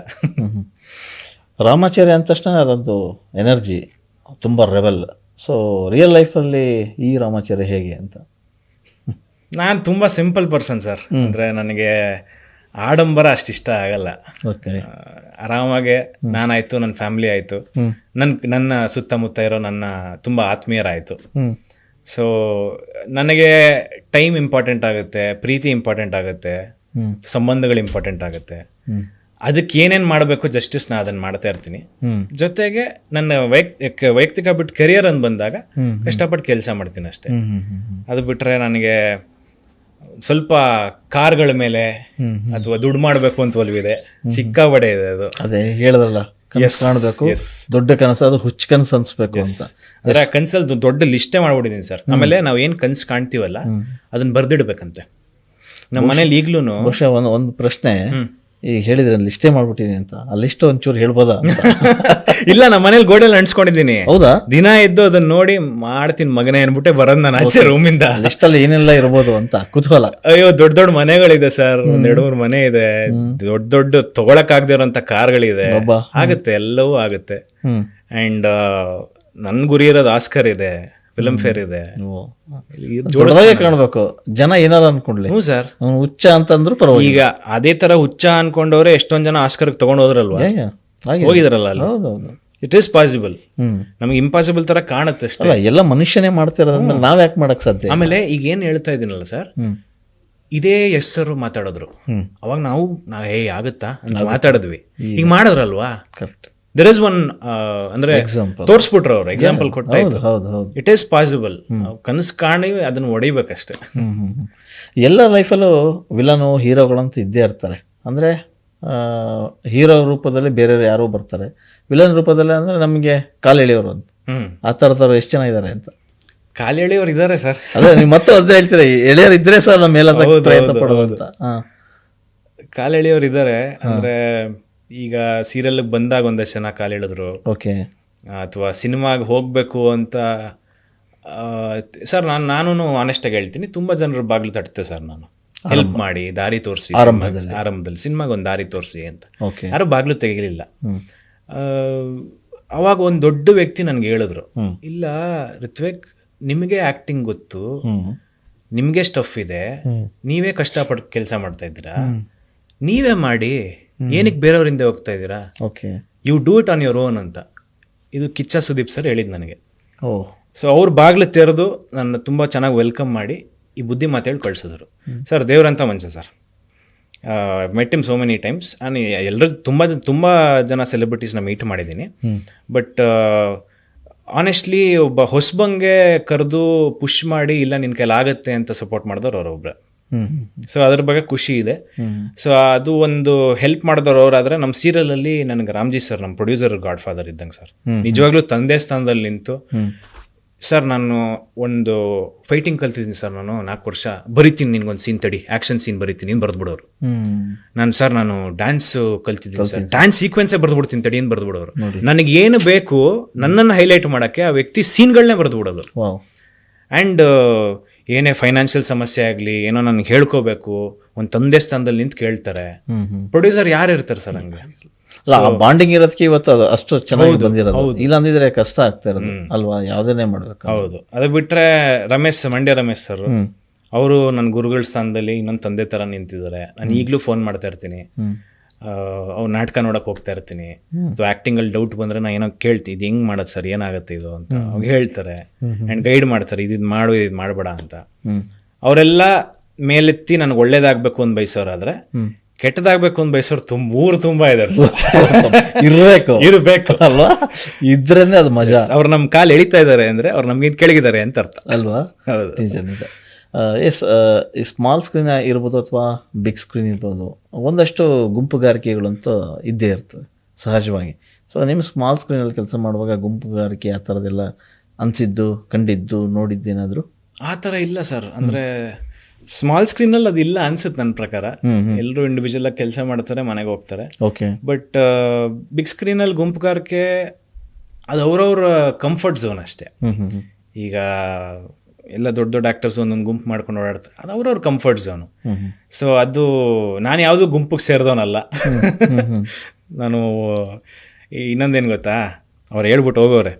ರಾಮಾಚಾರಿ ಅಂದ ತಕ್ಷಣ ಅದೊಂದು ಎನರ್ಜಿ, ತುಂಬ ರೆಬಲ್. ಸೊ ರಿಯಲ್ ಲೈಫಲ್ಲಿ ಈ ರಾಮಾಚಾರಿ ಹೇಗೆ ಅಂತ? ನಾನು ತುಂಬ ಸಿಂಪಲ್ ಪರ್ಸನ್ ಸರ್. ಅಂದರೆ ನನಗೆ ಆಡಂಬರ ಅಷ್ಟು ಇಷ್ಟ ಆಗಲ್ಲ. ಓಕೆ, ಆರಾಮಾಗೆ ನಾನಾಯ್ತು, ನನ್ನ ಫ್ಯಾಮಿಲಿ ಆಯಿತು, ನನ್ನ ಸುತ್ತಮುತ್ತ ಇರೋ ನನ್ನ ತುಂಬ ಆತ್ಮೀಯರಾಯಿತು. ಸೊ ನನಗೆ ಟೈಮ್ ಇಂಪಾರ್ಟೆಂಟ್ ಆಗುತ್ತೆ, ಪ್ರೀತಿ ಇಂಪಾರ್ಟೆಂಟ್ ಆಗುತ್ತೆ, ಸಂಬಂಧಗಳು ಇಂಪಾರ್ಟೆಂಟ್ ಆಗುತ್ತೆ. ಅದಕ್ಕೆ ಏನೇನು ಮಾಡಬೇಕು ಜಸ್ಟಿಸ್ ನಾ ಅದನ್ನು ಮಾಡ್ತಾ ಇರ್ತೀನಿ. ಜೊತೆಗೆ ನನ್ನ ವೈಯಕ್ತಿಕ ಬಿಟ್ಟು ಕೆರಿಯರ್ ಅಂತ ಬಂದಾಗ ಕಷ್ಟಪಟ್ಟು ಕೆಲಸ ಮಾಡ್ತೀನಿ ಅಷ್ಟೇ. ಅದು ಬಿಟ್ಟರೆ ನನಗೆ ಸ್ವಲ್ಪ ಕಾರ್ಗಳ ಮೇಲೆ ಅಥವಾ ದುಡ್ಡು ಮಾಡಬೇಕು ಅಂತ ಒಲವಿದೆ, ಸಿಕ್ಕಾಬಡೆ ಇದೆ. ಅದು ಅದೇ ಹೇಳಿದ್ರಲ್ಲ, ಕಾಣಬೇಕು, ದೊಡ್ಡ ಕನಸು, ಅದು ಹುಚ್ಚು ಕನಸು ಅನ್ಸ್ಬೇಕು ಅಂತ. ಅದರ ಕನ್ಸಲ್ಲಿ ದೊಡ್ಡ ಲಿಸ್ಟೇ ಮಾಡ್ಬಿಟ್ಟಿದ್ದೀನಿ ಸರ್. ಆಮೇಲೆ ನಾವು ಏನು ಕನ್ಸು ಕಾಣ್ತೀವಲ್ಲ ಅದನ್ನ ಬರ್ದಿಡ್ಬೇಕಂತೆ. ನಮ್ಮ ಮನೇಲಿ ಈಗ್ಲೂ ಬಹುಶಃ ಒಂದು ಪ್ರಶ್ನೆ, ಈಗ ಹೇಳಿದ್ರೆ ಲಿಸ್ಟೇ ಮಾಡ್ಬಿಟ್ಟಿದ್ದೀನಿ ಅಂತ, ಆ ಲಿಸ್ಟ್ ಒಂಚೂರು ಹೇಳ್ಬೋದಾ? ಇಲ್ಲ, ನಮ್ಮ ಮನೇಲಿ ಗೋಡೆಯಲ್ಲಿ ಅನ್ಸ್ಕೊಂಡಿದ್ದೀನಿ. ಹೌದಾ? ದಿನ ಎದ್ದು ಅದನ್ನ ನೋಡಿ ಮಾಡ್ತೀನಿ ಮಗನೇ ಅನ್ಬಿಟ್ಟೆ ಬರೋದು ನಾನು ಆಚೆ ರೂಮಿಂದ. ಲಿಸ್ಟಲ್ಲಿ ಏನೆಲ್ಲ ಇರ್ಬೋದು ಅಂತ ಕುತೂಹಲ. ಅಯ್ಯೋ, ದೊಡ್ಡ ದೊಡ್ಡ ಮನೆಗಳಿದೆ ಸರ್, 2-3 ಮನೆ ಇದೆ. ದೊಡ್ಡ ತಗೊಳಕ್ ಆಗದೆ ಇರೋಂಥ ಕಾರ್ಗಳಿದೆ. ಆಗುತ್ತೆ, ಎಲ್ಲವೂ ಆಗುತ್ತೆ. ಅಂಡ್ ನನ್ ಗುರಿ ಇರೋದು ಆಸ್ಕರ್ ಇದೆ, ಫಿಲ್ಮ್ ಫೇರ್ ಇದೆ. ಜೋಡಾಗೆ ಕಾಣ್ಬೇಕು, ಜನ ಏನಾರ ಅನ್ಕೊಂಡ್ಲಿ. ಹ್ಞೂ ಸರ್, ಹುಚ್ಚ ಅಂತಂದ್ರು ಪರವಾಗಿ. ಈಗ ಅದೇ ತರ ಹುಚ್ಚ ಅನ್ಕೊಂಡವ್ರೆ ಎಷ್ಟೊಂದ್ ಜನ ಆಸ್ಕರ್ ತಗೊಂಡ್ ಹೋದ್ರಲ್ವಾ, ಹೋಗಿದಾರಲ್ಲ ಅಲ್ಲಿ. It is possible. ನಮ್ಗೆ ಇಂಪಾಸಿಬಲ್ ತರ ಕಾಣುತ್ತೆ ಅಷ್ಟೇ. ಎಲ್ಲ ಮನುಷ್ಯನೇ ಮಾಡ್ತಿರೋದ್ಮೇಲೆ ನಾವ್ ಯಾಕೆ ಮಾಡಕ್ ಸಾಧ್ಯ? ಆಮೇಲೆ ಈಗ ಏನ್ ಹೇಳ್ತಾ ಇದೀನಲ್ಲ ಸರ್, ಇದೇ ಹೆಸರು ಮಾತಾಡಿದ್ರು ಅವಾಗ ನಾವು ಆಗುತ್ತಾ ಅಂತ ಮಾತಾಡಿದ್ವಿ. ಈಗ ಮಾಡಿದ್ರಲ್ವಾ, ಕರೆಕ್ಟ್. ದೇರ್ ಇಸ್ ಒನ್ ಅಂದ್ರೆ ತೋರ್ಸ್ಬಿಟ್ರು ಅವ್ರು, ಎಕ್ಸಾಂಪಲ್ ಕೊಟ್ಟಾಯ್ತು. It is possible. ಕನಸು ಕಾಣಿ ಅದನ್ನ ಹೊಡಿಬೇಕಷ್ಟೆ. ಎಲ್ಲ ಲೈಫಲ್ಲೂ ವಿಲನು ಹೀರೋಗಳಂತ ಇದ್ದೇ ಇರ್ತಾರೆ. ಅಂದ್ರೆ ಹೀರೋ ರೂಪದಲ್ಲಿ ಬೇರೆಯವ್ರು ಯಾರೋ ಬರ್ತಾರೆ, ವಿಲನ್ ರೂಪದಲ್ಲಿ ಅಂದ್ರೆ ನಮಗೆ ಕಾಲೆಳೆಯೋರು ಅಂತ. ಆ ಥರದವ್ರು ಎಷ್ಟು ಜನ ಇದ್ದಾರೆ ಅಂತ? ಕಾಲೆಳೆಯೋರು ಇದ್ದಾರೆ ಸರ್. ಅದೇ ನೀವು ಮತ್ತೆ ಅದೇ ಹೇಳ್ತೀರಾ, ಎಳೆಯರು ಇದ್ರೆ ಸರ್ ನಮ್ಮ ಮೇಲೆ ಪ್ರಯತ್ನ ಪಡೋದು ಅಂತ. ಕಾಲೆಳೆಯೋರು ಇದ್ದಾರೆ. ಅಂದ್ರೆ ಈಗ ಸೀರಿಯಲ್ ಬಂದಾಗ ಒಂದಷ್ಟು ಜನ ಕಾಲು ಹೇಳಿದ್ರು. ಓಕೆ. ಅಥವಾ ಸಿನಿಮಾಗೆ ಹೋಗ್ಬೇಕು ಅಂತ ಸರ್ ನಾನು ಆನೆಸ್ಟಾಗಿ ಹೇಳ್ತೀನಿ, ತುಂಬಾ ಜನರು ಬಾಗಿಲು ತಟ್ಟುತ್ತೆ ಸರ್. ನಾನು ಹೆಲ್ಪ್ ಮಾಡಿ, ದಾರಿ ತೋರಿಸಿ, ಆರಂಭದಲ್ಲಿ ಸಿನಿಮಾಗೆ ಒಂದು ದಾರಿ ತೋರಿಸಿ ಅಂತ ಯಾರು ಬಾಗಿಲು ತೆಗಿಲಿಲ್ಲ. ಅವಾಗ ಒಂದು ದೊಡ್ಡ ವ್ಯಕ್ತಿ ನನಗೆ ಹೇಳಿದ್ರು, ಇಲ್ಲ ಋತ್ವಿಕ್, ನಿಮಗೆ ಆ್ಯಕ್ಟಿಂಗ್ ಗೊತ್ತು, ನಿಮಗೆ ಸ್ಟಫ್ ಇದೆ, ನೀವೇ ಕಷ್ಟಪಟ್ಟು ಕೆಲಸ ಮಾಡ್ತಾ ಇದ್ದೀರಾ, ನೀವೇ ಮಾಡಿ, ಏನಕ್ಕೆ ಬೇರೆಯವರಿಂದ ಹೋಗ್ತಾ ಇದ್ದೀರಾ, okay, you do it on your own ಅಂತ. ಇದು ಕಿಚ್ಚ ಸುದೀಪ್ ಸರ್ ಹೇಳಿದ್ದು ನನಗೆ. ಓ, ಸೊ ಅವ್ರು ಬಾಗಿಲು ತೆರೆದು ನನ್ನ ತುಂಬ ಚೆನ್ನಾಗಿ ವೆಲ್ಕಮ್ ಮಾಡಿ ಈ ಬುದ್ಧಿ ಮಾತೇಳಿ ಕಳಿಸಿದ್ರು. ಸರ್ ದೇವ್ರಂತ ಮನುಷ್ಯ ಸರ್, ಮೆಟ್ ಹಿಮ್ ಸೋ ಮೆನಿ ಟೈಮ್ಸ್. ನಾನು ಎಲ್ಲರೂ ತುಂಬ ಜನ ಸೆಲೆಬ್ರಿಟೀಸ್ನ ಮೀಟ್ ಮಾಡಿದ್ದೀನಿ, ಬಟ್ ಆನೆಸ್ಟ್ಲಿ ಒಬ್ಬ ಹೊಸಬಂಗೆ ಕರೆದು ಪುಷ್ ಮಾಡಿ ಇಲ್ಲ ನಿನ್ನ ಕೈಲಾಗತ್ತೆ ಅಂತ ಸಪೋರ್ಟ್ ಮಾಡಿದವ್ರು ಅವರೊಬ್ಬರೇ. ಸೊ ಅದ್ರ ಬಗ್ಗೆ ಖುಷಿ ಇದೆ. ಸೊ ಅದು ಒಂದು ಹೆಲ್ಪ್ ಮಾಡಿದವ್ರು ಅವರಾದ್ರೆ, ನಮ್ಮ ಸೀರಿಯಲಲ್ಲಿ ನನಗೆ ರಾಮ್ಜಿ ಸರ್, ನಮ್ಮ ಪ್ರೊಡ್ಯೂಸರ್ ಗಾಡ್ ಫಾದರ್ ಇದ್ದಂಗೆ ಸರ್. ನಿಜವಾಗ್ಲೂ ತಂದೆ ಸ್ಥಾನದಲ್ಲಿ ನಿಂತು, ಸರ್ ನಾನು ಒಂದು ಫೈಟಿಂಗ್ ಕಲ್ತಿದ್ದೀನಿ ಸರ್, ನಾನು 4 ವರ್ಷ ಬರಿತೀನಿ, ನಿನ್ಗೊಂದು ಸೀನ್ ತಡಿ, ಆ್ಯಕ್ಷನ್ ಸೀನ್ ಬರಿತೀನಿ, ನೀನು ಬರೆದ್ಬಿಡೋರು. ನಾನು ಡ್ಯಾನ್ಸ್ ಕಲ್ತಿದ್ದೀನಿ ಸರ್, ಡ್ಯಾನ್ಸ್ ಸೀಕ್ವೆನ್ಸೇ ಬರೆದ್ಬಿಡ್ತೀನಿ ತಡಿ ಅಂತ ಬರೆದ್ಬಿಡೋರು. ನನಗೆ ಏನು ಬೇಕು ನನ್ನನ್ನು ಹೈಲೈಟ್ ಮಾಡೋಕ್ಕೆ ಆ ವ್ಯಕ್ತಿ ಸೀನ್ಗಳನ್ನೇ ಬರೆದ್ಬಿಡೋದು. ಆ್ಯಂಡ್ ಏನೇ ಫೈನಾನ್ಷಿಯಲ್ ಸಮಸ್ಯೆ ಆಗಲಿ, ಏನೋ ನನಗೆ ಹೇಳ್ಕೋಬೇಕು, ಒಂದು ತಂದೆ ಸ್ಥಾನದಲ್ಲಿ ನಿಂತು ಕೇಳ್ತಾರೆ. ಪ್ರೊಡ್ಯೂಸರ್ ಯಾರು ಇರ್ತಾರೆ ಸರ್ ಹಂಗೆ? ಅಲ್ಲ, ಆ ಬಾಂಡಿಂಗ್ ಇರೋದಕ್ಕೆ ಇವತ್ತು ಅದು ಅಷ್ಟು ಚೆನ್ನಾಗಿ ಬಂದಿರೋದು. ಇಲ್ಲ ಅಂದಿದ್ರೆ ಕಷ್ಟ ಆಗ್ತಾ ಇರೋದು ಅಲ್ವಾ, ಯಾವುದನ್ನೇ ಮಾಡ್ಬೇಕು. ಹೌದು. ಅದು ಬಿಟ್ರೆ ಮಂಡ್ಯ ರಮೇಶ್ ಸರ್, ಅವರು ನನ್ನ ಗುರುಗಳ ಸ್ಥಾನದಲ್ಲಿ ಇನ್ನೊಂದು ತಂದೆ ಥರ ನಿಂತಿದ್ದಾರೆ. ನಾನು ಈಗಲೂ ಫೋನ್ ಮಾಡ್ತಾ ಇರ್ತೀನಿ, ಅವ್ರು ನಾಟಕ ನೋಡಕ್ಕೆ ಹೋಗ್ತಾ ಇರ್ತೀನಿ, ಅಥವಾ ಆ್ಯಕ್ಟಿಂಗಲ್ಲಿ ಡೌಟ್ ಬಂದರೆ ನಾನು ಏನೋ ಕೇಳ್ತೀನಿ, ಇದು ಹೆಂಗೆ ಮಾಡೋದು ಸರ್, ಏನಾಗುತ್ತೆ ಇದು ಅಂತ. ಅವ್ರು ಹೇಳ್ತಾರೆ ಆ್ಯಂಡ್ ಗೈಡ್ ಮಾಡ್ತಾರೆ, ಇದು ಮಾಡು, ಇದು ಮಾಡಬೇಡ ಅಂತ. ಅವರೆಲ್ಲ ಮೇಲೆತ್ತಿ ನನಗೆ ಒಳ್ಳೇದಾಗಬೇಕು ಅಂತ ಬಯಸೋರಾದ್ರೆ, ಕೆಟ್ಟದಾಗಬೇಕು ಅಂತ ಬಯಸೋರು ತುಂಬ ಇದ್ದಾರೆ. ಇರಬೇಕು ಅಲ್ವಾ, ಇದ್ರೇನೆ ಅದು ಮಜಾ. ಅವ್ರು ನಮ್ಮ ಕಾಲು ಎಳಿತಾ ಇದ್ದಾರೆ ಅಂದರೆ ಅವ್ರು ನಮ್ಗಿಂತ ಕೆಳಗಿದ್ದಾರೆ ಅಂತ ಅರ್ಥ ಅಲ್ವಾ? ಹೌದು, ನಿಜ. ಎಸ್, ಈ ಸ್ಮಾಲ್ ಸ್ಕ್ರೀನ್ ಇರ್ಬೋದು ಅಥವಾ ಬಿಗ್ ಸ್ಕ್ರೀನ್ ಇರ್ಬೋದು, ಒಂದಷ್ಟು ಗುಂಪುಗಾರಿಕೆಗಳಂತೂ ಇದ್ದೇ ಇರ್ತದೆ ಸಹಜವಾಗಿ. ಸೊ ನಿಮ್ಮ ಸ್ಮಾಲ್ ಸ್ಕ್ರೀನಲ್ಲಿ ಕೆಲಸ ಮಾಡುವಾಗ ಗುಂಪುಗಾರಿಕೆ ಆ ಥರದ್ದೆಲ್ಲ ಅನಿಸಿದ್ದು, ಕಂಡಿದ್ದು, ನೋಡಿದ್ದೇನಾದರೂ? ಆ ಥರ ಇಲ್ಲ ಸರ್. ಅಂದರೆ ಸ್ಮಾಲ್ ಸ್ಕ್ರೀನಲ್ಲಿ ಅದಿಲ್ಲ ಅನ್ಸುತ್ತೆ ನನ್ನ ಪ್ರಕಾರ. ಎಲ್ಲರೂ ಇಂಡಿವಿಜುವಲ್ ಆಗಿ ಕೆಲಸ ಮಾಡ್ತಾರೆ, ಮನೆಗೆ ಹೋಗ್ತಾರೆ. ಓಕೆ. ಬಟ್ ಬಿಗ್ ಸ್ಕ್ರೀನಲ್ಲಿ ಗುಂಪುಗಾರಿಕೆ ಅದು ಅವ್ರವ್ರ ಕಂಫರ್ಟ್ ಝೋನ್ ಅಷ್ಟೇ. ಈಗ ಎಲ್ಲ ದೊಡ್ಡ ದೊಡ್ಡ ಆ್ಯಕ್ಟರ್ಸ್ ಒಂದೊಂದು ಗುಂಪು ಮಾಡ್ಕೊಂಡು ಓಡಾಡ್ತಾರೆ, ಅದು ಅವ್ರವ್ರ ಕಂಫರ್ಟ್ ಝೋನು. ಸೊ ಅದು ನಾನು ಯಾವುದೂ ಗುಂಪಿಗೆ ಸೇರಿದವನಲ್ಲ. ನಾನು ಇನ್ನೊಂದೇನು ಗೊತ್ತಾ, ಅವ್ರು ಹೇಳ್ಬಿಟ್ಟು ಹೋಗೋರೆ,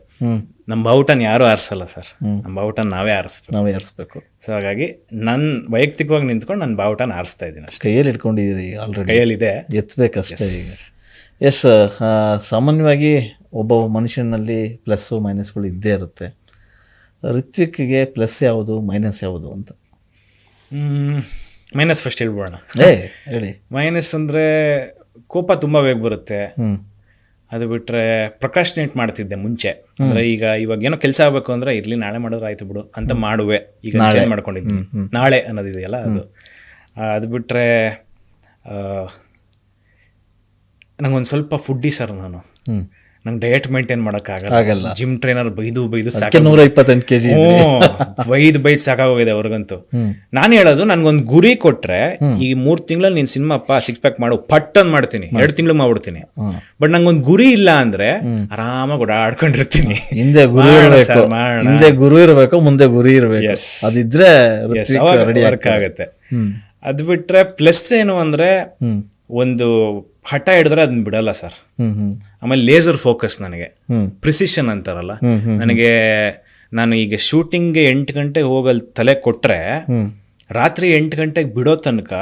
ನಮ್ಮ ಬಾವುಟನ ಯಾರೂ ಆರಿಸಲ್ಲ ಸರ್, ನಮ್ಮ ಬಾವುಟನ ನಾವೇ ಆರಿಸ್ಬೇಕು. ಸೊ ಹಾಗಾಗಿ ನನ್ನ ವೈಯಕ್ತಿಕವಾಗಿ ನಿಂತ್ಕೊಂಡು ನನ್ನ ಬಾವುಟನ ಆರಿಸ್ತಾ ಇದ್ದೀನಿ ಅಷ್ಟೇ. ಕೈಯಲ್ಲಿ ಇಟ್ಕೊಂಡಿದ್ದೀರಿ ಆಲ್ರೆಡಿ? ಕೈಯಲ್ಲಿದೆ, ಎತ್ತಬೇಕಷ್ಟೇ ಈಗ. ಎಸ್, ಸಾಮಾನ್ಯವಾಗಿ ಒಬ್ಬ ಮನುಷ್ಯನಲ್ಲಿ ಪ್ಲಸ್ಸು ಮೈನಸ್ಗಳು ಇದ್ದೇ ಇರುತ್ತೆ. ಋತ್ವಿಕ್ಗೆ ಪ್ಲಸ್ ಯಾವುದು, ಮೈನಸ್ ಯಾವುದು ಅಂತ? ಮೈನಸ್ ಫಸ್ಟ್ ಹೇಳ್ಬೋಣ. ಹೇಳಿ. ಮೈನಸ್ ಅಂದರೆ ಕೋಪ ತುಂಬ ಬೇಗ ಬರುತ್ತೆ. ಅದು ಬಿಟ್ಟರೆ ಪ್ರೊಕ್ರಾಸ್ಟಿನೇಟ್ ಮಾಡ್ತಿದ್ದೆ ಮುಂಚೆ. ಅಂದರೆ ಇವಾಗ ಏನೋ ಕೆಲಸ ಆಗಬೇಕು ಅಂದರೆ ಇರಲಿ ನಾಳೆ ಮಾಡಿದ್ರೆ ಆಯ್ತು ಬಿಡು ಅಂತ ಮಾಡುವೆ. ಈಗ ಚೇಂಜ್ ಮಾಡ್ಕೊಂಡಿದ್ದೀನಿ, ನಾಳೆ ಅನ್ನೋದಿದೆಯಲ್ಲ ಅದು. ಅದು ಬಿಟ್ಟರೆ ನಂಗೊಂದು ಸ್ವಲ್ಪ ಫುಡ್ಡಿ ಸರ್ ನಾನು. ನಂಗೆ ಡಯಟ್ ಮೇಂಟೈನ್ ಮಾಡೋಕ್ಕಾಗಲ್ಲ. ಜಿಮ್ ಟ್ರೈನರ್ ಬೈದು ಸಾಕು, 128 kg ಬೈದು ಸಾಕಾಗೋಗಿದೆ ಅವ್ರಿಗಂತೂ. ನಾನು ಹೇಳೋದು, ನನ್ಗೊಂದು ಗುರಿ ಕೊಟ್ರೆ, ಈ 3 ತಿಂಗಳಲ್ಲಿ ನೀನು ಸಿನಿಮಾ 6 ಪ್ಯಾಕ್ ಮಾಡು, ಪಟ್ ಅಂತ ಮಾಡ್ತೀನಿ, 2 ತಿಂಗಳು ಮಾಡ್ಬಿಡ್ತೀನಿ. ಬಟ್ ನಂಗೊಂದು ಗುರಿ ಇಲ್ಲ ಅಂದ್ರೆ ಆರಾಮಾಗಿ ಓಡಾಡ್ಕೊಂಡಿರ್ತೀನಿ. ಹಿಂದೆ ಗುರು ಇರಬೇಕು, ಮುಂದೆ ಗುರಿ ಇರಬೇಕು, ಅದಿದ್ರೆ ವರ್ಕ್ ಆಗುತ್ತೆ. ಅದು ಬಿಟ್ರೆ ಪ್ಲಸ್ ಏನು ಅಂದ್ರೆ, ಒಂದು ಹಠ ಹಿಡಿದ್ರೆ ಅದನ್ನ ಬಿಡಲ್ಲ ಸರ್. ಆಮೇಲೆ ಲೇಸರ್ ಫೋಕಸ್, ನನಗೆ ಪ್ರಿಸಿಷನ್ ಅಂತಾರಲ್ಲ, ನಾನು ಈಗ ಶೂಟಿಂಗ್ಗೆ 8 ಗಂಟೆಗೆ ಹೋಗಲ್ ತಲೆ ಕೊಟ್ರೆ ರಾತ್ರಿ 8 ಗಂಟೆಗೆ ಬಿಡೋ ತನಕ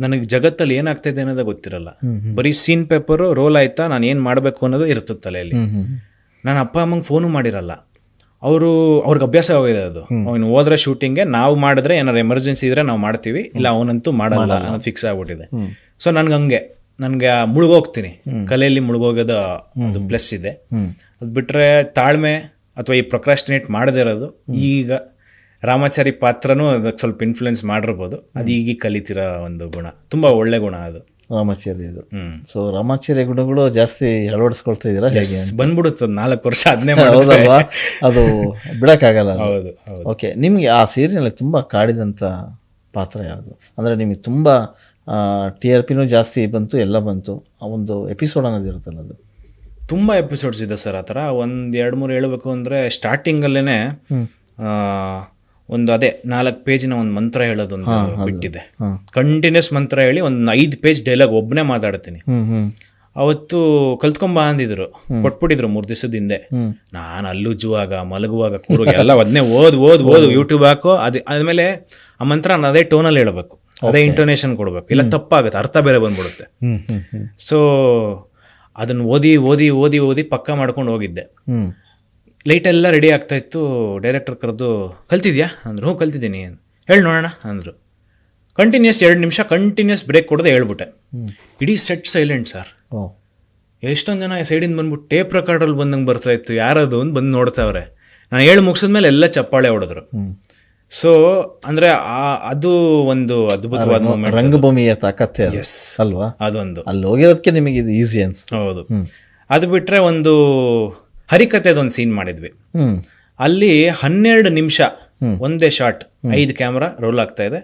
ನನಗೆ ಜಗತ್ತಲ್ಲಿ ಏನಾಗ್ತಾ ಇದೆ ಅನ್ನೋದೇ ಗೊತ್ತಿರಲ್ಲ. ಬರೀ ಸೀನ್ ಪೇಪರು ರೋಲ್ ಆಯ್ತಾ, ನಾನು ಏನ್ ಮಾಡ್ಬೇಕು ಅನ್ನೋದು ಇರ್ತದೆ ತಲೆಯಲ್ಲಿ. ನಾನು ಅಪ್ಪ ಅಮ್ಮಂಗೆ ಫೋನು ಮಾಡಿರಲ್ಲ, ಅವ್ರಿಗೆ ಅಭ್ಯಾಸ ಆಗಿದೆ ಅದು. ಅವನು ಹೋದ್ರೆ ಶೂಟಿಂಗ್ಗೆ, ನಾವು ಮಾಡಿದ್ರೆ ಏನಾರು ಎಮರ್ಜೆನ್ಸಿ ಇದ್ರೆ ನಾವು ಮಾಡ್ತೀವಿ, ಇಲ್ಲ ಅವನಂತೂ ಮಾಡಲ್ಲ ಅನ್ನೋದು ಫಿಕ್ಸ್ ಆಗ್ಬಿಟ್ಟಿದೆ. ಸೊ ನನ್ಗೆ ಮುಳುಗೋಗ್ತೀನಿ, ಕಲೆಯಲ್ಲಿ ಮುಳುಗೋಗೋದು ಅದು ಪ್ಲಸ್ ಇದೆ. ಅದು ಬಿಟ್ರೆ ತಾಳ್ಮೆ ಅಥವಾ ಈ ಪ್ರೊಕ್ರಾಸ್ಟಿನೇಟ್ ಮಾಡದೇ ಇರೋದು. ಈಗ ರಾಮಾಚಾರಿ ಪಾತ್ರನೂ ಅದಕ್ಕೆ ಸ್ವಲ್ಪ ಇನ್ಫ್ಲುಯೆನ್ಸ್ ಮಾಡಿರ್ಬೋದು. ಅದು ಈಗ ಕಲಿತಿರೋ ಒಂದು ಗುಣ, ತುಂಬಾ ಒಳ್ಳೆ ಗುಣ ಅದು ರಾಮಾಚಾರಿ ಅದು. ಸೊ ರಾಮಾಚಾರ್ಯ ಗುಣಗಳು ಜಾಸ್ತಿ ಅಳವಡಿಸ್ಕೊಳ್ತಾ ಇದ್ದೀರಾ? ಹೇಗೆ ಬಂದ್ಬಿಡುತ್ತೆ 4 ವರ್ಷ ಅದನ್ನೇ ಹೌದಲ್ವಾ, ಅದು ಬಿಡಕ್ಕಾಗಲ್ಲ. ಹೌದು. ಓಕೆ, ನಿಮ್ಗೆ ಆ ಸೀರಿಯಲ್ ತುಂಬಾ ಕಾಡಿದಂತ ಪಾತ್ರ ಯಾವುದು? ಅಂದ್ರೆ ನಿಮಗೆ ತುಂಬಾ TRPನೂ ಜಾಸ್ತಿ ಬಂತು, ಎಲ್ಲ ಬಂತು. ಆ ಒಂದು ಎಪಿಸೋಡ್ ಅನ್ನೋದು ಇರುತ್ತಲ್ಲ, ಅದು ತುಂಬ ಎಪಿಸೋಡ್ಸ್ ಇದೆ ಸರ್. ಆ ಥರ 1-2-3 ಹೇಳಬೇಕು ಅಂದರೆ, ಸ್ಟಾರ್ಟಿಂಗಲ್ಲೇ ಒಂದು 4 ಪೇಜಿನ ಒಂದು ಮಂತ್ರ ಹೇಳೋದೊಂದು ಬಿಟ್ಟಿದೆ. ಕಂಟಿನ್ಯೂಸ್ ಮಂತ್ರ ಹೇಳಿ ಒಂದು 5 ಪೇಜ್ ಡೈಲಾಗ್ ಒಬ್ಬನೇ ಮಾತಾಡ್ತೀನಿ. ಅವತ್ತು ಕಲ್ತ್ಕೊಂಬ ಅಂದಿದ್ರು, ಕೊಟ್ಬಿಟ್ಟಿದ್ರು 3 ದಿವಸದ ಹಿಂದೆ. ನಾನು ಅಲ್ಲುಜ್ಜುವಾಗ ಮಲಗುವಾಗ ಕೂರುವಾಗ ಎಲ್ಲ ಅದನ್ನೇ ಓದು ಯೂಟ್ಯೂಬ್ ಹಾಕೋ. ಆದ್ಮೇಲೆ ಆ ಮಂತ್ರ ಅದೇ ಟೋನಲ್ಲಿ ಹೇಳ್ಬೇಕು, ಅದೇ ಇಂಟೋನೇಷನ್ ಕೊಡ್ಬೇಕು, ಇಲ್ಲ ತಪ್ಪಾಗುತ್ತೆ, ಅರ್ಥ ಬೇರೆ ಬಂದ್ಬಿಡುತ್ತೆ. ಸೊ ಅದನ್ನ ಓದಿ ಪಕ್ಕ ಮಾಡ್ಕೊಂಡು ಹೋಗಿದ್ದೆ. ಲೈಟ್ ಎಲ್ಲ ರೆಡಿ ಆಗ್ತಾ ಇತ್ತು. ಡೈರೆಕ್ಟರ್ ಕರೆದು ಕಲ್ತಿದ್ಯಾ ಅಂದ್ರು. ಹ್ಞೂ ಕಲ್ತಿದ್ದೀನಿ. ಹೇಳಿ ನೋಡೋಣ ಅಂದರು. ಕಂಟಿನ್ಯೂಸ್ 2 ನಿಮಿಷ ಕಂಟಿನ್ಯೂಸ್ ಬ್ರೇಕ್ ಕೊಡದೆ ಹೇಳ್ಬಿಟ್ಟೆ. ಇಡೀ ಸೆಟ್ ಸೈಲೆಂಟ್ ಸರ್. ಎಷ್ಟೊಂದು ಜನ ಸೈಡಿಂದ ಬಂದ್ಬಿಟ್ಟು ಟೇಪ್ ರೆಕಾರ್ಡಲ್ಲಿ ಬಂದಂಗೆ ಬರ್ತಾ ಇತ್ತು, ಯಾರದು ಅಂತ ಬಂದು ನೋಡ್ತಾವ್ರೆ. ನಾನು ಹೇಳಿ ಮುಗಿಸಿದ್ಮೇಲೆ ಎಲ್ಲ ಚಪ್ಪಾಳೆ ಹೊಡೆದ್ರು. ಸೊ ಅಂದರೆ ಅದು ಒಂದು ಅದ್ಭುತವಾದ ಮೂಮೆಂಟ್. ರಂಗಭೂಮಿಯ ತಾಕತ್ತೆ ಅಲ್ವಾ ಅದೊಂದು. ಅಲ್ಲಿ ಹೋಗಿರೋದಕ್ಕೆ ನಿಮಗೆ ಇದು ಈಸಿ ಅನ್ಸುತ್ತೆ. ಹೌದು. ಅದು ಬಿಟ್ಟರೆ ಒಂದು ಹರಿಕಥೆದೊಂದು ಸೀನ್ ಮಾಡಿದ್ವಿ. ಅಲ್ಲಿ 12 ನಿಮಿಷ ಒಂದೇ ಶಾಟ್, 5 ಕ್ಯಾಮ್ರಾ ರೋಲ್ ಆಗ್ತಾ ಇದೆ.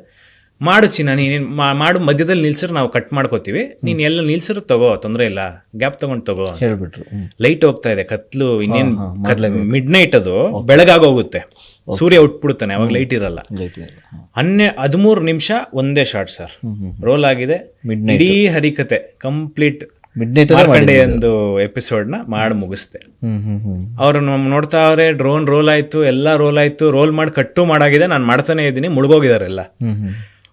ಮಾಡು ಚಿನ್ನ, ನೀನು ಮಾಡು, ಮಧ್ಯದಲ್ಲಿ ನಿಲ್ಸಿರು ನಾವು ಕಟ್ ಮಾಡ್ಕೋತೀವಿ, ನೀನು ಎಲ್ಲ ನಿಲ್ಸಿರು ತಗೋ, ತೊಂದರೆ ಇಲ್ಲ, ಗ್ಯಾಪ್ ತಗೊಂಡು ತಗೋ ಹೇಳ್ಬಿಟ್ರು. ಲೈಟ್ ಹೋಗ್ತಾ ಇದೆ, ಕತ್ಲು, ಇನ್ನೇನು ಮಿಡ್ ನೈಟ್, ಅದು ಬೆಳಗಾಗೋಗುತ್ತೆ, ಸೂರ್ಯ ಉಟ್ಬಿಡ್ತಾನೆ, ಅವಾಗ ಲೈಟ್ ಇರಲ್ಲ. 13 ನಿಮಿಷ ಒಂದೇ ಶಾಟ್ ಸರ್ ರೋಲ್ ಆಗಿದೆ. ಇಡೀ ಹರಿಕತೆ ಕಂಪ್ಲೀಟ್ ಒಂದು ಎಪಿಸೋಡ್ ನ ಮಾಡಿ ಮುಗಿಸ್ದೆ. ಅವ್ರು ನೋಡ್ತಾ ಅವ್ರೆ, ಡ್ರೋನ್ ರೋಲ್ ಆಯ್ತು, ಎಲ್ಲ ರೋಲ್ ಆಯ್ತು, ರೋಲ್ ಮಾಡಿ ಕಟ್ಟು ಮಾಡಾಗಿದೆ. ನಾನು ಮಾಡ್ತಾನೆ ಇದ್ದೀನಿ, ಮುಳುಗೋಗಿದಾರೆಲ್ಲ.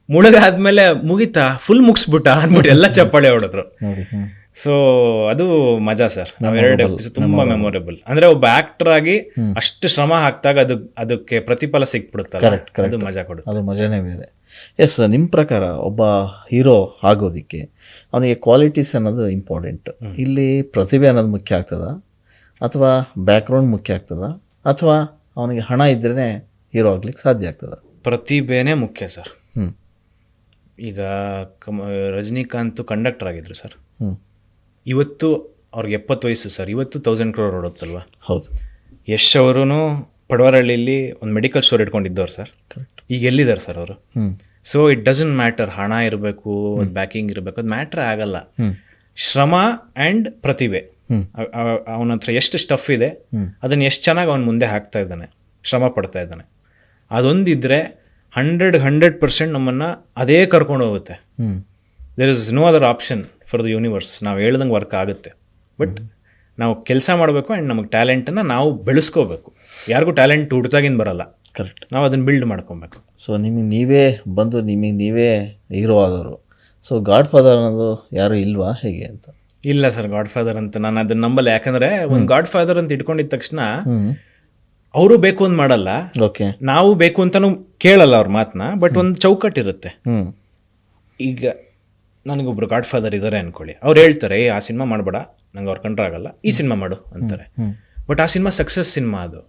ಮುಳುಗಾದ್ಮೇಲೆ ಮುಗಿತಾ, ಫುಲ್ ಮುಗಿಸ್ಬಿಟ್ಟ ಅಂದ್ಬಿಟ್ಟು ಎಲ್ಲ ಚಪ್ಪಾಳೆ ಹೊಡೆದ್ರು. ಸೊ ಅದು ಮಜಾ ಸರ್. ನಾವು 2 ಎಪಿಸೋಡ್ ತುಂಬಾ ಮೆಮೊರೇಬಲ್. ಅಂದ್ರೆ ಒಬ್ಬ ಆಕ್ಟರ್ ಆಗಿ ಅಷ್ಟು ಶ್ರಮ ಹಾಕ್ದಾಗ ಅದಕ್ಕೆ ಪ್ರತಿಫಲ ಸಿಕ್ಬಿಡುತ್ತಲ್ಲ, ಅದು ಮಜಾ ಕೊಡುತ್ತೆ. ಅದು ಮಜಾನೇ ಬೇರೆ. ಎಸ್, ನಿಮ್ಮ ಪ್ರಕಾರ ಒಬ್ಬ ಹೀರೋ ಆಗೋದಿಕ್ಕೆ ಅವನಿಗೆ ಕ್ವಾಲಿಟೀಸ್ ಅನ್ನೋದು ಇಂಪಾರ್ಟೆಂಟ್. ಇಲ್ಲಿ ಪ್ರತಿಭೆ ಅನ್ನೋದು ಮುಖ್ಯ ಆಗ್ತದ, ಅಥವಾ ಬ್ಯಾಕ್ಗ್ರೌಂಡ್ ಮುಖ್ಯ ಆಗ್ತದ, ಅಥವಾ ಅವನಿಗೆ ಹಣ ಇದ್ರೇ ಹೀರೋ ಆಗ್ಲಿಕ್ಕೆ ಸಾಧ್ಯ ಆಗ್ತದ? ಪ್ರತಿಭೆನೇ ಮುಖ್ಯ ಸರ್. ಈಗ ರಜನಿಕಾಂತ್ ಕಂಡಕ್ಟರ್ ಆಗಿದ್ರು ಸರ್. ಇವತ್ತು ಅವ್ರಿಗೆ 70 ವಯಸ್ಸು ಸರ್. ಇವತ್ತು 1000 crore ಓಡುತ್ತಲ್ವ? ಹೌದು. ಯಶ್ ಅವರು ಪಡವರಹಳ್ಳಿಲಿ ಒಂದು ಮೆಡಿಕಲ್ ಸ್ಟೋರ್ ಇಟ್ಕೊಂಡಿದ್ದವ್ರು ಸರ್. ಈಗ ಎಲ್ಲಿದ್ದಾರೆ ಸರ್ ಅವರು? ಸೊ ಇಟ್ ಡಸಂಟ್ ಮ್ಯಾಟರ್, ಹಣ ಇರಬೇಕು, ಬ್ಯಾಕಿಂಗ್ ಇರಬೇಕು, ಅದು ಮ್ಯಾಟ್ರ್ ಆಗಲ್ಲ. ಶ್ರಮ ಆ್ಯಂಡ್ ಪ್ರತಿಭೆ. ಅವನ ಹತ್ರ ಎಷ್ಟು ಸ್ಟಫ್ ಇದೆ, ಅದನ್ನು ಎಷ್ಟು ಚೆನ್ನಾಗಿ ಅವನು ಮುಂದೆ ಹಾಕ್ತಾ ಇದ್ದಾನೆ, ಶ್ರಮ ಪಡ್ತಾ ಇದ್ದಾನೆ, ಅದೊಂದಿದ್ರೆ 100% ನಮ್ಮನ್ನು ಅದೇ ಕರ್ಕೊಂಡು ಹೋಗುತ್ತೆ. There is no other option for the universe. ನಾವು ಹೇಳ್ದಂಗೆ ವರ್ಕ್ ಆಗುತ್ತೆ. ಬಟ್ ನಾವು ಕೆಲಸ ಮಾಡಬೇಕು ಆ್ಯಂಡ್ ನಮಗೆ ಟ್ಯಾಲೆಂಟನ್ನು ನಾವು ಬೆಳೆಸ್ಕೋಬೇಕು. ಯಾರಿಗೂ ಟ್ಯಾಲೆಂಟ್ ಹುಡ್ತಾಗಿಂದ ಬರಲ್ಲ. ಕರೆಕ್ಟ್. ನಾವು ಅದನ್ನು ಬಿಲ್ಡ್ ಮಾಡ್ಕೊಬೇಕು. ಸೊ ನಿಮಗೆ ನೀವೇ ಹೀರೋ ಆದವರು. ಸೊ ಗಾಡ್ ಫಾದರ್ ಅನ್ನೋದು ಯಾರು ಇಲ್ವಾ ಹೇಗೆ ಅಂತ? ಇಲ್ಲ ಸರ್, ಗಾಡ್ ಫಾದರ್ ಅಂತ ನಾನು ಅದನ್ನ ನಂಬಲ್ಲ. ಯಾಕಂದರೆ ಒಂದು ಗಾಡ್ ಫಾದರ್ ಅಂತ ಇಟ್ಕೊಂಡಿದ್ದ ತಕ್ಷಣ ಅವರು ಬೇಕು ಅಂತ ಮಾಡಲ್ಲ, ನಾವು ಬೇಕು ಅಂತಾನು ಕೇಳಲ್ಲ ಅವ್ರ ಮಾತನ್ನ. ಬಟ್ ಒಂದು ಚೌಕಟ್ಟಿರುತ್ತೆ. ಈಗ ನನಗೊಬ್ರು ಗಾಡ್ ಫಾದರ್ ಇದ್ದಾರೆ ಅನ್ಕೊಳ್ಳಿ, ಅವ್ರು ಹೇಳ್ತಾರೆ ಆ ಸಿನಿಮಾ ಮಾಡಬೇಡ, ನಂಗೆ ಅವ್ರು ಕಂಡ್ರೆ ಆಗಲ್ಲ, ಈ ಸಿನಿಮಾ ಮಾಡು ಅಂತಾರೆ. ಬಟ್ ಆ ಸಿನಿಮಾ ಸಕ್ಸಸ್ ಸಿನಿಮಾ, ಅದು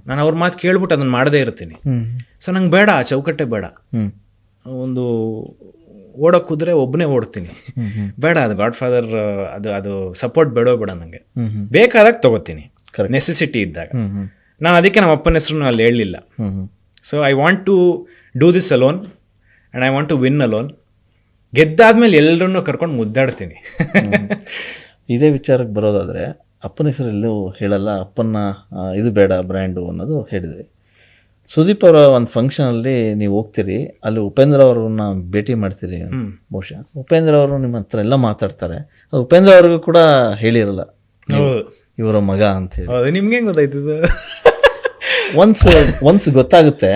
ನಾನು ಅವ್ರ ಮಾತು ಕೇಳ್ಬಿಟ್ಟು ಅದನ್ನು ಮಾಡದೇ ಇರ್ತೀನಿ. ಸೊ ನಂಗೆ ಬೇಡ, ಆ ಚೌಕಟ್ಟೆ ಬೇಡ. ಒಂದು ಓಡೋ ಕುದುರೆ ಒಬ್ಬನೇ ಓಡ್ತೀನಿ, ಬೇಡ ಅದು ಗಾಡ್ ಫಾದರ್, ಅದು ಸಪೋರ್ಟ್ ಬೇಡ ನನಗೆ. ಬೇಕಾದಾಗ ತಗೋತೀನಿ, ನೆಸೆಸಿಟಿ ಇದ್ದಾಗ. ನಾನು ಅದಕ್ಕೆ ನಮ್ಮ ಅಪ್ಪನ ಹೆಸರು ಅಲ್ಲಿ ಹೇಳಲಿಲ್ಲ. So I want to do this alone and I want to win alone. ಗೆದ್ದಾದ್ಮೇಲೆ ಎಲ್ಲರನ್ನೂ ಕರ್ಕೊಂಡು ಮುದ್ದಾಡ್ತೀನಿ. ಇದೇ ವಿಚಾರಕ್ಕೆ ಬರೋದಾದರೆ, ಅಪ್ಪನ ಹೆಸರು ಎಲ್ಲೂ ಹೇಳಲ್ಲ, ಅಪ್ಪನ ಇದು ಬೇಡ ಬ್ರ್ಯಾಂಡು ಅನ್ನೋದು ಹೇಳಿದ್ರಿ. ಸುದೀಪ್ ಅವರ ಒಂದು ಫಂಕ್ಷನಲ್ಲಿ ನೀವು ಹೋಗ್ತೀರಿ, ಅಲ್ಲಿ ಉಪೇಂದ್ರ ಅವ್ರನ್ನ ಭೇಟಿ ಮಾಡ್ತೀರಿ. ಬಹುಶಃ ಉಪೇಂದ್ರ ಅವರು ನಿಮ್ಮ ಹತ್ರ ಎಲ್ಲ ಮಾತಾಡ್ತಾರೆ. ಉಪೇಂದ್ರ ಅವ್ರಿಗೂ ಕೂಡ ಹೇಳಿರಲ್ಲ ಇವರ ಮಗ ಅಂತ ಹೇಳಿ. ನಿಮ್ಗೆ ಹೆಂಗೆ ಗೊತ್ತಾಯ್ತು? ಒನ್ಸ್ ಗೊತ್ತಾಗುತ್ತೆ,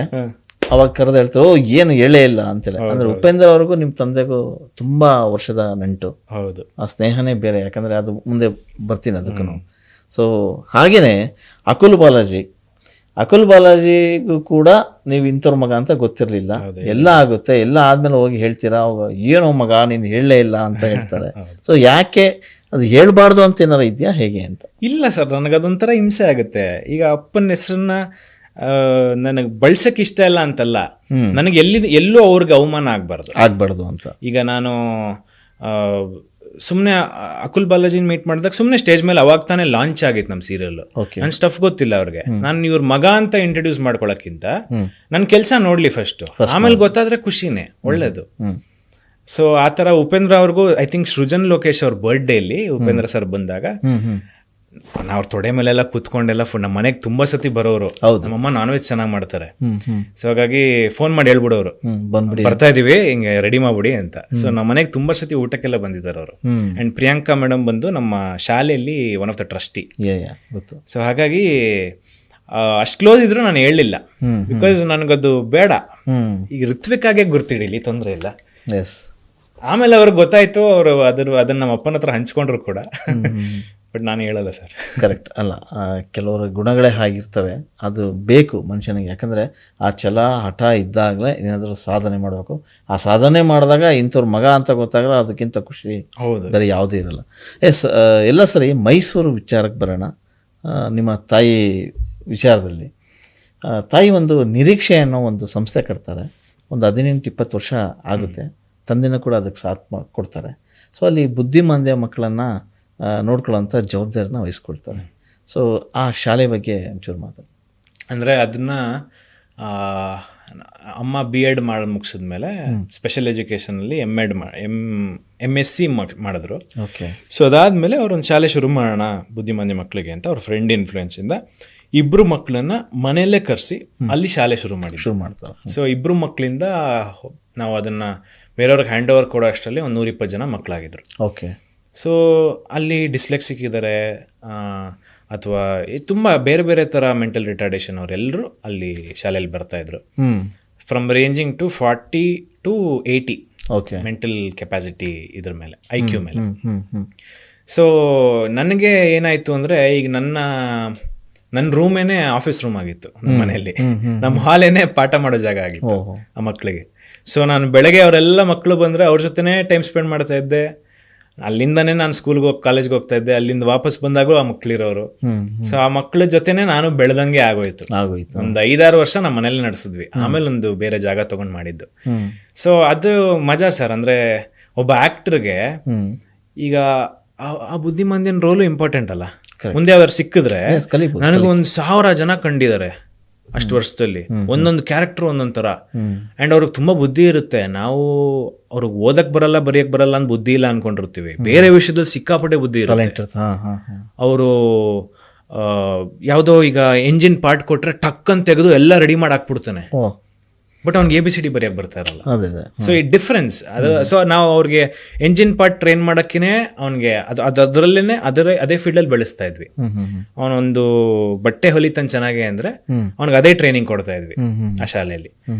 ಅವಾಗ ಕರೆದು ಹೇಳ್ತಾರೆ, ಓ ಏನು ಹೇಳೇ ಇಲ್ಲ ಅಂತೇಳಿ. ಅಂದ್ರೆ ಉಪೇಂದ್ರ ಅವ್ರಿಗೂ ನಿಮ್ಮ ತಂದೆಗೂ ತುಂಬಾ ವರ್ಷದ ನಂಟು. ಹೌದು. ಆ ಸ್ನೇಹನೇ ಬೇರೆ. ಯಾಕಂದ್ರೆ ಅದು ಮುಂದೆ ಬರ್ತೀನಿ ಅದಕ್ಕೂ. ಸೊ ಹಾಗೇನೆ ಅಕುಲ್ ಬಾಲಾಜಿಗೂ ಕೂಡ ನೀವು ಇಂಥವ್ರ ಮಗ ಅಂತ ಗೊತ್ತಿರಲಿಲ್ಲ. ಎಲ್ಲ ಆಗುತ್ತೆ, ಎಲ್ಲ ಆದ್ಮೇಲೆ ಹೋಗಿ ಹೇಳ್ತೀರಾ, ಏನೋ ಮಗ ನೀನು ಹೇಳಲೇ ಇಲ್ಲ ಅಂತ ಹೇಳ್ತಾರೆ. ಸೊ ಯಾಕೆ ಅದು ಹೇಳ್ಬಾರ್ದು ಅಂತ ಏನಾರ ಇದೆಯಾ ಹೇಗೆ ಅಂತ? ಇಲ್ಲ ಸರ್, ನನಗದೊಂಥರ ಹಿಂಸೆ ಆಗುತ್ತೆ. ಈಗ ಅಪ್ಪನ ಹೆಸರನ್ನ ನನಗೆ ಬಳಸಕ್ಕೆ ಇಷ್ಟ ಇಲ್ಲ ಅಂತಲ್ಲ, ನನಗೆ ಎಲ್ಲೂ ಅವ್ರಿಗೆ ಅವಮಾನ ಆಗ್ಬಾರ್ದು ಅಂತ. ಈಗ ನಾನು ಸುಮ್ಮನೆ ಅಕುಲ್ ಬಾಲಾಜಿನ ಮೀಟ್ ಮಾಡಿದಾಗ ಸುಮ್ಮನೆ ಸ್ಟೇಜ್ ಮೇಲೆ ಅವಾಗ ತಾನೇ ಲಾಂಚ್ ಆಗಿತ್ತು ನಮ್ಮ ಸೀರಿಯಲ್. ನನ್ನ ಸ್ಟಫ್ ಗೊತ್ತಿಲ್ಲ ಅವ್ರಿಗೆ. ನಾನು ಇವ್ರ ಮಗ ಅಂತ ಇಂಟ್ರೊಡ್ಯೂಸ್ ಮಾಡ್ಕೊಳಕ್ಕಿಂತ ನನ್ನ ಕೆಲಸ ನೋಡ್ಲಿ ಫಸ್ಟ್, ಆಮೇಲೆ ಗೊತ್ತಾದ್ರೆ ಖುಷಿನೇ, ಒಳ್ಳೇದು. ಸೊ ಆ ಥರ ಉಪೇಂದ್ರ ಅವ್ರಿಗೂ ಐ ಥಿಂಕ್ ಸೃಜನ್ ಲೋಕೇಶ್ ಅವ್ರ ಬರ್ಡೇಲಿ ಉಪೇಂದ್ರ ಸರ್ ಬಂದಾಗ ನಾವು ತೊಡೆ ಮೇಲೆಲ್ಲ ಕೂತ್ಕೊಂಡೆಲ್ಲ ನಮ್ಮ ಮನೆಗೆ ತುಂಬಾ ಸತಿ ಬರೋರು. ಹೌದು. ನಮ್ಮಮ್ಮ ನಾನ್ ವೆಜ್ ಚೆನ್ನಾಗಿ ಮಾಡ್ತಾರೆ. ಹ್ಮ್ ಸೊ ಹಾಗಾಗಿ ಫೋನ್ ಮಾಡಿ ಹೇಳ್ಬಿಡೋರು, ಬಂದ್ಬಿಡಿ ಬರ್ತಾ ಇದೀವಿ ಹಿಂಗೆ ರೆಡಿ ಮಾಡ್ಬಿಡಿ ಅಂತ. ಸೊ ನಮ್ಮ ಮನೆಗೆ ತುಂಬಾ ಸತಿ ಊಟಕ್ಕೆಲ್ಲ ಬಂದಿದ್ದಾರೆ ಅವರು. ಅಂಡ್ ಪ್ರಿಯಾಂಕಾ ಮೇಡಮ್ ಬಂದು ನಮ್ಮ ಶಾಲೆಯಲ್ಲಿ ಒನ್ ಆಫ್ ದ ಟ್ರಸ್ಟಿ. ಗೊತ್ತು. ಸೊ ಹಾಗಾಗಿ ಅಷ್ಟು ಕ್ಲೋಸ್ ಇದ್ರು ನಾನು ಹೇಳಲಿಲ್ಲ, ಬಿಕಾಸ್ ನನಗದು ಬೇಡ. ಈಗ ಋತ್ವಿಕಾಗೆ ಗುರ್ತಿಡಿಲಿ, ತೊಂದರೆ ಇಲ್ಲ. ಎಸ್. ಆಮೇಲೆ ಅವ್ರಿಗೆ ಗೊತ್ತಾಯ್ತು, ಅವರು ಅದನ್ನ ನಮ್ಮ ಅಪ್ಪನ ಹತ್ರ ಹಂಚ್ಕೊಂಡ್ರು ಕೂಡ. ಬಟ್ ನಾನು ಹೇಳಲ್ಲ ಸರ್. ಕರೆಕ್ಟ್. ಅಲ್ಲ, ಕೆಲವರ ಗುಣಗಳೇ ಆಗಿರ್ತವೆ, ಅದು ಬೇಕು ಮನುಷ್ಯನಿಗೆ. ಯಾಕಂದರೆ ಆ ಛಲ ಹಠ ಇದ್ದಾಗಲೇ ಏನಾದರೂ ಸಾಧನೆ ಮಾಡಬೇಕು. ಆ ಸಾಧನೆ ಮಾಡಿದಾಗ ಇಂಥವ್ರ ಮಗ ಅಂತ ಗೊತ್ತಾಗಲ್ಲ, ಅದಕ್ಕಿಂತ ಖುಷಿ ಬೇರೆ ಯಾವುದೇ ಇರಲ್ಲ. ಎಸ್. ಎಲ್ಲ ಸರಿ, ಮೈಸೂರು ವಿಚಾರಕ್ಕೆ ಬರೋಣ. ನಿಮ್ಮ ತಾಯಿ ವಿಚಾರದಲ್ಲಿ ತಾಯಿ ಒಂದು ನಿರೀಕ್ಷೆ ಅನ್ನೋ ಒಂದು ಸಂಸ್ಥೆ ಕಟ್ತಾರೆ. ಒಂದು 18-20 ವರ್ಷ ಆಗುತ್ತೆ. ತಂದೆನೂ ಕೂಡ ಅದಕ್ಕೆ ಸಾಥ್ ಕೊಡ್ತಾರೆ. ಸೊ ಅಲ್ಲಿ ಬುದ್ಧಿಮಾಂದ್ಯ ಮಕ್ಕಳನ್ನು ನೋಡ್ಕೊಳ್ಳೋಂಥ ಜವಾಬ್ದಾರಿನ ವಹಿಸ್ಕೊಳ್ತಾರೆ. ಸೊ ಆ ಶಾಲೆ ಬಗ್ಗೆ ಒಂಚೂರು ಮಾತಾಡಿ. ಅಂದರೆ ಅದನ್ನ ಅಮ್ಮ BEd ಮಾಡಿ ಮುಗಿಸಿದ್ಮೇಲೆ ಸ್ಪೆಷಲ್ ಎಜುಕೇಷನಲ್ಲಿ MSc ಮಾಡಿದ್ರು. ಓಕೆ. ಸೊ ಅದಾದಮೇಲೆ ಅವ್ರೊಂದು ಶಾಲೆ ಶುರು ಮಾಡೋಣ ಬುದ್ಧಿಮಾಂದ್ಯ ಮಕ್ಕಳಿಗೆ ಅಂತ ಅವ್ರ ಫ್ರೆಂಡ್ ಇನ್ಫ್ಲೂಯೆನ್ಸಿಂದ 2 ಮಕ್ಕಳನ್ನ ಮನೆಯಲ್ಲೇ ಕರೆಸಿ ಅಲ್ಲಿ ಶಾಲೆ ಶುರು ಮಾಡ್ತಾರೆ. ಸೊ 2 ಮಕ್ಕಳಿಂದ ನಾವು ಅದನ್ನು ಬೇರೆಯವ್ರಿಗೆ ಹ್ಯಾಂಡ್ ಓವರ್ ಕೊಡೋ ಅಷ್ಟರಲ್ಲಿ ಒಂದು 120 ಜನ ಮಕ್ಕಳಾಗಿದ್ರು. ಓಕೆ. ಸೊ ಅಲ್ಲಿ ಡಿಸ್ಲೆಕ್ಸಿಕ್ ಇದ್ದಾರೆ, ಅಥವಾ ತುಂಬ ಬೇರೆ ಬೇರೆ ಥರ ಮೆಂಟಲ್ ರಿಟಾರ್ಡೇಷನ್ ಅವರೆಲ್ಲರೂ ಅಲ್ಲಿ ಶಾಲೆಯಲ್ಲಿ ಬರ್ತಾಯಿದ್ರು. From ranging to 40 to 80 okay mental capacity ಇದ್ರ ಮೇಲೆ, IQ ಮೇಲೆ. ಸೊ ನನಗೆ ಏನಾಯಿತು ಅಂದರೆ, ಈಗ ನನ್ನ ರೂಮೇನೆ ಆಫೀಸ್ ರೂಮ್ ಆಗಿತ್ತು ನಮ್ಮ ಮನೆಯಲ್ಲಿ. ನಮ್ಮ ಹಾಲೇನೆ ಪಾಠ ಮಾಡೋ ಜಾಗ ಆಗಿತ್ತು ಆ ಮಕ್ಕಳಿಗೆ. ಸೊ ನಾನು ಬೆಳಗ್ಗೆ ಅವರೆಲ್ಲ ಮಕ್ಕಳು ಬಂದರೆ ಅವ್ರ ಜೊತೆನೇ ಟೈಮ್ ಸ್ಪೆಂಡ್ ಮಾಡ್ತಾ ಇದ್ದೆ. ಅಲ್ಲಿಂದನೇ ನಾನು ಕಾಲೇಜ್ಗೆ ಹೋಗ್ತಾ ಇದ್ದೆ. ಅಲ್ಲಿಂದ ವಾಪಸ್ ಬಂದಾಗೂ ಆ ಮಕ್ಕಳಿರೋರು. ಸೊ ಆ ಮಕ್ಕಳ ಜೊತೆನೆ ನಾನು ಬೆಳೆದಂಗೆ ಆಗೋಯ್ತು. ಒಂದು 5-6 ವರ್ಷ ನಮ್ಮ ಮನೇಲಿ ನಡೆಸಿದ್ವಿ. ಆಮೇಲೆ ಒಂದು ಬೇರೆ ಜಾಗ ತಗೊಂಡ್ ಮಾಡಿದ್ದು. ಸೊ ಅದು ಮಜಾ ಸರ್. ಅಂದ್ರೆ ಒಬ್ಬ ಆಕ್ಟರ್ಗೆ ಈಗ ಆ ಬುದ್ಧಿಮಾಂದ್ಯನ ರೋಲು ಇಂಪಾರ್ಟೆಂಟ್ ಅಲ್ಲ. ಮುಂದೆ ಯಾವ್ದಾರು ಸಿಕ್ಕಿದ್ರೆ, ನನಗೆ 1,000 ಜನ ಕಂಡಿದ್ದಾರೆ ಅಷ್ಟು ವರ್ಷದಲ್ಲಿ. ಒಂದೊಂದು ಕ್ಯಾರೆಕ್ಟರ್ ಒಂದೊಂದ್ ತರ. ಅಂಡ್ ಅವ್ರಿಗೆ ತುಂಬಾ ಬುದ್ಧಿ ಇರುತ್ತೆ. ನಾವು ಅವ್ರಿಗೆ ಓದಕ್ ಬರಲ್ಲ, ಬರೆಯಕ್ ಬರಲ್ಲ ಅಂತ ಬುದ್ಧಿ ಇಲ್ಲ ಅನ್ಕೊಂಡಿರ್ತೀವಿ. ಬೇರೆ ವಿಷಯದಲ್ಲಿ ಸಿಕ್ಕಾಪಟ್ಟೆ ಬುದ್ಧಿ ಇರುತ್ತೆ. ಅವರು ಯಾವುದೋ ಈಗ ಎಂಜಿನ್ ಪಾರ್ಟ್ ಕೊಟ್ರೆ ಟಕ್ ಅಂತ ತೆಗೆದು ಎಲ್ಲ ರೆಡಿ ಮಾಡಿ ಹಾಕ್ಬಿಡ್ತಾನೆ. ಬಟ್ ಅವ್ನಿಗೆ ABCD ಬರೆಯಕ್ಕೆ ಬರ್ತಾ ಇರಲ್ಲ. ಸೊ ಈ ಡಿಫ್ರೆನ್ಸ್ ಅದು. ಸೊ ನಾವು ಅವ್ರಿಗೆ ಎಂಜಿನ್ ಪಾರ್ಟ್ ಟ್ರೈನ್ ಮಾಡಕ್ಕೇನೆ ಅವ್ನಿಗೆ ಅದರಲ್ಲೇನೆ ಅದೇ ಫೀಲ್ಡಲ್ಲಿ ಬೆಳೆಸ್ತಾ ಇದ್ವಿ. ಅವನೊಂದು ಬಟ್ಟೆ ಹೊಲಿತಾನೆ ಚೆನ್ನಾಗೆ ಅಂದ್ರೆ ಅವ್ನಿಗೆ ಅದೇ ಟ್ರೈನಿಂಗ್ ಕೊಡ್ತಾ ಇದ್ವಿ ಆ ಶಾಲೆಯಲ್ಲಿ.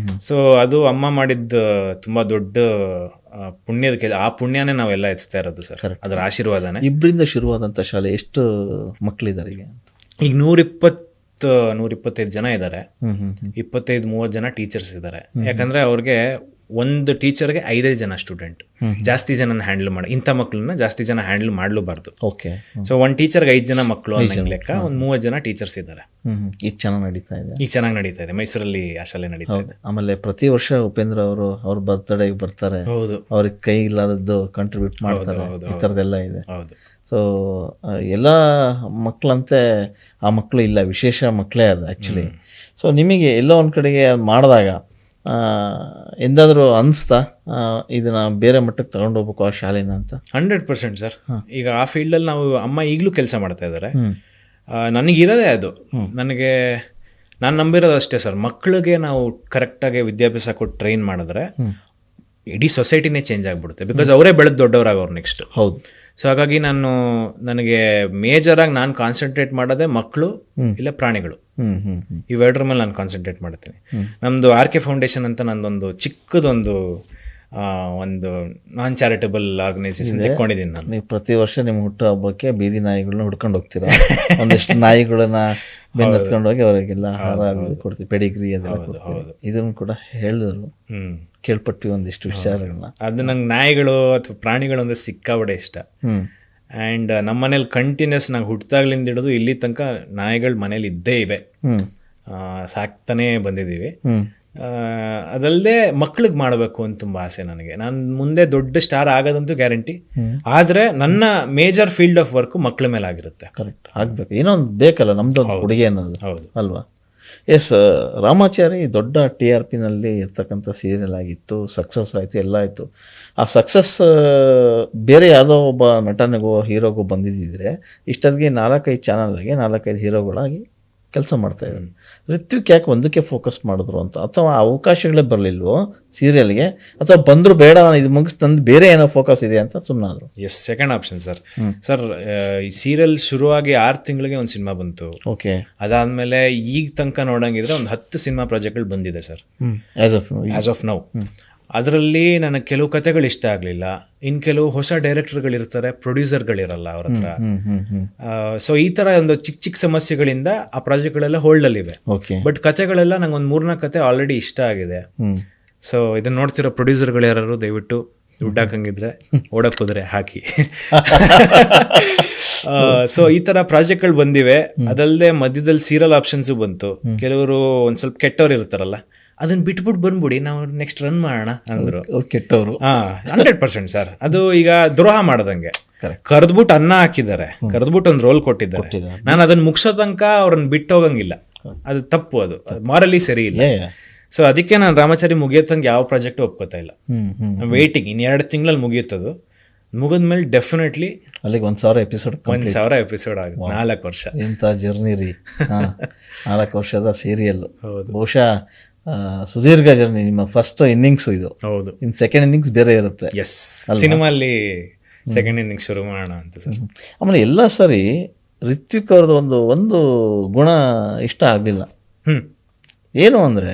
ಸೊ ಅದು ಅಮ್ಮ ಮಾಡಿದ ತುಂಬಾ ದೊಡ್ಡ ಪುಣ್ಯದ ಕೆಲಸ. ಆ ಪುಣ್ಯನೇ ನಾವೆಲ್ಲ ಎತ್ಸ್ತಾ ಇರೋದು ಸರ್, ಅದರ ಆಶೀರ್ವಾದನೇ. 2ರಿಂದ ಶುರುವಾದಂಥ ಶಾಲೆ. ಎಷ್ಟು ಮಕ್ಕಳಿದ್ದಾರೆ ಈಗ 125 ಜನ ಇದ್ದಾರೆ. 25-30 ಜನ ಟೀಚರ್ಸ್ ಇದ್ದಾರೆ. ಯಾಕಂದ್ರೆ ಅವ್ರಿಗೆ ಒಂದು ಟೀಚರ್ಗೆ 5 ಜನ ಸ್ಟೂಡೆಂಟ್. ಜಾಸ್ತಿ ಜನ ಹ್ಯಾಂಡಲ್ ಮಾಡಿ, ಇಂಥ ಮಕ್ಕಳನ್ನ ಜಾಸ್ತಿ ಜನ ಹ್ಯಾಂಡಲ್ ಮಾಡಲೂಬಾರ್ದು. ಓಕೆ. ಸೊ ಒಂದು ಟೀಚರ್ಗೆ 5 ಜನ ಮಕ್ಕಳು ಅನ್ನೋ ಲೆಕ್ಕ ಒಂದು 30 ಜನ ಟೀಚರ್ಸ್ ಇದ್ದಾರೆ. ಈಗ ಚೆನ್ನಾಗಿ ನಡೀತಾ ಇದೆ. ಈಗ ಚೆನ್ನಾಗಿ ನಡೀತಾ ಇದೆ. ಮೈಸೂರಲ್ಲಿ ಆ ಶಾಲೆ ನಡೀತಾ ಇದೆ. ಆಮೇಲೆ ಪ್ರತಿ ವರ್ಷ ಉಪೇಂದ್ರ ಅವರು ಅವ್ರ ಬರ್ತ್ಡೇಗೆ ಬರ್ತಾರೆ. ಹೌದು. ಅವ್ರಿಗೆ ಕೈ ಇಲ್ಲದದ್ದು ಕಾಂಟ್ರಿಬ್ಯೂಟ್ ಮಾಡ್ತಾರೆ. ಈ ಥರದ್ದೆಲ್ಲ ಇದೆ. ಹೌದು. ಸೊ ಎಲ್ಲ ಮಕ್ಕಳಂತೆ ಆ ಮಕ್ಕಳು ಇಲ್ಲ, ವಿಶೇಷ ಮಕ್ಕಳೇ ಅದು ಆ್ಯಕ್ಚುಲಿ. ಸೊ ನಿಮಗೆ ಎಲ್ಲೋ ಒಂದು ಕಡೆಗೆ ಮಾಡಿದಾಗ ಎಂದಾದರೂ ಅನಿಸ್ತಾ ಇದನ್ನ ಬೇರೆ ಮಟ್ಟಕ್ಕೆ ತಗೊಂಡು ಹೋಗ್ಬೇಕು ಆ ಶಾಲೆನ ಅಂತ? 100% ಸರ್. ಈಗ ಆ ಫೀಲ್ಡಲ್ಲಿ ನಾವು ಅಮ್ಮ ಈಗಲೂ ಕೆಲಸ ಮಾಡ್ತಾ ಇದ್ದಾರೆ. ನನಗಿರೋದೇ ಅದು. ನಾನು ನಂಬಿರೋದು ಅಷ್ಟೇ ಸರ್. ಮಕ್ಕಳಿಗೆ ನಾವು ಕರೆಕ್ಟಾಗಿ ವಿದ್ಯಾಭ್ಯಾಸ ಕೊಟ್ಟು ಟ್ರೈನ್ ಮಾಡಿದ್ರೆ ಇಡೀ ಸೊಸೈಟಿನೇ ಚೇಂಜ್ ಆಗಿಬಿಡುತ್ತೆ. ಬಿಕಾಸ್ ಅವರೇ ಬೆಳೆದು ದೊಡ್ಡವರಾಗವ್ರು ನೆಕ್ಸ್ಟ್. ಹೌದು. ಸೊ ಹಾಗಾಗಿ ನನಗೆ ಮೇಜರಾಗಿ ನಾನು ಕಾನ್ಸಂಟ್ರೇಟ್ ಮಾಡೋದೇ ಮಕ್ಕಳು ಇಲ್ಲ ಪ್ರಾಣಿಗಳು. ಇವೆರಡರ ಮೇಲೆ ನಾನು ಕಾನ್ಸಂಟ್ರೇಟ್ ಮಾಡ್ತೀನಿ. ನಮ್ಮದು RK ಫೌಂಡೇಶನ್ ಅಂತ ನಂದೊಂದು ಚಿಕ್ಕದೊಂದು ಒಂದು ನಾನ್ ಚಾರಿಟಬಲ್ ಆರ್ಗನೈಸೇಷನ್ ತೆಕ್ಕೊಂಡಿದ್ದೀನಿ ನಾನು. ನೀವು ಪ್ರತಿ ವರ್ಷ ನಿಮ್ಮ ಹುಟ್ಟು ಹಬ್ಬಕ್ಕೆ ಬೀದಿ ನಾಯಿಗಳನ್ನ ಹುಡ್ಕೊಂಡು ಹೋಗ್ತೀರಾ. ಒಂದಿಷ್ಟು ನಾಯಿಗಳನ್ನ ಬೆನ್ನು ಹತ್ಕೊಂಡು ಹೋಗಿ ಅವರಿಗೆಲ್ಲ ಆಹಾರ ಕೊಡ್ತೀವಿ, ಪೆಡಿಗ್ರಿ ಅದೆಲ್ಲ ಕೊಡ್ತೀವಿ. ಇದನ್ನು ಕೂಡ ಹೇಳಿದ್ರು, ಕೇಳ್ಪಟ್ವಿ ಒಂದಿಷ್ಟು ವಿಚಾರಗಳನ್ನ. ಅದು ನಂಗೆ ನಾಯಿಗಳು ಅಥವಾ ಪ್ರಾಣಿಗಳು ಅಂದ್ರೆ ಸಿಕ್ಕಾಬಡೆ ಇಷ್ಟ. ಆ್ಯಂಡ್ ನಮ್ಮ ಮನೇಲಿ ಕಂಟಿನ್ಯೂಸ್ ನಂಗೆ ಹುಟ್ಟಿದಾಗ್ಲಿಂದ ಹಿಡಿದು ಇಲ್ಲಿ ತನಕ ನಾಯಿಗಳು ಮನೇಲಿ ಇದ್ದೇ ಇವೆ, ಸಾಕ್ತಾನೇ ಬಂದಿದ್ದೀವಿ. ಅದಲ್ಲದೆ ಮಕ್ಳಿಗೆ ಮಾಡಬೇಕು ಅಂತ ತುಂಬ ಆಸೆ ನನಗೆ. ನಾನು ಮುಂದೆ ದೊಡ್ಡ ಸ್ಟಾರ್ ಆಗೋದಂತೂ ಗ್ಯಾರಂಟಿ. ಆದರೆ ನನ್ನ ಮೇಜರ್ ಫೀಲ್ಡ್ ಆಫ್ ವರ್ಕ್ ಮಕ್ಳ ಮೇಲೆ ಆಗಿರುತ್ತೆ. ಕರೆಕ್ಟ್, ಆಗ್ಬೇಕು. ಏನೋ ಒಂದು ಬೇಕಲ್ಲ ನಮ್ದು ಒಂದು ಹುಡುಗಿ ಅನ್ನೋದು. ಹೌದು ಅಲ್ವಾ? ಎಸ್, ರಾಮಾಚಾರಿ ದೊಡ್ಡ TRPನಲ್ಲಿ ಇರ್ತಕ್ಕಂಥ ಸೀರಿಯಲ್ ಆಗಿತ್ತು, ಸಕ್ಸಸ್ ಆಯಿತು, ಎಲ್ಲ ಆಯಿತು. ಆ ಸಕ್ಸಸ್ ಬೇರೆ ಯಾವುದೋ ಒಬ್ಬ ನಟನಿಗೋ ಹೀರೋಗೋ ಬಂದಿದ್ದಿದ್ರೆ ಇಷ್ಟೊತ್ತಿಗೆ 4-5 ಚಾನಲ್ಗೆ 4-5 ಹೀರೋಗಳಾಗಿ ಕೆಲಸ ಮಾಡ್ತಾಯಿದ್ರು. ಋತ್ವಿಕ್ ಯಾಕೆ ಒಂದಕ್ಕೆ ಫೋಕಸ್ ಮಾಡಿದ್ರು ಅಂತ, ಅಥವಾ ಅವಕಾಶಗಳೇ ಬರಲಿಲ್ವೋ ಸೀರಿಯಲ್ಗೆ, ಅಥವಾ ಬಂದರೂ ಬೇಡ ನಾನು ಇದು ಮುಗಿಸ್ ತಂದು ಬೇರೆ ಏನೋ ಫೋಕಸ್ ಇದೆ ಅಂತ ಸುಮ್ಮನಾದ್ರು? Yes, second option sir. Sir, ಈ ಸೀರಿಯಲ್ ಶುರುವಾಗಿ 6 ತಿಂಗಳಿಗೆ ಒಂದು ಸಿನಿಮಾ ಬಂತು. ಓಕೆ. ಅದಾದಮೇಲೆ ಈಗ ತನಕ ನೋಡಂಗಿದ್ರೆ ಒಂದು 10 ಸಿನಿಮಾ ಪ್ರಾಜೆಕ್ಟ್ಗಳು ಬಂದಿದೆ ಸರ್, ಆ್ಯಸ್ ಆಫ್ ನೌ. ಅದರಲ್ಲಿ ನನಗೆ ಕೆಲವು ಕತೆಗಳು ಇಷ್ಟ ಆಗಲಿಲ್ಲ, ಇನ್ನು ಕೆಲವು ಹೊಸ ಡೈರೆಕ್ಟರ್ಗಳಿರ್ತಾರೆ, ಪ್ರೊಡ್ಯೂಸರ್ಗಳಿರಲ್ಲ ಅವ್ರ ಹತ್ರ. ಸೊ ಈ ಥರ ಒಂದು ಚಿಕ್ಕ ಚಿಕ್ಕ ಸಮಸ್ಯೆಗಳಿಂದ ಆ ಪ್ರಾಜೆಕ್ಟ್ಗಳೆಲ್ಲ ಹೋಲ್ಡಲ್ಲಿವೆ. ಬಟ್ ಕತೆಗಳೆಲ್ಲ ನಂಗೆ ಒಂದು 3-4 ಕತೆ ಆಲ್ರೆಡಿ ಇಷ್ಟ ಆಗಿದೆ. ಸೊ ಇದನ್ನ ನೋಡ್ತಿರೋ ಪ್ರೊಡ್ಯೂಸರ್ಗಳು ಯಾರು ದಯವಿಟ್ಟು ದುಡ್ಡು ಹಾಕಂಗಿದ್ರೆ ಓಡಕ್ ಹೋದ್ರೆ ಹಾಕಿ. ಸೊ ಈ ತರ ಪ್ರಾಜೆಕ್ಟ್ಗಳು ಬಂದಿವೆ. ಅದಲ್ಲದೆ ಮಧ್ಯದಲ್ಲಿ ಸೀರಿಯಲ್ ಆಪ್ಷನ್ಸು ಬಂತು. ಕೆಲವರು ಒಂದ್ ಸ್ವಲ್ಪ ಕೆಟ್ಟವ್ರು ಇರ್ತಾರಲ್ಲ, ಅದನ್ನ ಬಿಟ್ಬಿಟ್ಟು ಬಂದ್ಬಿಡಿ, ನಾವು ನೆಕ್ಸ್ಟ್ ರನ್ ಮಾಡೋಣ ಅಂದ್ರು. ಕೆಟ್ಟವರು 100% ಸರ್. ಅದು ಈಗ ದ್ರೋಹ ಮಾಡದಂಗೆ. ಕರೆದ್ಬಿಟ್ಟು ಅನ್ನ ಹಾಕಿದ್ದಾರೆ, ಕರೆದ್ಬಿಟ್ಟು ಒಂದು ರೋಲ್ ಕೊಟ್ಟಿದ್ದಾರೆ. ನಾನು ಅದನ್ನ ಮುಗಿಸೋ ತನಕ ಅವ್ರನ್ನ ಬಿಟ್ಟು ಹೋಗಂಗಿಲ್ಲ. ಅದು ತಪ್ಪು, ಅದು ಮಾರಲಿ ಸರಿ ಇಲ್ಲ. ಸೊ ಅದಕ್ಕೆ ನಾನು ರಾಮಾಚಾರಿ ಮುಗಿಯತ್ತಂಗೆ ಯಾವ ಪ್ರಾಜೆಕ್ಟ್ ಒಪ್ಕೋತಾ ಇಲ್ಲ. ವೇಟಿಂಗ್, ಇನ್ನು 2 ತಿಂಗಳಲ್ಲಿ ಮುಗಿಯುತ್ತದು. ಮುಗಿದ್ಮೇಲೆ ಡೆಫಿನೆಟ್ಲಿ ಅಲ್ಲಿಗೆ 1,000 ಎಪಿಸೋಡ್ 1,000 ಎಪಿಸೋಡ್ ಆಗುತ್ತೆ. 4 ವರ್ಷ ಇಂಥ ಜರ್ನಿ ರೀ. 4 ವರ್ಷದ ಸೀರಿಯಲ್. ಬಹುಶಃ ಸುದೀರ್ಘ ಜರ್ನಿ. ನಿಮ್ಮ ಫಸ್ಟ್ ಇನ್ನಿಂಗ್ಸ್ ಇದು. ಹೌದು. ಇನ್ನು ಸೆಕೆಂಡ್ ಇನ್ನಿಂಗ್ಸ್ ಬೇರೆ ಇರುತ್ತೆ. ಎಸ್, ಸಿನಿಮಾಲ್ಲಿ ಸೆಕೆಂಡ್ ಇನ್ನಿಂಗ್ಸ್ ಶುರು ಮಾಡೋಣ ಅಂತ ಸರ್. ಆಮೇಲೆ ಎಲ್ಲ ಸರಿ ಋತ್ವಿಕ್ ಅವ್ರದ್ದು ಒಂದು ಗುಣ ಇಷ್ಟ ಆಗಲಿಲ್ಲ. ಏನು ಅಂದರೆ,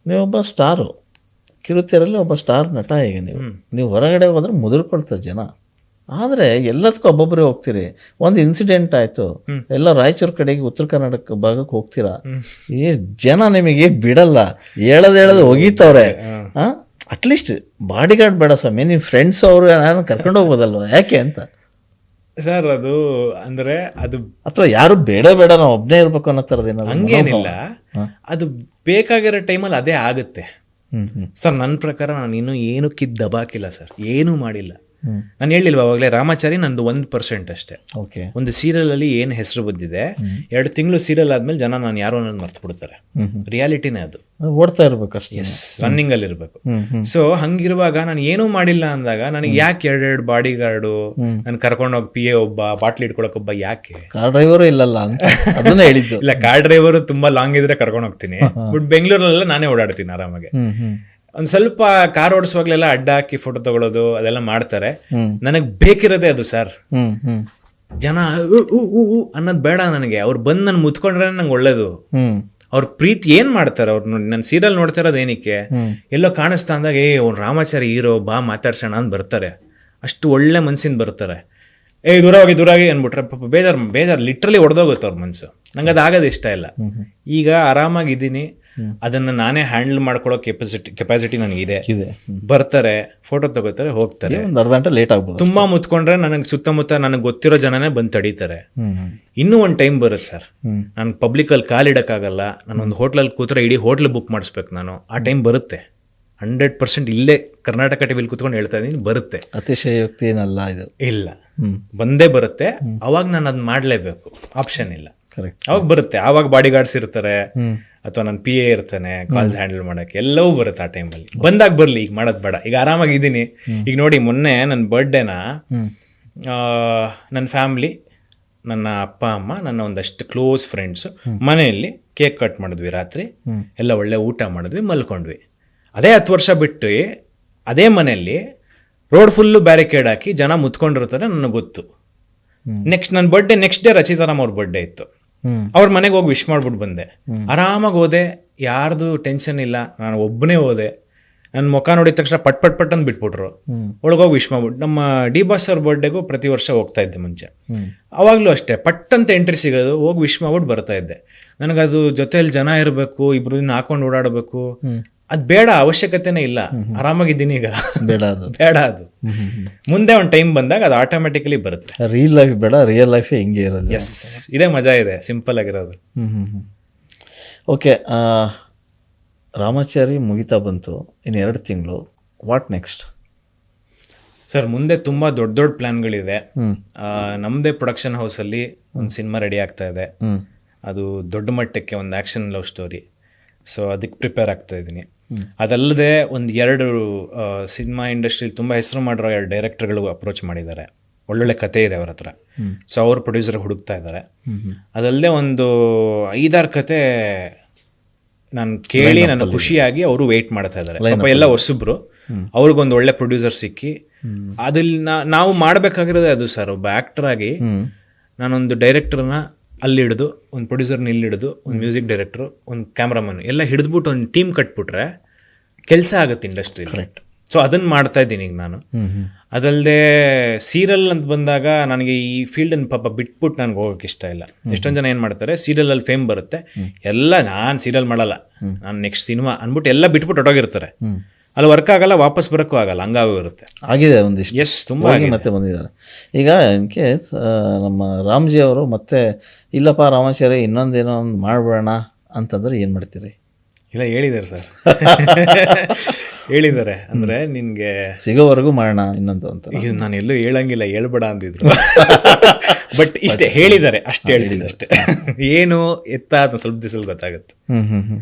ನೀವೊಬ್ಬ ಸ್ಟಾರು, ಕಿರುತೆರೆಯಲ್ಲಿ ಒಬ್ಬ ಸ್ಟಾರ್ ನಟ. ಈಗ ನೀವು ಹೊರಗಡೆ ಹೋದ್ರೆ ಮುದುರ್ಕೊಳ್ತಾರೆ ಜನ. ಆದರೆ ಎಲ್ಲದಕ್ಕೂ ಒಬ್ಬೊಬ್ಬರೇ ಹೋಗ್ತೀರಿ. ಒಂದು ಇನ್ಸಿಡೆಂಟ್ ಆಯಿತು, ಎಲ್ಲ ರಾಯಚೂರು ಕಡೆಗೆ ಉತ್ತರ ಕರ್ನಾಟಕ ಭಾಗಕ್ಕೆ ಹೋಗ್ತೀರಾ, ಈ ಜನ ನಿಮಗೆ ಬಿಡಲ್ಲ, ಹೇಳೋದು ಒಗೀತವ್ರೆ. ಅಟ್ಲೀಸ್ಟ್ ಬಾಡಿ ಗಾರ್ಡ್ ಬೇಡ ಸ್ವಾಮಿ, ನಿಮ್ಮ ಫ್ರೆಂಡ್ಸ್ ಅವರು ನಾನು ಕರ್ಕೊಂಡು ಹೋಗ್ಬೋದಲ್ವ, ಯಾಕೆ ಅಂತ ಸರ್. ಅದು ಅಂದ್ರೆ ಅದು, ಅಥವಾ ಯಾರು ಬೇಡ ನಾವು ಒಬ್ಬನೇ ಇರ್ಬೇಕು ಅನ್ನೋ ಥರದೇನ? ಹಂಗೇನಿಲ್ಲ, ಅದು ಬೇಕಾಗಿರೋ ಟೈಮಲ್ಲಿ ಅದೇ ಆಗುತ್ತೆ ಸರ್. ನನ್ನ ಪ್ರಕಾರ ನಾನು ಇನ್ನೂ ಏನು ದಬಾಕಿಲ್ಲ ಸರ್, ಏನೂ ಮಾಡಿಲ್ಲ. ನಾನು ಹೇಳಿಲ್ವ ಅವಾಗಲೇ, ರಾಮಾಚಾರಿ ನಂದು 1% ಅಷ್ಟೇ. ಒಂದು ಸೀರಿಯಲ್ ಅಲ್ಲಿ ಏನು ಹೆಸರು ಬಂದಿದೆ, 2 ತಿಂಗಳು ಸೀರಿಯಲ್ ಆದ್ಮೇಲೆ ಜನ ನಾನು ಯಾರೋ ನನ್ನ ಮರ್ತು ಬಿಡ್ತಾರೆ. ರಿಯಾಲಿಟಿನೇ ಅದು, ಓಡ್ತಾ ಇರ್ಬೇಕು ಅಷ್ಟೇ. ಎಸ್, ರನ್ನಿಂಗ್ ಅಲ್ಲಿ ಇರ್ಬೇಕು. ಸೊ ಹಂಗಿರುವಾಗ ನಾನು ಏನೂ ಮಾಡಿಲ್ಲ ಅಂದಾಗ ನನಗೆ ಯಾಕೆ 2 ಬಾಡಿ ಗಾರ್ಡು, ನಾನು ಕರ್ಕೊಂಡೋಗಿ PA ಒಬ್ಬ, ಬಾಟ್ಲಿ ಇಟ್ಕೊಳಕ್ ಒಬ್ಬ, ಯಾಕೆ? ಕಾರ್ ಡ್ರೈವರು ಇಲ್ಲಲ್ಲ ಅಂತ ಅದನ್ನ ಹೇಳಿದ್ದು. ಇಲ್ಲ, ಕಾರ್ ಡ್ರೈವರು ತುಂಬಾ ಲಾಂಗ್ ಇದ್ರೆ ಕರ್ಕೊಂಡು ಹೋಗ್ತೀನಿ. ಬಟ್ ಬೆಂಗಳೂರಲ್ಲೆಲ್ಲ ನಾನೇ ಓಡಾಡ್ತೀನಿ ಆರಾಮಾಗಿ. ಒಂದ್ ಸ್ವಲ್ಪ ಕಾರ್ ಓಡಿಸುವಾಗ್ಲೆಲ್ಲ ಅಡ್ಡ ಹಾಕಿ ಫೋಟೋ ತಗೊಳ್ಳೋದು ಅದೆಲ್ಲ ಮಾಡ್ತಾರೆ. ನನಗ್ ಬೇಕಿರೋದೇ ಅದು ಸರ್. ಜನ ಅನ್ನೋದು ಬೇಡ ನನಗೆ. ಅವ್ರು ಬಂದು ನನ್ ಮುತ್ಕೊಂಡ್ರೆ ನಂಗೆ ಒಳ್ಳೇದು. ಅವ್ರ ಪ್ರೀತಿ ಏನ್ ಮಾಡ್ತಾರೆ ಅವ್ರು. ನನ್ನ ಸೀರಿಯಲ್ ನೋಡ್ತಾ ಇರೋದು ಏನಕ್ಕೆ, ಎಲ್ಲೋ ಕಾಣಿಸ್ತಾ ಅಂದಾಗ ಅವ್ನು ರಾಮಾಚಾರಿ ಹೀರೋ ಬಾ ಮಾತಾಡ್ಸೋಣ ಅಂತ ಬರ್ತಾರೆ. ಅಷ್ಟು ಒಳ್ಳೆ ಮನ್ಸಿಂದ ಬರ್ತಾರೆ. ದೂರಾಗಿ ಅನ್ಬಿಟ್ರೆ ಪಾಪ ಬೇಜಾರು ಲಿಟ್ರಲಿ ಹೊಡೆದೋಗುತ್ತೆ ಅವ್ರ ಮನ್ಸು. ನಂಗೆ ಅದು ಆಗೋದು ಇಷ್ಟ ಇಲ್ಲ. ಈಗ ಆರಾಮಾಗಿದ್ದೀನಿ, ಅದನ್ನ ನಾನೇ ಹ್ಯಾಂಡಲ್ ಮಾಡ್ಕೊಳ್ಳೋ ಕೆಪಾಸಿಟಿ ನನಗಿದೆ. ಬರ್ತಾರೆ, ಫೋಟೋ ತಗೋತಾರೆ, ಹೋಗ್ತಾರೆ. ಒಂದು ಅರ್ಧ ಗಂಟೆ ಲೇಟ್ ಆಗ್ಬೋದು. ತುಂಬಾ ಮುತ್ಕೊಂಡ್ರೆ ನನಗೆ ಸುತ್ತಮುತ್ತ ನನಗೆ ಗೊತ್ತಿರೋ ಜನನೇ ಬಂದು ತಡೀತಾರೆ. ಇನ್ನೂ ಒಂದು ಟೈಮ್ ಬರುತ್ತೆ ಸರ್, ನಾನು ಪಬ್ಲಿಕಲ್ಲಿ ಕಾಲಿಡಕ್ಕಾಗಲ್ಲ. ನಾನೊಂದು ಹೋಟ್ಲಲ್ಲಿ ಕೂತ್ರೆ ಇಡೀ ಹೋಟ್ಲ್ ಬುಕ್ ಮಾಡಿಸ್ಬೇಕು ನಾನು. ಆ ಟೈಮ್ ಬರುತ್ತೆ 100%. ಇಲ್ಲೇ ಕರ್ನಾಟಕ ಟಿವಿಲಿ ಕೂತ್ಕೊಂಡು ಹೇಳ್ತಾ ಇದ್ದೀನಿ, ಬರುತ್ತೆ. ಅತಿಶಯೋಕ್ತಿ ಏನಲ್ಲ ಇದು, ಇಲ್ಲ, ಬಂದೇ ಬರುತ್ತೆ. ಅವಾಗ ನಾನು ಅದನ್ನ ಮಾಡಲೇಬೇಕು, ಆಪ್ಷನ್ ಇಲ್ಲ. ಕರೆಕ್ಟ್. ಅವಾಗ ಬರುತ್ತೆ. ಆವಾಗ ಬಾಡಿ ಗಾರ್ಡ್ಸ್ ಇರ್ತಾರೆ, ಅಥವಾ ನನ್ನ PA ಇರ್ತಾನೆ ಕಾಲ್ಸ್ ಹ್ಯಾಂಡಲ್ ಮಾಡಕ್ಕೆ, ಎಲ್ಲವೂ ಬರುತ್ತೆ ಆ ಟೈಮಲ್ಲಿ. ಬಂದಾಗ ಬರಲಿ, ಈಗ ಮಾಡೋದು ಬೇಡ. ಈಗ ಆರಾಮಾಗಿದ್ದೀನಿ. ಈಗ ನೋಡಿ, ಮೊನ್ನೆ ನನ್ನ ಬರ್ಡೇನ ನನ್ನ ಫ್ಯಾಮ್ಲಿ, ನನ್ನ ಅಪ್ಪ ಅಮ್ಮ, ನನ್ನ ಒಂದಷ್ಟು ಕ್ಲೋಸ್ ಫ್ರೆಂಡ್ಸು ಮನೆಯಲ್ಲಿ ಕೇಕ್ ಕಟ್ ಮಾಡಿದ್ವಿ. ರಾತ್ರಿ ಎಲ್ಲ ಒಳ್ಳೆ ಊಟ ಮಾಡಿದ್ವಿ, ಮಲ್ಕೊಂಡ್ವಿ. ಅದೇ 10 ವರ್ಷ ಬಿಟ್ಟು ಅದೇ ಮನೆಯಲ್ಲಿ ರೋಡ್ ಫುಲ್ಲು ಬ್ಯಾರಿಕೇಡ್ ಹಾಕಿ ಜನ ಮುತ್ಕೊಂಡಿರ್ತಾರೆ, ನನಗೆ ಗೊತ್ತು. ನನ್ನ ಬರ್ಡೇ ನೆಕ್ಸ್ಟ್ ಡೇ ರಚಿತಾರಾಮ್ ಅವ್ರ ಬರ್ಡೇ ಇತ್ತು. ಅವ್ರ ಮನೆಗೆ ಹೋಗಿ ವಿಶ್ ಮಾಡ್ಬಿಟ್ಟು ಬಂದೆ. ಆರಾಮಾಗಿ ಹೋದೆ, ಯಾರ್ದು ಟೆನ್ಷನ್ ಇಲ್ಲ. ನಾನು ಒಬ್ಬನೇ ಹೋದೆ. ನನ್ನ ಮುಖ ನೋಡಿದ ತಕ್ಷಣ ಪಟ್ ಅಂತ ಬಿಟ್ಬಿಟ್ರು. ಒಳಗೋಗಿ ವಿಶ್ ಮಾಡ್ಬಿಟ್ಟು. ನಮ್ಮ ಡಿ ಬಾಸ್ ಅವ್ರ ಬರ್ಡೇಗೂ ಪ್ರತಿ ವರ್ಷ ಹೋಗ್ತಾ ಇದ್ದೆ ಮುಂಚೆ. ಅವಾಗಲೂ ಅಷ್ಟೇ, ಪಟ್ಟಂತ ಎಂಟ್ರಿ ಸಿಗೋದು, ಹೋಗಿ ವಿಶ್ ಮಾಡ್ಬಿಟ್ಟು ಬರ್ತಾ ಇದ್ದೆ. ನನಗದು ಜೊತೆಯಲ್ಲಿ ಜನ ಇರಬೇಕು, ಇಬ್ರು ಹಾಕೊಂಡು ಓಡಾಡಬೇಕು, ಅದು ಬೇಡ, ಅವಶ್ಯಕತೆನೇ ಇಲ್ಲ. ಆರಾಮಾಗಿದ್ದೀನಿ ಈಗ, ಬೇಡ ಅದು. ಮುಂದೆ ಒಂದು ಟೈಮ್ ಬಂದಾಗ ಅದು ಆಟೋಮೆಟಿಕಲಿ ಬರುತ್ತೆ. ರಿಯಲ್ ಲೈಫ್ ಬೇಡ, ರಿಯಲ್ ಲೈಫ್ ಹಿಂಗೆ ಇರಲ್ಲ. ಎಸ್, ಇದೇ ಮಜಾ ಇದೆ, ಸಿಂಪಲ್ ಆಗಿರೋದು. ಓಕೆ, ರಾಮಾಚಾರಿ ಮುಗಿತಾ ಬಂತು, ಇನ್ನು 2 ತಿಂಗಳು. What next sir? ಮುಂದೆ ತುಂಬಾ ದೊಡ್ಡ ಪ್ಲಾನ್ಗಳಿದೆ. ನಮ್ದೇ ಪ್ರೊಡಕ್ಷನ್ ಹೌಸಲ್ಲಿ ಒಂದು ಸಿನಿಮಾ ರೆಡಿ ಆಗ್ತಾ ಇದೆ. ಅದು ದೊಡ್ಡ ಮಟ್ಟಕ್ಕೆ ಒಂದು ಆ್ಯಕ್ಷನ್ ಲವ್ ಸ್ಟೋರಿ. ಸೊ ಅದಕ್ಕೆ ಪ್ರಿಪೇರ್ ಆಗ್ತಾ ಇದ್ದೀನಿ. ಅದಲ್ಲದೆ ಒಂದು 2 ಸಿನಿಮಾ ಇಂಡಸ್ಟ್ರಿಲಿ ತುಂಬ ಹೆಸರು ಮಾಡಿರೋ 2 ಡೈರೆಕ್ಟರ್ಗಳು ಅಪ್ರೋಚ್ ಮಾಡಿದ್ದಾರೆ. ಒಳ್ಳೊಳ್ಳೆ ಕತೆ ಇದೆ ಅವ್ರ ಹತ್ರ. ಸೊ ಅವ್ರ ಪ್ರೊಡ್ಯೂಸರ್ ಹುಡುಕ್ತಾ ಇದ್ದಾರೆ. ಅದಲ್ಲದೆ ಒಂದು 5-6 ಕತೆ ನಾನು ಕೇಳಿ ನನ್ನ ಖುಷಿಯಾಗಿ ಅವರು ವೆಯ್ಟ್ ಮಾಡ್ತಾ ಇದ್ದಾರೆ. ಪಾಪ ಎಲ್ಲ ಹೊಸಬ್ರು, ಅವ್ರಿಗೊಂದು ಒಳ್ಳೆ ಪ್ರೊಡ್ಯೂಸರ್ ಸಿಕ್ಕಿ ಅದಲ್ಲಿ ನಾವು ಮಾಡಬೇಕಾಗಿರೋದೇ ಅದು ಸರ್. ಒಬ್ಬ ಆ್ಯಕ್ಟರ್ ಆಗಿ ನಾನೊಂದು ಡೈರೆಕ್ಟರ್ನ ಅಲ್ಲಿ ಹಿಡಿದು, ಒಂದು ಪ್ರೊಡ್ಯೂಸರ್ನ ಇಲ್ಲಿ ಹಿಡಿದು, ಒಂದು ಮ್ಯೂಸಿಕ್ ಡೈರೆಕ್ಟ್ರು, ಒಂದು ಕ್ಯಾಮ್ರಾಮನ್ ಎಲ್ಲ ಹಿಡಿದ್ಬಿಟ್ಟು ಒಂದು ಟೀಮ್ ಕಟ್ಬಿಟ್ರೆ ಕೆಲಸ ಆಗುತ್ತೆ ಇಂಡಸ್ಟ್ರಿ. ಕರೆಕ್ಟ್. ಸೊ ಅದನ್ನು ಮಾಡ್ತಾ ಇದ್ದೀನಿ ಈಗ ನಾನು. ಅದಲ್ಲದೆ ಸೀರಿಯಲ್ ಅಂತ ಬಂದಾಗ ನನಗೆ ಈ ಫೀಲ್ಡನ್ನು ಪಾಪ ಬಿಟ್ಬಿಟ್ಟು ನನಗೆ ಹೋಗೋಕೆ ಇಷ್ಟ ಇಲ್ಲ. ಎಷ್ಟೊಂದು ಜನ ಏನು ಮಾಡ್ತಾರೆ, ಸೀರಿಯಲಲ್ಲಿ ಫೇಮ್ ಬರುತ್ತೆ, ಎಲ್ಲ ನಾನು ಸೀರಿಯಲ್ ಮಾಡಲ್ಲ, ನಾನು ನೆಕ್ಸ್ಟ್ ಸಿನಿಮಾ ಅಂದ್ಬಿಟ್ಟು ಎಲ್ಲ ಬಿಟ್ಬಿಟ್ಟು ಹೊಟ್ಟೋಗಿರ್ತಾರೆ. ಅಲ್ಲಿ ವರ್ಕ್ ಆಗಲ್ಲ, ವಾಪಸ್ ಬರೋಕ್ಕೂ ಆಗಲ್ಲ, ಹಂಗಾಗಿರುತ್ತೆ. ಆಗಿದೆ ಒಂದಿಷ್ಟು. ಎಸ್, ತುಂಬ ಮತ್ತೆ ಬಂದಿದ್ದಾರೆ. ಈಗ ಇನ್ ಕೇಸ್ ನಮ್ಮ ರಾಮ್ಜಿ ಅವರು ಮತ್ತೆ ಇಲ್ಲಪ್ಪ ರಾಮಾಚಾರಿ ಇನ್ನೊಂದೇನೋ ಒಂದು ಮಾಡ್ಬೇಡ ಅಂತಂದ್ರೆ ಏನು ಮಾಡ್ತೀರಿ? ಇಲ್ಲ, ಹೇಳಿದ್ದಾರೆ ಸರ್. ಹೇಳಿದ್ದಾರೆ ಅಂದರೆ ನಿನಗೆ ಸಿಗೋವರೆಗೂ ಮಾಡೋಣ ಇನ್ನೊಂದು ಅಂತ. ಈಗ ನಾನು ಎಲ್ಲೂ ಹೇಳಂಗಿಲ್ಲ, ಹೇಳ್ಬೇಡ ಅಂದಿದ್ರು. ಬಟ್ ಇಷ್ಟೇ ಹೇಳಿದ್ದಾರೆ, ಅಷ್ಟೇ ಹೇಳಿದ್ದೀನಿ ಅಷ್ಟೇ. ಏನು ಎತ್ತ ಅಂತ ಸ್ವಲ್ಪ ದಿವಸದಲ್ಲಿ ಗೊತ್ತಾಗುತ್ತೆ.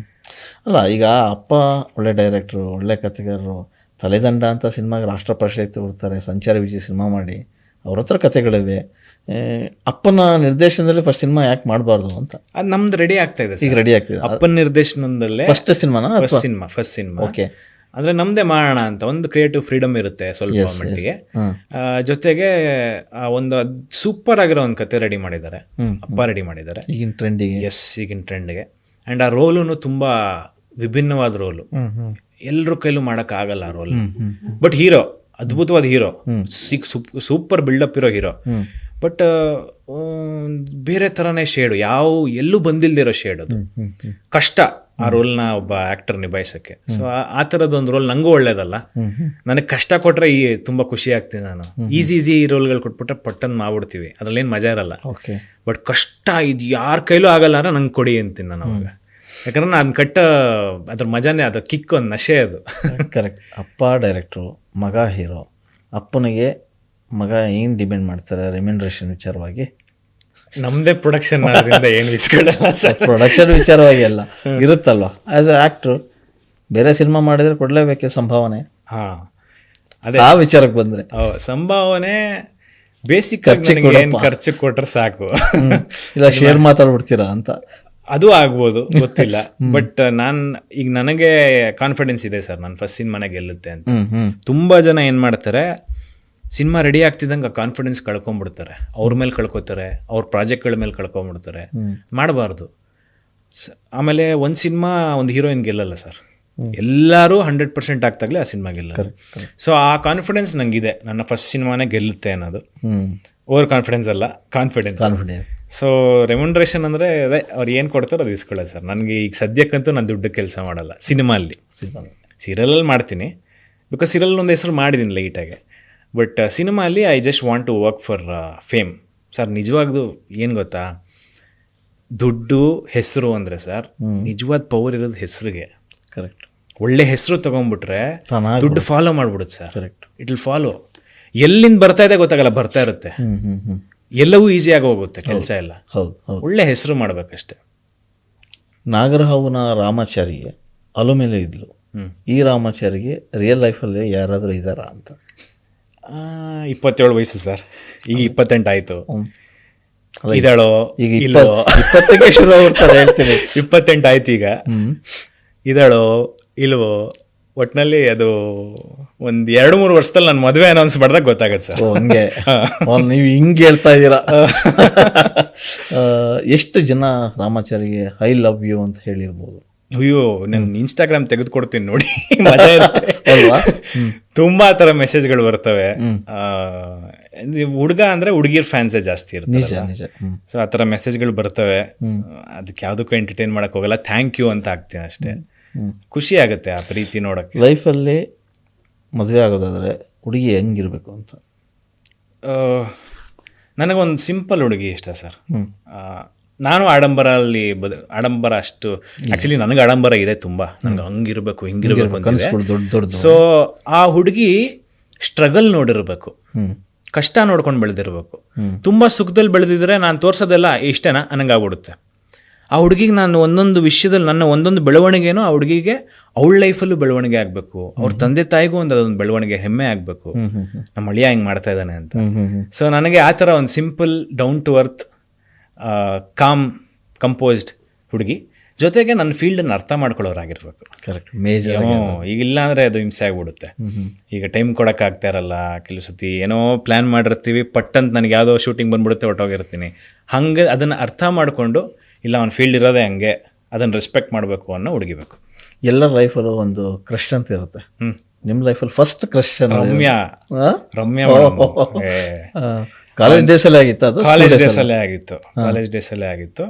ಅಲ್ಲ, ಈಗ ಅಪ್ಪ ಒಳ್ಳೆ ಡೈರೆಕ್ಟ್ರು, ಒಳ್ಳೆ ಕಥೆಗಾರರು, ತಲೆದಂಡ ಅಂತ ಸಿನಿಮಾಗೆ ರಾಷ್ಟ್ರ ಪ್ರಶಸ್ತಿ ಕೊಡ್ತಾರೆ, ಸಂಚಾರ ವಿಜಯ ಸಿನಿಮಾ ಮಾಡಿ, ಅವ್ರ ಹತ್ರ ಕಥೆಗಳಿವೆ. ಅಪ್ಪನ ನಿರ್ದೇಶನದಲ್ಲಿ ಫಸ್ಟ್ ಸಿನಿಮಾ ಯಾಕೆ ಮಾಡಬಾರ್ದು ಅಂತ? ಅದು ನಮ್ದು ರೆಡಿ ಆಗ್ತಾ ಇದೆ ಈಗ ರೆಡಿ ಆಗ್ತಿದೆ. ಅಪ್ಪನ ನಿರ್ದೇಶನದಲ್ಲೇ ಫಸ್ಟ್ ಸಿನಿಮಾನ? First cinema. ಓಕೆ. ಅಂದರೆ ನಮ್ಮದೇ ಮಾಡೋಣ ಅಂತ ಒಂದು ಕ್ರಿಯೇಟಿವ್ ಫ್ರೀಡಮ್ ಇರುತ್ತೆ ಸ್ವಲ್ಪ ಮಟ್ಟಿಗೆ. ಜೊತೆಗೆ ಒಂದು ಸೂಪರ್ ಆಗಿರೋ ಒಂದು ಕತೆ ರೆಡಿ ಮಾಡಿದ್ದಾರೆ, ಅಪ್ಪ ರೆಡಿ ಮಾಡಿದ್ದಾರೆ ಈಗಿನ ಟ್ರೆಂಡಿಗೆ. ಎಸ್, ಈಗಿನ ಟ್ರೆಂಡ್ಗೆ. ಆ್ಯಂಡ್ ಆ ರೋಲು ತುಂಬ ವಿಭಿನ್ನವಾದ ರೋಲು, ಎಲ್ಲರ ಕೈಲೂ ಮಾಡೋಕ್ಕಾಗಲ್ಲ ಆ ರೋಲ್. ಬಟ್ ಹೀರೋ, ಅದ್ಭುತವಾದ ಹೀರೋ, ಸೂಪರ್ ಬಿಲ್ಡಪ್ ಇರೋ ಹೀರೋ. ಬಟ್ ಬೇರೆ ಥರನೇ ಶೇಡು, ಎಲ್ಲೂ ಬಂದಿಲ್ದಿರೋ ಶೇಡ್. ಅದು ಕಷ್ಟ ಆ ರೋಲ್ನ ಒಬ್ಬ ಆ್ಯಕ್ಟರ್ ನಿಭಾಯಿಸೋಕ್ಕೆ. ಸೊ ಆ ಥರದ್ದೊಂದು ರೋಲ್ ನನಗೂ ಒಳ್ಳೇದಲ್ಲ. ನನಗೆ ಕಷ್ಟ ಕೊಟ್ಟರೆ ತುಂಬ ಖುಷಿ ಆಗ್ತೀನಿ ನಾನು. ಈಸಿ ರೋಲ್ಗಳು ಕೊಟ್ಬಿಟ್ರೆ ಪಟ್ಟನ್ ಮಾಡ್ಬಿಡ್ತೀವಿ, ಅದ್ರಲ್ಲೇನು ಮಜಾ ಇರಲ್ಲ. ಬಟ್ ಕಷ್ಟ ಇದು ಯಾರ ಕೈಲೂ ಆಗಲ್ಲ ಅಂದ್ರೆ ನಂಗೆ ಕೊಡಿ ಅಂತೀನಿ ನಾನು ಅವಾಗ. ಯಾಕಂದ್ರೆ ನಾನು ಅದ್ರ ಮಜಾನೇ, ಅದು ಕಿಕ್, ಒಂದು ನಶೆ ಅದು. ಕರೆಕ್ಟ್. ಅಪ್ಪ ಡೈರೆಕ್ಟ್ರು, ಮಗ ಹೀರೋ. ಅಪ್ಪನಿಗೆ ಮಗ ಏನು ಡಿಪೆಂಡ್ ಮಾಡ್ತಾರೆ ರೆಮ್ಯುನರೇಷನ್ ವಿಚಾರವಾಗಿ? ನಮ್ಮದೇ ಪ್ರೊಡಕ್ಷನ್ ಅದರಿಂದ ಏನು ಇಸ್ಕೊಳ್ಳಲ್ಲ ಸರ್. ಪ್ರೊಡಕ್ಷನ್ ವಿಚಾರವಾಗಿ ಎಲ್ಲ ಇರುತ್ತಲ್ವ. ಆ್ಯಸ್ ಎ ಆ್ಯಕ್ಟ್ರು ಬೇರೆ ಸಿನಿಮಾ ಮಾಡಿದರೆ ಕೊಡಲೇಬೇಕೆ ಸಂಭಾವನೆ? ಹಾಂ, ಅದೇ ಆ ವಿಚಾರಕ್ಕೆ ಬಂದರೆ ಸಂಭಾವನೆ ಬೇಸಿಕ್ ಖರ್ಚು ಕೊಟ್ರೆ ಸಾಕು. ಇಲ್ಲ ಶೇರ್ ಮಾತಾಡ್ಬಿಡ್ತೀರಾ ಅಂತ? ಅದು ಆಗ್ಬೋದು, ಗೊತ್ತಿಲ್ಲ. ಬಟ್ ಈಗ ನನಗೆ ಕಾನ್ಫಿಡೆನ್ಸ್ ಇದೆ ಸರ್, ನಾನು ಫಸ್ಟ್ ಸಿನಿಮಾನೇ ಗೆಲ್ಲುತ್ತೆ ಅಂತ. ತುಂಬ ಜನ ಏನು ಮಾಡ್ತಾರೆ, ಸಿನಿಮಾ ರೆಡಿ ಆಗ್ತಿದ್ದಂಗೆ ಕಾನ್ಫಿಡೆನ್ಸ್ ಕಳ್ಕೊಂಡ್ಬಿಡ್ತಾರೆ, ಅವ್ರ ಮೇಲೆ ಕಳ್ಕೊತಾರೆ, ಅವ್ರ ಪ್ರಾಜೆಕ್ಟ್ಗಳ ಮೇಲೆ ಕಳ್ಕೊಂಡ್ಬಿಡ್ತಾರೆ. ಮಾಡಬಾರ್ದು. ಆಮೇಲೆ ಒಂದು ಸಿನಿಮಾ ಒಂದು ಹೀರೋಯಿನ್ ಗೆಲ್ಲಲ್ಲ ಸರ್, ಎಲ್ಲರೂ 100% ಆಗ್ತಾಗಲೇ ಆ ಸಿನಿಮಾ ಗೆಲ್ಲಲ್ಲ. ಸೊ ಆ ಕಾನ್ಫಿಡೆನ್ಸ್ ನಂಗಿದೆ, ನನ್ನ ಫಸ್ಟ್ ಸಿನಿಮಾನೇ ಗೆಲ್ಲುತ್ತೆ ಅನ್ನೋದು. ಓವರ್ ಕಾನ್ಫಿಡೆನ್ಸ್ ಅಲ್ಲ, ಕಾನ್ಫಿಡೆನ್ಸ್. ಸೊ ರೆಮ್ಯುನರೇಷನ್ ಅಂದರೆ ಅದೇ ಅವ್ರು ಏನು ಕೊಡ್ತಾರೋ ಅದು ಇಸ್ಕೊಳ್ಳೋದು ಸರ್. ನನಗೆ ಈಗ ಸದ್ಯಕ್ಕಂತೂ ನಾನು ದುಡ್ಡು ಕೆಲಸ ಮಾಡಲ್ಲ ಸಿನಿಮಾಲ್ಲಿ. ಸೀರಿಯಲಲ್ಲಿ ಮಾಡ್ತೀನಿ, ಬಿಕಾಸ್ ಸೀರಿಯಲ್ ಒಂದು ಹೆಸರು ಮಾಡಿದ್ದೀನಿ ಲೈಟಾಗೆ. ಬಟ್ ಸಿನಿಮಾಲಿ I just want to work for fame sir. ನಿಜವಾಗ್ದು ಏನು ಗೊತ್ತಾ, ದುಡ್ಡು ಹೆಸರು ಅಂದರೆ ಸರ್, ನಿಜವಾದ ಪವರ್ ಇರೋದು ಹೆಸರಿಗೆ. ಕರೆಕ್ಟ್. ಒಳ್ಳೆ ಹೆಸರು ತೊಗೊಂಡ್ಬಿಟ್ರೆ ದುಡ್ಡು ಫಾಲೋ ಮಾಡ್ಬಿಡುತ್ತೆ ಸರ್. ಕರೆಕ್ಟ್. It will follow. ಎಲ್ಲಿಂದ ಬರ್ತಾ ಇದೆ ಗೊತ್ತಾಗಲ್ಲ, ಬರ್ತಾ ಇರುತ್ತೆ. ಎಲ್ಲವೂ ಈಸಿಯಾಗಿ ಹೋಗುತ್ತೆ ಕೆಲಸ ಎಲ್ಲ. ಹೌದು, ಒಳ್ಳೆ ಹೆಸರು ಮಾಡ್ಬೇಕಷ್ಟೆ. ನಾಗರಹಾವುನ ರಾಮಾಚಾರಿಗೆ ಅಲುಮೇಲೆ ಇದ್ಲು. ಈ ರಾಮಾಚಾರಿಗೆ ರಿಯಲ್ ಲೈಫಲ್ಲಿ ಯಾರಾದರೂ ಇದ್ದಾರಾ ಅಂತ? 27 ವಯಸ್ಸು ಸರ್, ಈಗ 28 ಆಯಿತು. ಇದಾಳೋ ಈಗ ಇಲ್ಲೋ 20ಕ್ಕೆ ಶುರು ಆಗ್ಬಿಡ್ತಾರೆ ಹೇಳ್ತೀನಿ. 28 ಆಯ್ತು ಈಗ. ಇದಾಳೋ ಇಲ್ವೋ, ಒಟ್ಟಿನಲ್ಲಿ ಅದು ಒಂದು 2-3 ವರ್ಷದಲ್ಲಿ ನಾನು ಮದುವೆ ಅನೌನ್ಸ್ ಮಾಡಿದಾಗ ಗೊತ್ತಾಗತ್ತೆ ಸರ್. ಹಂಗೆ ನೀವು ಹಿಂಗೆ ಹೇಳ್ತಾ ಇದ್ದೀರಾ. ಎಷ್ಟು ಜನ ರಾಮಾಚಾರಿಗೆ ಐ ಲವ್ ಯು ಅಂತ ಹೇಳಿರ್ಬೋದು? ಅಯ್ಯೋ, ನಾನು ಇನ್ಸ್ಟಾಗ್ರಾಮ್ ತೆಗೆದುಕೊಡ್ತೀನಿ ನೋಡಿ, ಮಜಾ ಇರುತ್ತೆ ಅಲ್ವಾ. ತುಂಬಾ ತರ ಮೆಸೇಜ್ಗಳು ಬರ್ತವೆ. ಹುಡುಗ ಅಂದ್ರೆ ಹುಡುಗಿರ್ ಫ್ಯಾನ್ಸೇ ಜಾಸ್ತಿ ಇರುತ್ತೆ. ಸೊ ಆ ಥರ ಮೆಸೇಜ್ಗಳು ಬರ್ತವೆ. ಅದಕ್ಕೆ ಯಾವುದಕ್ಕೂ ಎಂಟರ್ಟೈನ್ ಮಾಡಕ್ ಹೋಗಲ್ಲ, ಥ್ಯಾಂಕ್ ಯು ಅಂತ ಹಾಕ್ತೀನಿ ಅಷ್ಟೇ. ಖುಷಿ ಆಗುತ್ತೆ ಆ ಪ್ರೀತಿ ನೋಡಕ್ಕೆ. ಲೈಫಲ್ಲಿ ಮದುವೆ ಆಗೋದಾದ್ರೆ ಹುಡುಗಿ ಹೆಂಗಿರ್ಬೇಕು ಅಂತ? ನನಗೊಂದು ಸಿಂಪಲ್ ಹುಡುಗಿ ಇಷ್ಟ ಸರ್. ನಾನು ಆಡಂಬರಲ್ಲಿ ಆಡಂಬರ ಅಷ್ಟು ಆ್ಯಕ್ಚುಲಿ ನನಗೆ ಆಡಂಬರ ಇದೆ ತುಂಬ, ನನಗೆ ಹಂಗಿರ್ಬೇಕು ಹಿಂಗಿರ್ಬೇಕು ಅಂತಿದೆ. ಸೊ ಆ ಹುಡುಗಿ ಸ್ಟ್ರಗಲ್ ನೋಡಿರ್ಬೇಕು, ಕಷ್ಟ ನೋಡ್ಕೊಂಡು ಬೆಳೆದಿರ್ಬೇಕು. ತುಂಬ ಸುಖದಲ್ಲಿ ಬೆಳೆದಿದ್ರೆ ನಾನು ತೋರಿಸೋದೆಲ್ಲ ಇಷ್ಟೇನಾ ಅನ್ನಂಗಾಗ್ಬಿಡುತ್ತೆ. ಆ ಹುಡುಗಿಗೆ ನಾನು ಒಂದೊಂದು ವಿಷಯದಲ್ಲಿ ನನ್ನ ಒಂದೊಂದು ಬೆಳವಣಿಗೆನೂ ಆ ಹುಡುಗಿಗೆ ಅವಳ ಲೈಫಲ್ಲೂ ಬೆಳವಣಿಗೆ ಆಗಬೇಕು, ಅವ್ರ ತಂದೆ ತಾಯಿಗೂ ಒಂದು ಅದೊಂದು ಬೆಳವಣಿಗೆ ಹೆಮ್ಮೆ ಆಗಬೇಕು, ನಮ್ಮ ಅಳಿಯ ಹಿಂಗೆ ಮಾಡ್ತಾ ಇದ್ದಾನೆ ಅಂತ. ಸೊ ನನಗೆ ಆ ಥರ ಒಂದು simple down to earth calm composed ಹುಡುಗಿ, ಜೊತೆಗೆ ನನ್ನ ಫೀಲ್ಡನ್ನು ಅರ್ಥ ಮಾಡ್ಕೊಳ್ಳೋರಾಗಿರ್ಬೇಕು. Correct, major. ಈಗ ಇಲ್ಲ ಅಂದರೆ ಅದು ಹಿಂಸೆ ಆಗ್ಬಿಡುತ್ತೆ. ಈಗ ಟೈಮ್ ಕೊಡೋಕ್ಕಾಗ್ತಾ ಇರಲ್ಲ, ಕೆಲವು ಸತಿ ಏನೋ ಪ್ಲ್ಯಾನ್ ಮಾಡಿರ್ತೀವಿ, ಪಟ್ಟಂತ ನನಗೆ ಯಾವುದೋ ಶೂಟಿಂಗ್ ಬಂದ್ಬಿಡುತ್ತೆ, ಹೊಟ್ಟೋಗಿರ್ತೀನಿ. ಹಂಗೆ ಅದನ್ನು ಅರ್ಥ ಮಾಡಿಕೊಂಡು ಇಲ್ಲ ಅವ್ನ ಫೀಲ್ಡ್ ಇರೋದೇ ಹಂಗೆ, ಅದನ್ನು ರೆಸ್ಪೆಕ್ಟ್ ಮಾಡಬೇಕು ಅನ್ನೋ ಹುಡುಗಿಬೇಕು. ಎಲ್ಲರ ಲೈಫಲ್ಲೂ ಒಂದು ಕ್ರಶ್ ಅಂತ ಇರುತ್ತೆ. ನಿಮ್ಮ ಲೈಫಲ್ಲಿ ಫಸ್ಟ್ ಕ್ರಶ್ ರಮ್ಯಾ ಕಾಲೇಜ್ ಡೇಸಲ್ಲೇ ಆಗಿತ್ತು? ಅದು ಕಾಲೇಜ್ ಡೇಸಲ್ಲೇ ಆಗಿತ್ತು.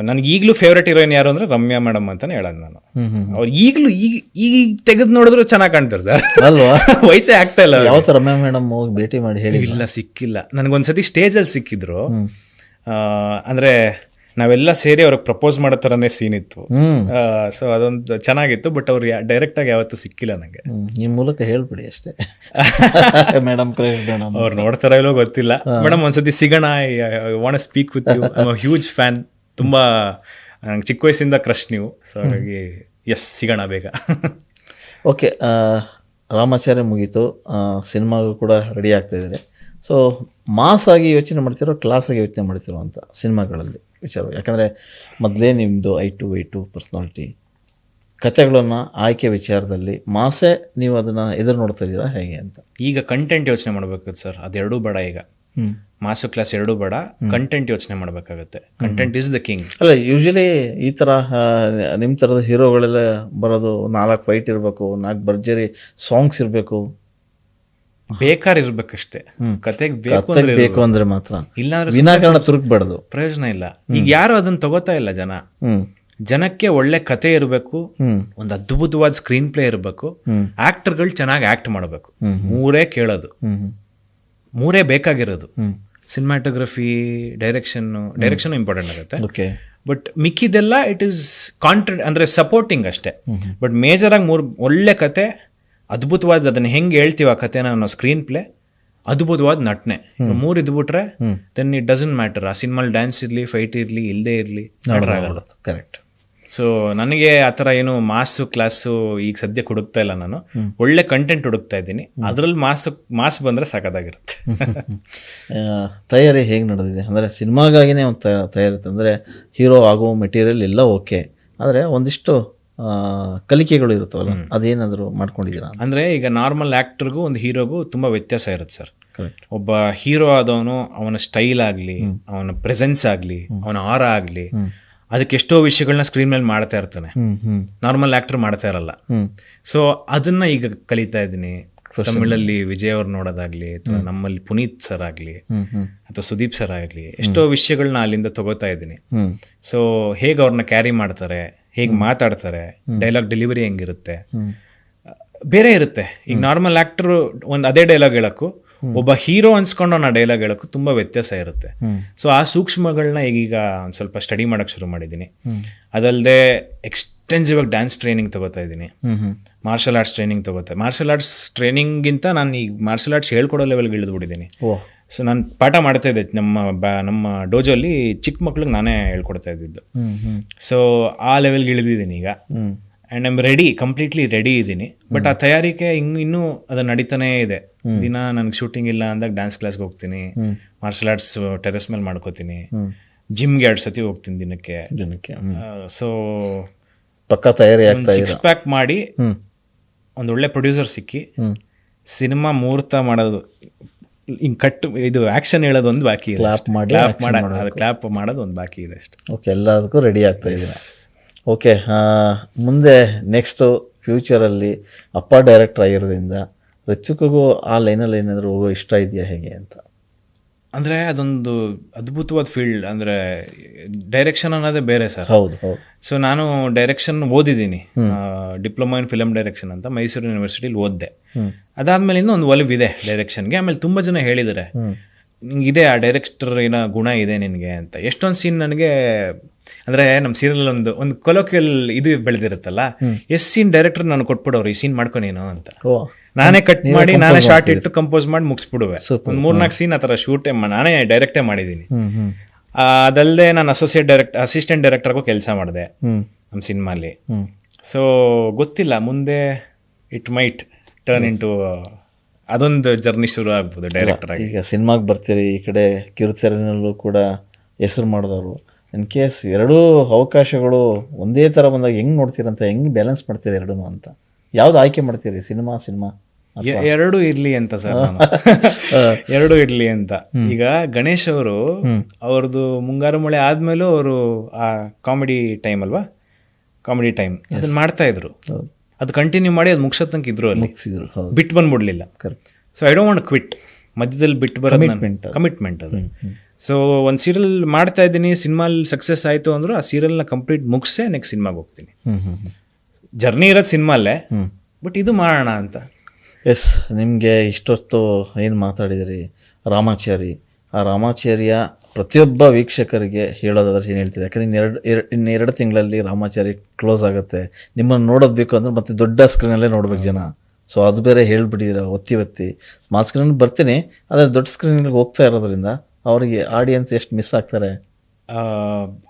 ನನಗೆ ಈಗಲೂ ಫೇವ್ರೇಟ್ ಹೀರೋಯಿನ್ ಯಾರು ಅಂದರೆ ರಮ್ಯಾ ಮೇಡಮ್ ಅಂತಾನೆ ಹೇಳೋದು ನಾನು. ಅವ್ರು ಈಗಲೂ ಈಗ ತೆಗೆದು ನೋಡಿದ್ರು ಚೆನ್ನಾಗಿ ಕಾಣ್ತಾರೆ ಸರ್, ಅಲ್ವಾ? ವಯಸ್ಸೇ ಆಗ್ತಾ ಇಲ್ಲ. ಯಾವತ್ತು ರಮ್ಯಾ ಮೇಡಮ್ ಹೋಗಿ ಭೇಟಿ ಮಾಡಿ ಹೇಳಿ? ಇಲ್ಲ, ಸಿಕ್ಕಿಲ್ಲ. ನನಗೊಂದ್ಸತಿ ಸ್ಟೇಜಲ್ಲಿ ಸಿಕ್ಕಿದ್ರು. ಅಂದರೆ ನಾವೆಲ್ಲ ಸೇರಿ ಅವ್ರಿಗೆ ಪ್ರಪೋಸ್ ಮಾಡೋ ಥರನೇ ಸೀನ್ ಇತ್ತು. ಸೊ ಅದೊಂದು ಚೆನ್ನಾಗಿತ್ತು. ಬಟ್ ಅವ್ರು ಡೈರೆಕ್ಟಾಗಿ ಯಾವತ್ತೂ ಸಿಕ್ಕಿಲ್ಲ ನನಗೆ. ನಿಮ್ಮ ಮೂಲಕ ಹೇಳ್ಬಿಡಿ ಅಷ್ಟೇ. ಮೇಡಮ್ ಅವ್ರು ನೋಡ್ತಾರ ಇಲ್ಲೋ ಗೊತ್ತಿಲ್ಲ. ಮೇಡಮ್ ಒಂದ್ಸತಿ ಸಿಗೋಣ, want speak with you, I am a huge fan. ತುಂಬ ನಂಗೆ ಚಿಕ್ಕ ವಯಸ್ಸಿಂದ ಕ್ರಶ್ ನೀವು. ಸೊ ಹಾಗಾಗಿ ಸಿಗೋಣ ಬೇಗ. ಓಕೆ, ರಾಮಾಚಾರ್ಯ ಮುಗೀತು, ಸಿನಿಮಾಗೂ ಕೂಡ ರೆಡಿ ಆಗ್ತಾಯಿದ್ದಾರೆ. ಸೊ ಮಾಸ್ ಆಗಿ ಯೋಚನೆ ಮಾಡ್ತಿರೋ, ಕ್ಲಾಸ್ ಆಗಿ ಯೋಚನೆ ಮಾಡ್ತಿರೋ ಅಂತ ಸಿನಿಮಾಗಳಲ್ಲಿ ವಿಚಾರ? ಯಾಕಂದರೆ ಮೊದಲೇ ನಿಮ್ಮದು ಐ ಟು ಪರ್ಸ್ನಾಲಿಟಿ, ಕಥೆಗಳನ್ನು ಆಯ್ಕೆ ವಿಚಾರದಲ್ಲಿ ಮಾಸೇ ನೀವು ಅದನ್ನು ಎದುರು ನೋಡ್ತಾ ಇದ್ದೀರಾ ಹೇಗೆ ಅಂತ? ಈಗ ಕಂಟೆಂಟ್ ಯೋಚನೆ ಮಾಡಬೇಕಾಗುತ್ತೆ ಸರ್, ಅದೆರಡೂ ಬೇಡ. ಈಗ ಮಾಸ್ಟರ್ ಕ್ಲಾಸ್ ಎರಡೂ ಬೇಡ, ಕಂಟೆಂಟ್ ಯೋಚನೆ ಮಾಡಬೇಕಾಗತ್ತೆ. Content is the king. ಅಲ್ಲ, ಯೂಶಲಿ ಈ ಥರ ನಿಮ್ಮ ಥರದ ಹೀರೋಗಳೆಲ್ಲ ಬರೋದು 4 ಫೈಟ್ ಇರಬೇಕು, 4 ಭರ್ಜರಿ ಸಾಂಗ್ಸ್ ಇರಬೇಕು, ಬೇಕಾರಿರ್ಬೇಕಷ್ಟೇ. ಕತೆಗೆ ಬೇಕು ಅಂದ್ರೆ ಮಾತ್ರ, ಇಲ್ಲಾಂದ್ರೆ ವಿನಾಕಾರಣ ತುರುಕ್ಬಾರ್ದು, ಪ್ರಯೋಜನ ಇಲ್ಲ. ಈಗ ಯಾರು ಅದನ್ನ ತಗೋತಾ ಇಲ್ಲ ಜನ. ಜನಕ್ಕೆ ಒಳ್ಳೆ ಕತೆ ಇರಬೇಕು, ಒಂದು ಅದ್ಭುತವಾದ ಸ್ಕ್ರೀನ್ ಪ್ಲೇ ಇರಬೇಕು, ಆಕ್ಟರ್ಗಳು ಚೆನ್ನಾಗಿ ಆಕ್ಟ್ ಮಾಡಬೇಕು. 3 ಕೇಳೋದು, 3 ಬೇಕಾಗಿರೋದು. ಸಿನಿಮಾಟೋಗ್ರಫಿ, ಡೈರೆಕ್ಷನ್ ಇಂಪಾರ್ಟೆಂಟ್ ಆಗುತ್ತೆ. ಬಟ್ ಮಿಕ್ಕಿದೆಲ್ಲ ಇಟ್ ಈಸ್ ಅಂದ್ರೆ ಸಪೋರ್ಟಿಂಗ್ ಅಷ್ಟೇ. ಬಟ್ ಮೇಜರ್ ಆಗಿ 3 ಒಳ್ಳೆ ಕತೆ, ಅದ್ಭುತವಾದ ಅದನ್ನ ಹೆಂಗೆ ಹೇಳ್ತೀವಿ ಆ ಕಥೆನ ಅನ್ನೋ ಸ್ಕ್ರೀನ್ ಪ್ಲೇ, ಅದ್ಭುತವಾದ ನಟನೆ, 3 ಇದ್ಬಿಟ್ರೆ ದೆನ್ ಇಟ್ ಡಸಂಟ್ ಮ್ಯಾಟರ್. ಆ ಸಿನಿಮಾಲ್ ಡ್ಯಾನ್ಸ್ ಇರಲಿ, ಫೈಟ್ ಇರಲಿ, ಇಲ್ಲದೆ ಇರಲಿ, ಆಗಲ್ಲ. ಕರೆಕ್ಟ್. ಸೊ ನನಗೆ ಆ ಥರ ಏನು ಮಾಸು ಕ್ಲಾಸು ಈಗ ಸದ್ಯಕ್ಕೆ ಹುಡುಕ್ತಾ ಇಲ್ಲ. ನಾನು ಒಳ್ಳೆ ಕಂಟೆಂಟ್ ಹುಡುಕ್ತಾ ಇದ್ದೀನಿ. ಅದರಲ್ಲಿ ಮಾಸ್ ಬಂದರೆ ಸಾಕಾಗಿರುತ್ತೆ. ತಯಾರಿ ಹೇಗೆ ನಡೆದಿದೆ? ಅಂದರೆ ಸಿನಿಮಾಗಾಗಿನೇ ಒಂದು ತಯಾರಿ, ಅಂದರೆ ಹೀರೋ ಆಗೋ ಮೆಟೀರಿಯಲ್ ಎಲ್ಲ ಓಕೆ, ಆದರೆ ಒಂದಿಷ್ಟು ಕಲಿಕೆಗಳು ಇರುತ್ತವಲ್ಲ, ಅದೇನಾದರೂ ಮಾಡ್ಕೊಂಡಿದ್ದೀರಾ? ಅಂದರೆ ಈಗ ನಾರ್ಮಲ್ ಆ್ಯಕ್ಟರ್ಗೂ ಒಂದು ಹೀರೋಗೂ ತುಂಬ ವ್ಯತ್ಯಾಸ ಇರುತ್ತೆ ಸರ್. ಒಬ್ಬ ಹೀರೋ ಆದವನು ಅವನ ಸ್ಟೈಲ್ ಆಗಲಿ, ಅವನ ಪ್ರೆಸೆನ್ಸ್ ಆಗಲಿ, ಅವನ ಆರ ಆಗಲಿ, ಅದಕ್ಕೆ ಎಷ್ಟೋ ವಿಷಯಗಳನ್ನ ಸ್ಕ್ರೀನ್ ಮೇಲೆ ಮಾಡ್ತಾ ಇರ್ತಾನೆ. ನಾರ್ಮಲ್ ಆ್ಯಕ್ಟರ್ ಮಾಡ್ತಾ ಇರಲ್ಲ. ಸೊ ಅದನ್ನ ಈಗ ಕಲಿತಾ ಇದ್ದೀನಿ. ತಮಿಳಲ್ಲಿ ವಿಜಯ್ ಅವ್ರು ನೋಡೋದಾಗ್ಲಿ, ಅಥವಾ ನಮ್ಮಲ್ಲಿ ಪುನೀತ್ ಸರ್ ಆಗಲಿ, ಅಥವಾ ಸುದೀಪ್ ಸರ್ ಆಗಲಿ, ಎಷ್ಟೋ ವಿಷಯಗಳನ್ನ ಅಲ್ಲಿಂದ ತಗೋತಾ ಇದ್ದೀನಿ. ಸೊ ಹೇಗೆ ಅವ್ರನ್ನ ಕ್ಯಾರಿ ಮಾಡ್ತಾರೆ, ಹೇಗೆ ಮಾತಾಡ್ತಾರೆ, ಡೈಲಾಗ್ ಡೆಲಿವರಿ ಹೆಂಗಿರುತ್ತೆ, ಬೇರೆ ಇರುತ್ತೆ. ಈಗ ನಾರ್ಮಲ್ ಆಕ್ಟರ್ ಒಂದು ಅದೇ ಡೈಲಾಗ್ ಹೇಳಕ್ಕೂ, ಒಬ್ಬ ಹೀರೋ ಅನ್ಸ್ಕೊಂಡು ನಾ ಡೈಲಾಗ್ ಹೇಳಕ್ಕೂ ತುಂಬ ವ್ಯತ್ಯಾಸ ಇರುತ್ತೆ. ಸೊ ಆ ಸೂಕ್ಷ್ಮಗಳನ್ನ ಈಗೀಗ ಒಂದು ಸ್ವಲ್ಪ ಸ್ಟಡಿ ಮಾಡೋಕ್ಕೆ ಶುರು ಮಾಡಿದ್ದೀನಿ. ಅದಲ್ಲದೆ ಎಕ್ಸ್ಟೆನ್ಸಿವ್ ಆಗಿ ಡ್ಯಾನ್ಸ್ ಟ್ರೈನಿಂಗ್ ತಗೋತಾ ಇದ್ದೀನಿ, martial arts training martial arts ಟ್ರೈನಿಂಗಿಂತ ನಾನು ಈಗ ಮಾರ್ಷಲ್ ಆರ್ಟ್ಸ್ ಹೇಳ್ಕೊಡೋ ಲೆವೆಲ್ಗೆ ಇಳಿದ್ಬಿಟ್ಟಿದ್ದೀನಿ. ಸೊ ನಾನು ಪಾಠ ಮಾಡ್ತಾ ಇದ್ದೆ ನಮ್ಮ ಡೋಜೋಲ್ಲಿ, ಚಿಕ್ಕ ಮಕ್ಳಿಗೆ ನಾನೇ ಹೇಳ್ಕೊಡ್ತಾ ಇದ್ದಿದ್ದು. ಸೊ ಆ ಲೆವೆಲ್ಗೆ ಇಳಿದಿದ್ದೀನಿ ಈಗ. And I'm ready, completely ready ಇದ್ದೀನಿ. ಬಟ್ ಆ ತಯಾರಿಕೆ ಇನ್ನೂ ಅದು ನಡೀತಾನೇ ಇದೆ. ದಿನ ನನಗೆ ಶೂಟಿಂಗ್ ಇಲ್ಲ ಅಂದಾಗ ಡ್ಯಾನ್ಸ್ ಕ್ಲಾಸ್ಗೆ ಹೋಗ್ತೀನಿ, ಮಾರ್ಷಲ್ ಆರ್ಟ್ಸ್ ಟೆರೆಸ್ ಮೇಲೆ ಮಾಡ್ಕೋತೀನಿ, ಜಿಮ್ಗೆ 2 ಸತಿ ಹೋಗ್ತೀನಿ ದಿನಕ್ಕೆ. ಸೊ ಪಕ್ಕ ತಯಾರಿ 6 ಪ್ಯಾಕ್ ಮಾಡಿ ಒಂದು ಒಳ್ಳೆ ಪ್ರೊಡ್ಯೂಸರ್ ಸಿಕ್ಕಿ ಸಿನಿಮಾ ಮುಹೂರ್ತ ಮಾಡೋದು, ಹಿಂಗೆ ಇದು ಆ್ಯಕ್ಷನ್ ಹೇಳೋದು ಒಂದು ಬಾಕಿ ಇದೆ, ಕ್ಲಾಪ್ ಮಾಡೋದು ಒಂದು ಬಾಕಿ ಇದೆ ಅಷ್ಟೇ. ಓಕೆ, ಎಲ್ಲದಕ್ಕೂ ರೆಡಿ ಆಗ್ತಾ ಇದೆ. ಓಕೆ, ಮುಂದೆ ನೆಕ್ಸ್ಟು ಫ್ಯೂಚರಲ್ಲಿ ಅಪ್ಪ ಡೈರೆಕ್ಟರ್ ಆಗಿರೋದ್ರಿಂದ ಋತ್ವಿಕ್ಗೂ ಆ ಲೈನಲ್ಲಿ ಏನಾದರೂ ಹೋಗೋ ಇಷ್ಟ ಇದೆಯಾ ಹೇಗೆ ಅಂತ? ಅಂದರೆ ಅದೊಂದು ಅದ್ಭುತವಾದ ಫೀಲ್ಡ್. ಅಂದರೆ ಡೈರೆಕ್ಷನ್ ಅನ್ನೋದೇ ಬೇರೆ ಸರ್. ಹೌದು ಹೌದು. ಸೊ ನಾನು ಡೈರೆಕ್ಷನ್ ಓದಿದ್ದೀನಿ, ಡಿಪ್ಲೊಮಾ ಇನ್ ಫಿಲಮ್ ಡೈರೆಕ್ಷನ್ ಅಂತ ಮೈಸೂರು ಯೂನಿವರ್ಸಿಟಿಲಿ ಓದಿದೆ. ಅದಾದ್ಮೇಲಿಂದ ಒಂದು ಒಲವಿದೆ ಡೈರೆಕ್ಷನ್ಗೆ. ಆಮೇಲೆ ತುಂಬ ಜನ ಹೇಳಿದ್ದಾರೆ, ನಿಂಗಿದೆ ಆ ಡೈರೆಕ್ಟರ್ ಏನೋ ಗುಣ ಇದೆ ನಿನಗೆ ಅಂತ. ಎಷ್ಟೊಂದು ಸೀನ್ ನನಗೆ, ಅಂದರೆ ನಮ್ಮ ಸೀರಿಯಲ್ ಒಂದು ಕೊಲೋಕಿಯಲ್ ಇದು ಬೆಳೆದಿರುತ್ತಲ್ಲ, ಎಷ್ಟು ಸೀನ್ ಡೈರೆಕ್ಟರ್ ನಾನು ಕೊಟ್ಬಿಡೋರು, ಈ ಸೀನ್ ಮಾಡ್ಕೊನೇನೋ ಅಂತ. ನಾನೇ ಕಟ್ ಮಾಡಿ, ನಾನೇ ಶಾರ್ಟ್ ಇಟ್ಟು ಕಂಪೋಸ್ ಮಾಡಿ ಮುಗಿಸ್ಬಿಡುವೆ. ಒಂದು 3-4 ಸೀನ್ ಆ ಥರ ಶೂಟೇ ನಾನೇ ಡೈರೆಕ್ಟೇ ಮಾಡಿದ್ದೀನಿ. ಅದಲ್ಲದೆ ನಾನು ಅಸಿಸ್ಟೆಂಟ್ ಡೈರೆಕ್ಟರ್ಗೂ ಕೆಲಸ ಮಾಡಿದೆ ನಮ್ಮ ಸಿನಿಮಾಲಿ. ಸೊ ಗೊತ್ತಿಲ್ಲ, ಮುಂದೆ ಇಟ್ ಮೈಟ್ ಟರ್ನ್ ಇಂಟು ಅದೊಂದು ಜರ್ನಿ ಶುರು ಆಗ್ಬೋದು ಡೈರೆಕ್ಟರ್ ಆಗಿ. ಈಗ ಸಿನಿಮಾಗೆ ಬರ್ತೀರಿ, ಈ ಕಡೆ ಕಿರುತೆರೆನಲ್ಲೂ ಕೂಡ ಹೆಸರು ಮಾಡಿದವರು. ಇನ್ ಕೇಸ್ ಎರಡೂ ಅವಕಾಶಗಳು ಒಂದೇ ಥರ ಬಂದಾಗ ಹೆಂಗೆ ನೋಡ್ತೀರಂತ, ಹೆಂಗೆ ಬ್ಯಾಲೆನ್ಸ್ ಮಾಡ್ತೀರಿ ಎರಡೂ ಅಂತ? ಯಾವ್ದು ಆಯ್ಕೆ ಮಾಡ್ತೀರಿ? ಸಿನಿಮಾ ಎರಡು ಇರ್ಲಿ ಅಂತ ಸರ್, ನಾನು ಎರಡು ಇರ್ಲಿ ಅಂತ. ಈಗ ಗಣೇಶ್ ಅವರು ಅವ್ರದ್ದು ಮುಂಗಾರು ಮಳೆ ಆದ್ಮೇಲೂ ಅವರು ಆ ಕಾಮಿಡಿ ಟೈಮ್ ಅಲ್ವಾ, ಕಾಮಿಡಿ ಟೈಮ್ ಅದನ್ನ ಮಾಡ್ತಾ ಇದ್ರು. ಅದು ಕಂಟಿನ್ಯೂ ಮಾಡಿ ಅದು ಮುಗಿಸೋ ತನಕ ಇದ್ರು, ಅಲ್ಲಿ ಬಿಟ್ಟು ಬಂದ್ಬಿಡ್ಲಿಲ್ಲ. So I don't want quit, ಮಧ್ಯದಲ್ಲಿ ಬಿಟ್ಟು ಬರೋದು ಕಮಿಟ್ಮೆಂಟ್ ಅದು. ಸೊ ಒಂದು ಸೀರಿಯಲ್ ಮಾಡ್ತಾ ಇದ್ದೀನಿ, ಸಿನಿಮಾಲ್ ಸಕ್ಸಸ್ ಆಯಿತು ಅಂದರೂ ಆ ಸೀರಿಯಲ್ನ ಕಂಪ್ಲೀಟ್ ಮುಗಿಸೇ ನೆಕ್ಸ್ಟ್ ಸಿನಿಮಾಗೆ ಹೋಗ್ತೀನಿ. ಜರ್ನಿ ಇರೋದು ಸಿನಿಮಾಲ್ಲೇ, ಬಟ್ ಇದು ಮಾಡೋಣ ಅಂತ. ಎಸ್, ನಿಮಗೆ ಇಷ್ಟೊತ್ತು ಏನು ಮಾತಾಡಿದಿರಿ ರಾಮಾಚಾರಿ, ಆ ರಾಮಾಚಾರ್ಯ ಪ್ರತಿಯೊಬ್ಬ ವೀಕ್ಷಕರಿಗೆ ಹೇಳೋದಾದ್ರೆ ಏನು ಹೇಳ್ತೀರಿ? ಯಾಕಂದರೆ ಇನ್ನೆರಡು ತಿಂಗಳಲ್ಲಿ ರಾಮಾಚಾರಿ ಕ್ಲೋಸ್ ಆಗುತ್ತೆ. ನಿಮ್ಮನ್ನು ನೋಡೋದು ಬೇಕು ಅಂದ್ರೆ ಮತ್ತೆ ದೊಡ್ಡ ಸ್ಕ್ರೀನಲ್ಲೇ ನೋಡ್ಬೇಕು ಜನ. ಸೊ ಅದು ಬೇರೆ ಹೇಳ್ಬಿಟ್ಟಿದ್ದೀರ ಒತ್ತಿ ಸ್ಮಾಲ್ ಸ್ಕ್ರೀನ್ ಬರ್ತೀನಿ, ಆದರೆ ದೊಡ್ಡ ಸ್ಕ್ರೀನಿಗೆ ಹೋಗ್ತಾ ಇರೋದ್ರಿಂದ ಅವರಿಗೆ ಆಡಿಯನ್ಸ್ ಎಷ್ಟು ಮಿಸ್ ಆಗ್ತಾರೆ?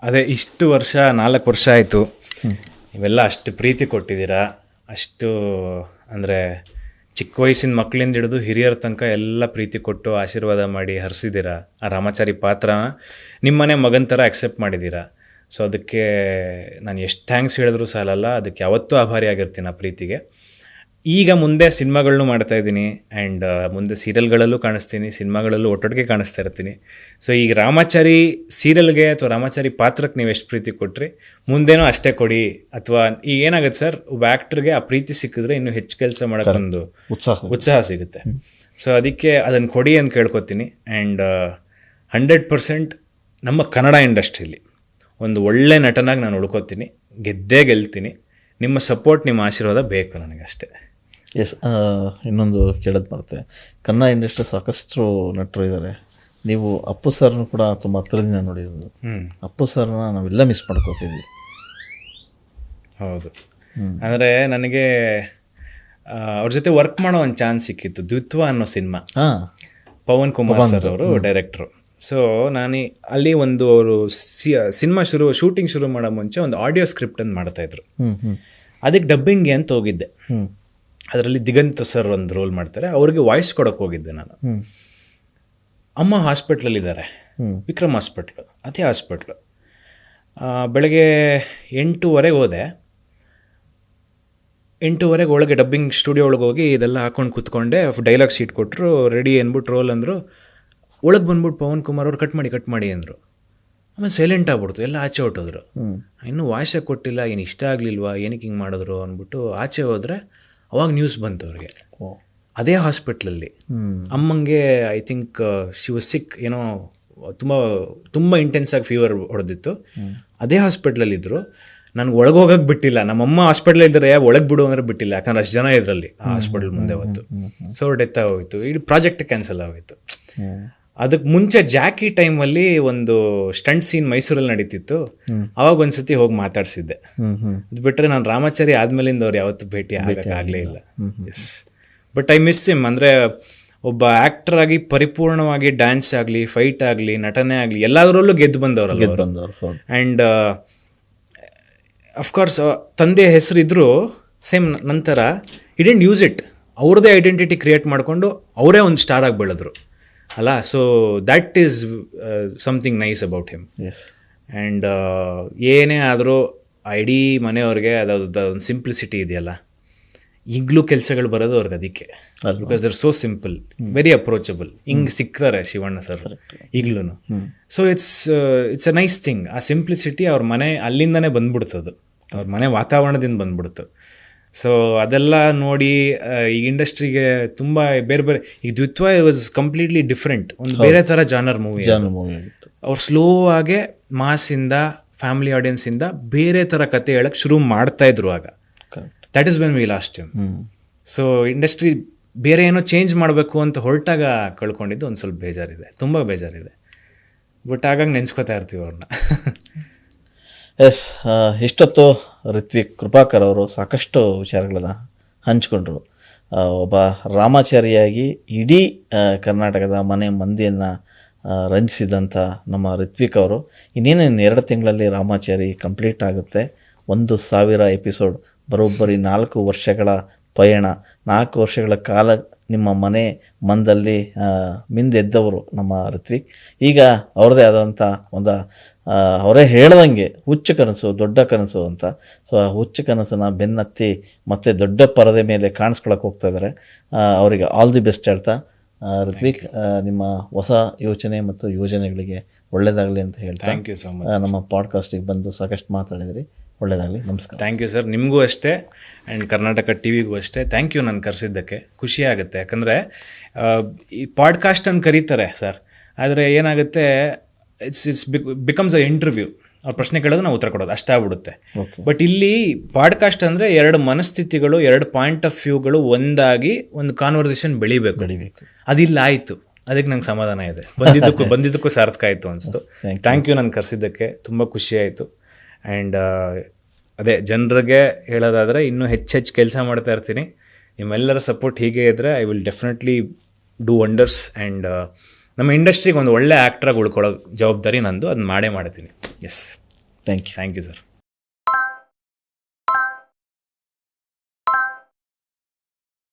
ಅದೇ ಇಷ್ಟು ವರ್ಷ 4 ವರ್ಷ ಆಯಿತು, ಇವೆಲ್ಲ ಅಷ್ಟು ಪ್ರೀತಿ ಕೊಟ್ಟಿದ್ದೀರಾ, ಅಷ್ಟು ಅಂದರೆ ಚಿಕ್ಕ ವಯಸ್ಸಿನ ಮಕ್ಕಳಿಂದ ಹಿಡಿದು ಹಿರಿಯರ ತನಕ ಎಲ್ಲ ಪ್ರೀತಿ ಕೊಟ್ಟು ಆಶೀರ್ವಾದ ಮಾಡಿ ಹರಿಸಿದ್ದೀರಾ. ಆ ರಾಮಾಚಾರಿ ಪಾತ್ರನ ನಿಮ್ಮನೆ ಮಗನ ಥರ ಅಕ್ಸೆಪ್ಟ್ ಮಾಡಿದ್ದೀರಾ. ಸೊ ಅದಕ್ಕೆ ನಾನು ಎಷ್ಟು ಥ್ಯಾಂಕ್ಸ್ ಹೇಳಿದ್ರು ಸಾಲಲ್ಲ, ಅದಕ್ಕೆ ಯಾವತ್ತೂ ಆಭಾರಿ ಆಗಿರ್ತೀನಿ ಆ ಪ್ರೀತಿಗೆ. ಈಗ ಮುಂದೆ ಸಿನಿಮಾಗಳನ್ನೂ ಮಾಡ್ತಾಯಿದ್ದೀನಿ, ಆ್ಯಂಡ್ ಮುಂದೆ ಸೀರಿಯಲ್ಗಳಲ್ಲೂ ಕಾಣಿಸ್ತೀನಿ, ಸಿನಿಮಾಗಳಲ್ಲೂ ಒಟ್ಟೊಟ್ಟಿಗೆ ಕಾಣಿಸ್ತಾ ಇರ್ತೀನಿ. ಸೊ ಈಗ ರಾಮಾಚಾರಿ ಸೀರಿಯಲ್ಗೆ ಅಥವಾ ರಾಮಾಚಾರಿ ಪಾತ್ರಕ್ಕೆ ನೀವು ಎಷ್ಟು ಪ್ರೀತಿ ಕೊಟ್ರಿ, ಮುಂದೇನೂ ಅಷ್ಟೇ ಕೊಡಿ. ಅಥವಾ ಈಗ ಏನಾಗುತ್ತೆ ಸರ್, ಒಬ್ಬ ಆ್ಯಕ್ಟ್ರಿಗೆ ಆ ಪ್ರೀತಿ ಸಿಕ್ಕಿದ್ರೆ ಇನ್ನೂ ಹೆಚ್ಚು ಕೆಲಸ ಮಾಡೋಕ್ಕೊಂದು ಉತ್ಸಾಹ ಸಿಗುತ್ತೆ. ಸೊ ಅದಕ್ಕೆ ಅದನ್ನು ಕೊಡಿ ಅಂತ ಕೇಳ್ಕೊತೀನಿ. ಆ್ಯಂಡ್ 100% ನಮ್ಮ ಕನ್ನಡ ಇಂಡಸ್ಟ್ರೀಲಿ ಒಂದು ಒಳ್ಳೆ ನಟನಾಗಿ ನಾನು ಉಳ್ಕೊತೀನಿ, ಗೆದ್ದೇ ಗೆಲ್ತೀನಿ. ನಿಮ್ಮ ಸಪೋರ್ಟ್, ನಿಮ್ಮ ಆಶೀರ್ವಾದ ಬೇಕು ನನಗಷ್ಟೇ. ಎಸ್, ಇನ್ನೊಂದು ಕೇಳೋದು ಬರುತ್ತೆ, ಕನ್ನಡ ಇಂಡಸ್ಟ್ರಿ ಸಾಕಷ್ಟು ನಟರು ಇದ್ದಾರೆ. ನೀವು ಅಪ್ಪು ಸರ್ನು ಕೂಡ ತುಂಬ ಹತ್ರದಿಂದ ನೋಡಿರೋದು. ಅಪ್ಪು ಸರ್ನ ನಾವೆಲ್ಲ ಮಿಸ್ ಮಾಡ್ಕೋತಿದ್ವಿ. ಹೌದು, ಅಂದರೆ ನನಗೆ ಅವ್ರ ಜೊತೆ ವರ್ಕ್ ಮಾಡೋ ಒಂದು ಚಾನ್ಸ್ ಸಿಕ್ಕಿತ್ತು. ದ್ವಿತ್ವ ಅನ್ನೋ ಸಿನಿಮಾ, ಪವನ್ ಕುಮಾರ್ ಸರ್ ಅವರು ಡೈರೆಕ್ಟ್ರು. ಸೊ ನಾನು ಅಲ್ಲಿ ಒಂದು ಅವರು ಸಿನಿಮಾ ಶೂಟಿಂಗ್ ಶುರು ಮಾಡೋ ಮುಂಚೆ ಒಂದು ಆಡಿಯೋ ಸ್ಕ್ರಿಪ್ಟನ್ನು ಮಾಡ್ತಾಯಿದ್ರು. ಅದಕ್ಕೆ ಡಬ್ಬಿಂಗ್ಗೆ ಅಂತ ಹೋಗಿದ್ದೆ. ಅದರಲ್ಲಿ ದಿಗಂತ್ ಸರ್ ಒಂದು ರೋಲ್ ಮಾಡ್ತಾರೆ, ಅವ್ರಿಗೆ ವಾಯ್ಸ್ ಕೊಡೋಕೆ ಹೋಗಿದ್ದೆ ನಾನು. ಅಮ್ಮ ಹಾಸ್ಪಿಟ್ಲಲ್ಲಿದ್ದಾರೆ, ವಿಕ್ರಮ್ ಹಾಸ್ಪಿಟ್ಲು, ಅದೇ ಹಾಸ್ಪಿಟ್ಲು. ಬೆಳಗ್ಗೆ 8:30 ಹೋದೆ. 8:30 ಒಳಗೆ ಡಬ್ಬಿಂಗ್ ಸ್ಟುಡಿಯೋ ಒಳಗೆ ಹೋಗಿ ಇದೆಲ್ಲ ಹಾಕೊಂಡು ಕೂತ್ಕೊಂಡೆ. ಡೈಲಾಗ್ ಶೀಟ್ ಕೊಟ್ಟರು, ರೆಡಿ ಅಂದ್ಬಿಟ್ಟು ರೋಲ್ ಅಂದರು. ಒಳಗೆ ಬಂದ್ಬಿಟ್ಟು ಪವನ್ ಕುಮಾರ್ ಅವ್ರು ಕಟ್ ಮಾಡಿ ಅಂದರು. ಆಮೇಲೆ ಸೈಲೆಂಟ್ ಆಗ್ಬಿಡ್ತು, ಎಲ್ಲ ಆಚೆ ಹೊಟ್ಟೋದ್ರು. ಇನ್ನೂ ವಾಯ್ಸೇ ಕೊಟ್ಟಿಲ್ಲ, ಏನು ಇಷ್ಟ ಆಗಲಿಲ್ವಾ, ಏನಕ್ಕೆ ಹಿಂಗೆ ಮಾಡಿದ್ರು ಅಂದ್ಬಿಟ್ಟು ಆಚೆ ಹೋದರೆ ಅವಾಗ ನ್ಯೂಸ್ ಬಂತು ಅವ್ರಿಗೆ. ಅದೇ ಹಾಸ್ಪಿಟ್ಲಲ್ಲಿ ಅಮ್ಮಂಗೆ ಐ ಥಿಂಕ್ ಶಿ ವಾಸ್ ಸಿಕ್, ಏನೋ ತುಂಬ ಇಂಟೆನ್ಸಾಗಿ ಫೀವರ್ ಹೊಡೆದಿತ್ತು. ಅದೇ ಹಾಸ್ಪಿಟ್ಲಲ್ಲಿದ್ದರು. ನನಗೆ ಒಳಗೆ ಹೋಗಕ್ಕೆ ಬಿಟ್ಟಿಲ್ಲ. ನಮ್ಮಮ್ಮ ಹಾಸ್ಪಿಟ್ಲ್ ಇದ್ದರೆ ಒಳಗೆ ಬಿಡು ಅಂದರೆ ಬಿಟ್ಟಿಲ್ಲ, ಯಾಕಂದ್ರೆ ಅಷ್ಟು ಜನ ಇದರಲ್ಲಿ ಆ ಹಾಸ್ಪಿಟಲ್ ಮುಂದೆ ಹೊತ್ತು. ಸೊ ಅವ್ರು ಡೆತ್ ಆಗೋಯ್ತು, ಇಡೀ ಪ್ರಾಜೆಕ್ಟ್ ಕ್ಯಾನ್ಸಲ್ ಆಗೋಯ್ತು. ಅದಕ್ಕೆ ಮುಂಚೆ ಜಾಕಿ ಟೈಮಲ್ಲಿ ಒಂದು ಸ್ಟಂಟ್ ಸೀನ್ ಮೈಸೂರಲ್ಲಿ ನಡೀತಿತ್ತು, ಅವಾಗ ಒಂದ್ಸತಿ ಹೋಗಿ ಮಾತಾಡ್ಸಿದ್ದೆ. ಅದು ಬಿಟ್ಟರೆ ನಾನು ರಾಮಾಚಾರಿ ಆದ್ಮೇಲಿಂದ ಅವ್ರು ಯಾವತ್ತೂ ಭೇಟಿ ಆಗಲೇ ಇಲ್ಲ. Yes, but I miss him. ಅಂದರೆ ಒಬ್ಬ ಆ್ಯಕ್ಟರ್ ಆಗಿ ಪರಿಪೂರ್ಣವಾಗಿ ಡ್ಯಾನ್ಸ್ ಆಗಲಿ, ಫೈಟ್ ಆಗಲಿ, ನಟನೆ ಆಗಲಿ ಎಲ್ಲದರಲ್ಲೂ ಗೆದ್ದು ಬಂದವರಲ್ಲ. ಆ್ಯಂಡ್ ಅಫ್ಕೋರ್ಸ್ ತಂದೆ ಹೆಸರಿದ್ರು ಸೇಮ್. ನಂತರ ಈ ಡಿಡ್ಂಟ್ ಯೂಸ್ ಇಟ್, ಅವ್ರದ್ದೇ ಐಡೆಂಟಿಟಿ ಕ್ರಿಯೇಟ್ ಮಾಡಿಕೊಂಡು ಅವರೇ ಒಂದು ಸ್ಟಾರ್ ಆಗಿ ಬೆಳೆದ್ರು ಅಲ್ಲ. So that is something nice about him. And ಏನೇ ಆದರೂ ಇಡೀ ಮನೆಯವ್ರಿಗೆ ಅದೊಂದು ಸಿಂಪ್ಲಿಸಿಟಿ ಇದೆಯಲ್ಲ, ಈಗಲೂ ಕೆಲಸಗಳು ಬರೋದು ಅವ್ರಿಗೆ ಅದಕ್ಕೆ. Because they're so simple, very approachable. ಹಿಂಗೆ ಸಿಗ್ತಾರೆ ಶಿವಣ್ಣ ಸರ್ ಈಗಲೂ. So it's a nice thing. ಆ ಸಿಂಪ್ಲಿಸಿಟಿ ಅವ್ರ ಮನೆ ಅಲ್ಲಿಂದನೇ ಬಂದ್ಬಿಡ್ತದು, ಅವ್ರ ಮನೆ ವಾತಾವರಣದಿಂದ ಬಂದ್ಬಿಡ್ತು. ಸೊ ಅದೆಲ್ಲ ನೋಡಿ ಈಗ ಇಂಡಸ್ಟ್ರಿಗೆ ತುಂಬ ಬೇರೆ ಬೇರೆ. ಈಗ ದ್ವಿತ್ವ ವಾಸ್ ಕಂಪ್ಲೀಟ್ಲಿ ಡಿಫ್ರೆಂಟ್, ಒಂದು ಬೇರೆ ಥರ ಜಾನರ್ ಮೂವಿ. ಅವ್ರು ಸ್ಲೋ ಆಗೇ ಮಾಸಿಂದ, ಫ್ಯಾಮಿಲಿ ಆಡಿಯನ್ಸಿಂದ ಬೇರೆ ಥರ ಕತೆ ಹೇಳಕ್ಕೆ ಶುರು ಮಾಡ್ತಾಯಿದ್ರು ಆಗ. That is when we last him. So industry ಬೇರೆ ಏನೋ ಚೇಂಜ್ ಮಾಡಬೇಕು ಅಂತ ಹೊರಟಾಗ ಕಳ್ಕೊಂಡಿದ್ದು ಒಂದು ಸ್ವಲ್ಪ ಬೇಜಾರಿದೆ, ತುಂಬ ಬೇಜಾರಿದೆ. ಬಟ್ ಹಾಗಾಗಿ ನೆನೆಸ್ಕೋತಾ ಇರ್ತೀವಿ ಅವ್ರನ್ನ. ಎಸ್, ಇಷ್ಟೊತ್ತು ರಿತ್ವಿಕ್ ಕೃಪಾಕರ್ ಅವರು ಸಾಕಷ್ಟು ವಿಚಾರಗಳನ್ನು ಹಂಚಿಕೊಂಡ್ರು. ಒಬ್ಬ ರಾಮಾಚಾರಿಯಾಗಿ ಇಡೀ ಕರ್ನಾಟಕದ ಮನೆ ಮಂದಿಯನ್ನು ರಂಜಿಸಿದಂಥ ನಮ್ಮ ರಿತ್ವಿಕ್ ಅವರು ಇನ್ನೇನೇನು 2 ತಿಂಗಳಲ್ಲಿ ರಾಮಾಚಾರಿ ಕಂಪ್ಲೀಟ್ ಆಗುತ್ತೆ. 1,000 ಎಪಿಸೋಡ್, ಬರೋಬ್ಬರಿ 4 ವರ್ಷಗಳ ಪಯಣ, 4 ವರ್ಷಗಳ ಕಾಲ ನಿಮ್ಮ ಮನೆ ಮಂದಲ್ಲಿ ಮಿಂದೆದ್ದವರು ನಮ್ಮ ರಿತ್ವಿಕ್. ಈಗ ಅವ್ರದ್ದೇ ಆದಂಥ ಒಂದು ಅವರೇ ಹೇಳ್ದಂಗೆ ಹುಚ್ಚು ಕನಸು, ದೊಡ್ಡ ಕನಸು ಅಂತ. ಸೊ ಆ ಹುಚ್ಚು ಕನಸನ್ನು ಬೆನ್ನತ್ತಿ ಮತ್ತೆ ದೊಡ್ಡ ಪರದೆ ಮೇಲೆ ಕಾಣಿಸ್ಕೊಳಕ್ಕೆ ಹೋಗ್ತಾ ಇದ್ದಾರೆ. ಅವರಿಗೆ ಆಲ್ ದಿ ಬೆಸ್ಟ್ ಹೇಳ್ತಾ, ರಿತ್ವಿಕ್ ನಿಮ್ಮ ಹೊಸ ಯೋಚನೆ ಮತ್ತು ಯೋಜನೆಗಳಿಗೆ ಒಳ್ಳೆಯದಾಗಲಿ ಅಂತ ಹೇಳ್ತಾ ಥ್ಯಾಂಕ್ ಯು ಸೊ ಮಚ್. ನಮ್ಮ ಪಾಡ್ಕಾಸ್ಟಿಗೆ ಬಂದು ಸಾಕಷ್ಟು ಮಾತಾಡಿದ್ರಿ. ಒಳ್ಳೆಯದಾಗಲಿ, ನಮಸ್ಕಾರ. ಥ್ಯಾಂಕ್ ಯು ಸರ್, ನಿಮಗೂ ಅಷ್ಟೇ ಆ್ಯಂಡ್ ಕರ್ನಾಟಕ ಟಿ ವಿಗೂ ಅಷ್ಟೇ. ಥ್ಯಾಂಕ್ ಯು ನನ್ನ ಕರೆಸಿದ್ದಕ್ಕೆ, ಖುಷಿ ಆಗುತ್ತೆ. ಯಾಕಂದರೆ ಈ ಪಾಡ್ಕಾಸ್ಟ್ ಅಂತ ಕರೀತಾರೆ ಸರ್, ಆದರೆ ಏನಾಗುತ್ತೆ, ಇಟ್ಸ್ ಬಿಕಮ್ಸ್ ಅ ಇಂಟರ್ವ್ಯೂ. ಅವ್ರ ಪ್ರಶ್ನೆ ಕೇಳೋದು ನಾವು ಉತ್ತರ ಕೊಡೋದು ಅಷ್ಟೇ ಆಗ್ಬಿಡುತ್ತೆ. ಬಟ್ ಇಲ್ಲಿ ಪಾಡ್ಕಾಸ್ಟ್ ಅಂದರೆ 2 ಮನಸ್ಥಿತಿಗಳು, 2 ಪಾಯಿಂಟ್ ಆಫ್ ವ್ಯೂಗಳು ಒಂದಾಗಿ ಒಂದು ಕಾನ್ವರ್ಸೇಷನ್ ಬೆಳಿಬೇಕು. ಅದಿಲ್ಲ ಆಯಿತು, ಅದಕ್ಕೆ ನಂಗೆ ಸಮಾಧಾನ ಇದೆ. ಬಂದಿದ್ದಕ್ಕೂ ಸಾರ್ಥಕ ಆಯಿತು ಅನಿಸ್ತು. ಥ್ಯಾಂಕ್ ಯು ನನ್ನ ಕರೆಸಿದ್ದಕ್ಕೆ, ತುಂಬ ಖುಷಿ ಆಯಿತು. ಆ್ಯಂಡ್ ಅದೇ ಜನರಿಗೆ ಹೇಳೋದಾದರೆ ಇನ್ನೂ ಹೆಚ್ಚು ಕೆಲಸ ಮಾಡ್ತಾ ಇರ್ತೀನಿ. ನಿಮ್ಮೆಲ್ಲರ ಸಪೋರ್ಟ್ ಹೀಗೆ ಇದ್ದರೆ I will definitely do wonders. And ನಮ್ಮ ಇಂಡಸ್ಟ್ರಿಗೆ ಒಂದು ಒಳ್ಳೆ ಆ್ಯಕ್ಟ್ರಾಗಿ ಉಳ್ಕೊಳ್ಳೋ ಜವಾಬ್ದಾರಿ ನಂದು, ಅದನ್ನ ಮಾಡೇ ಮಾಡ್ತೀನಿ. Yes, thank you sir.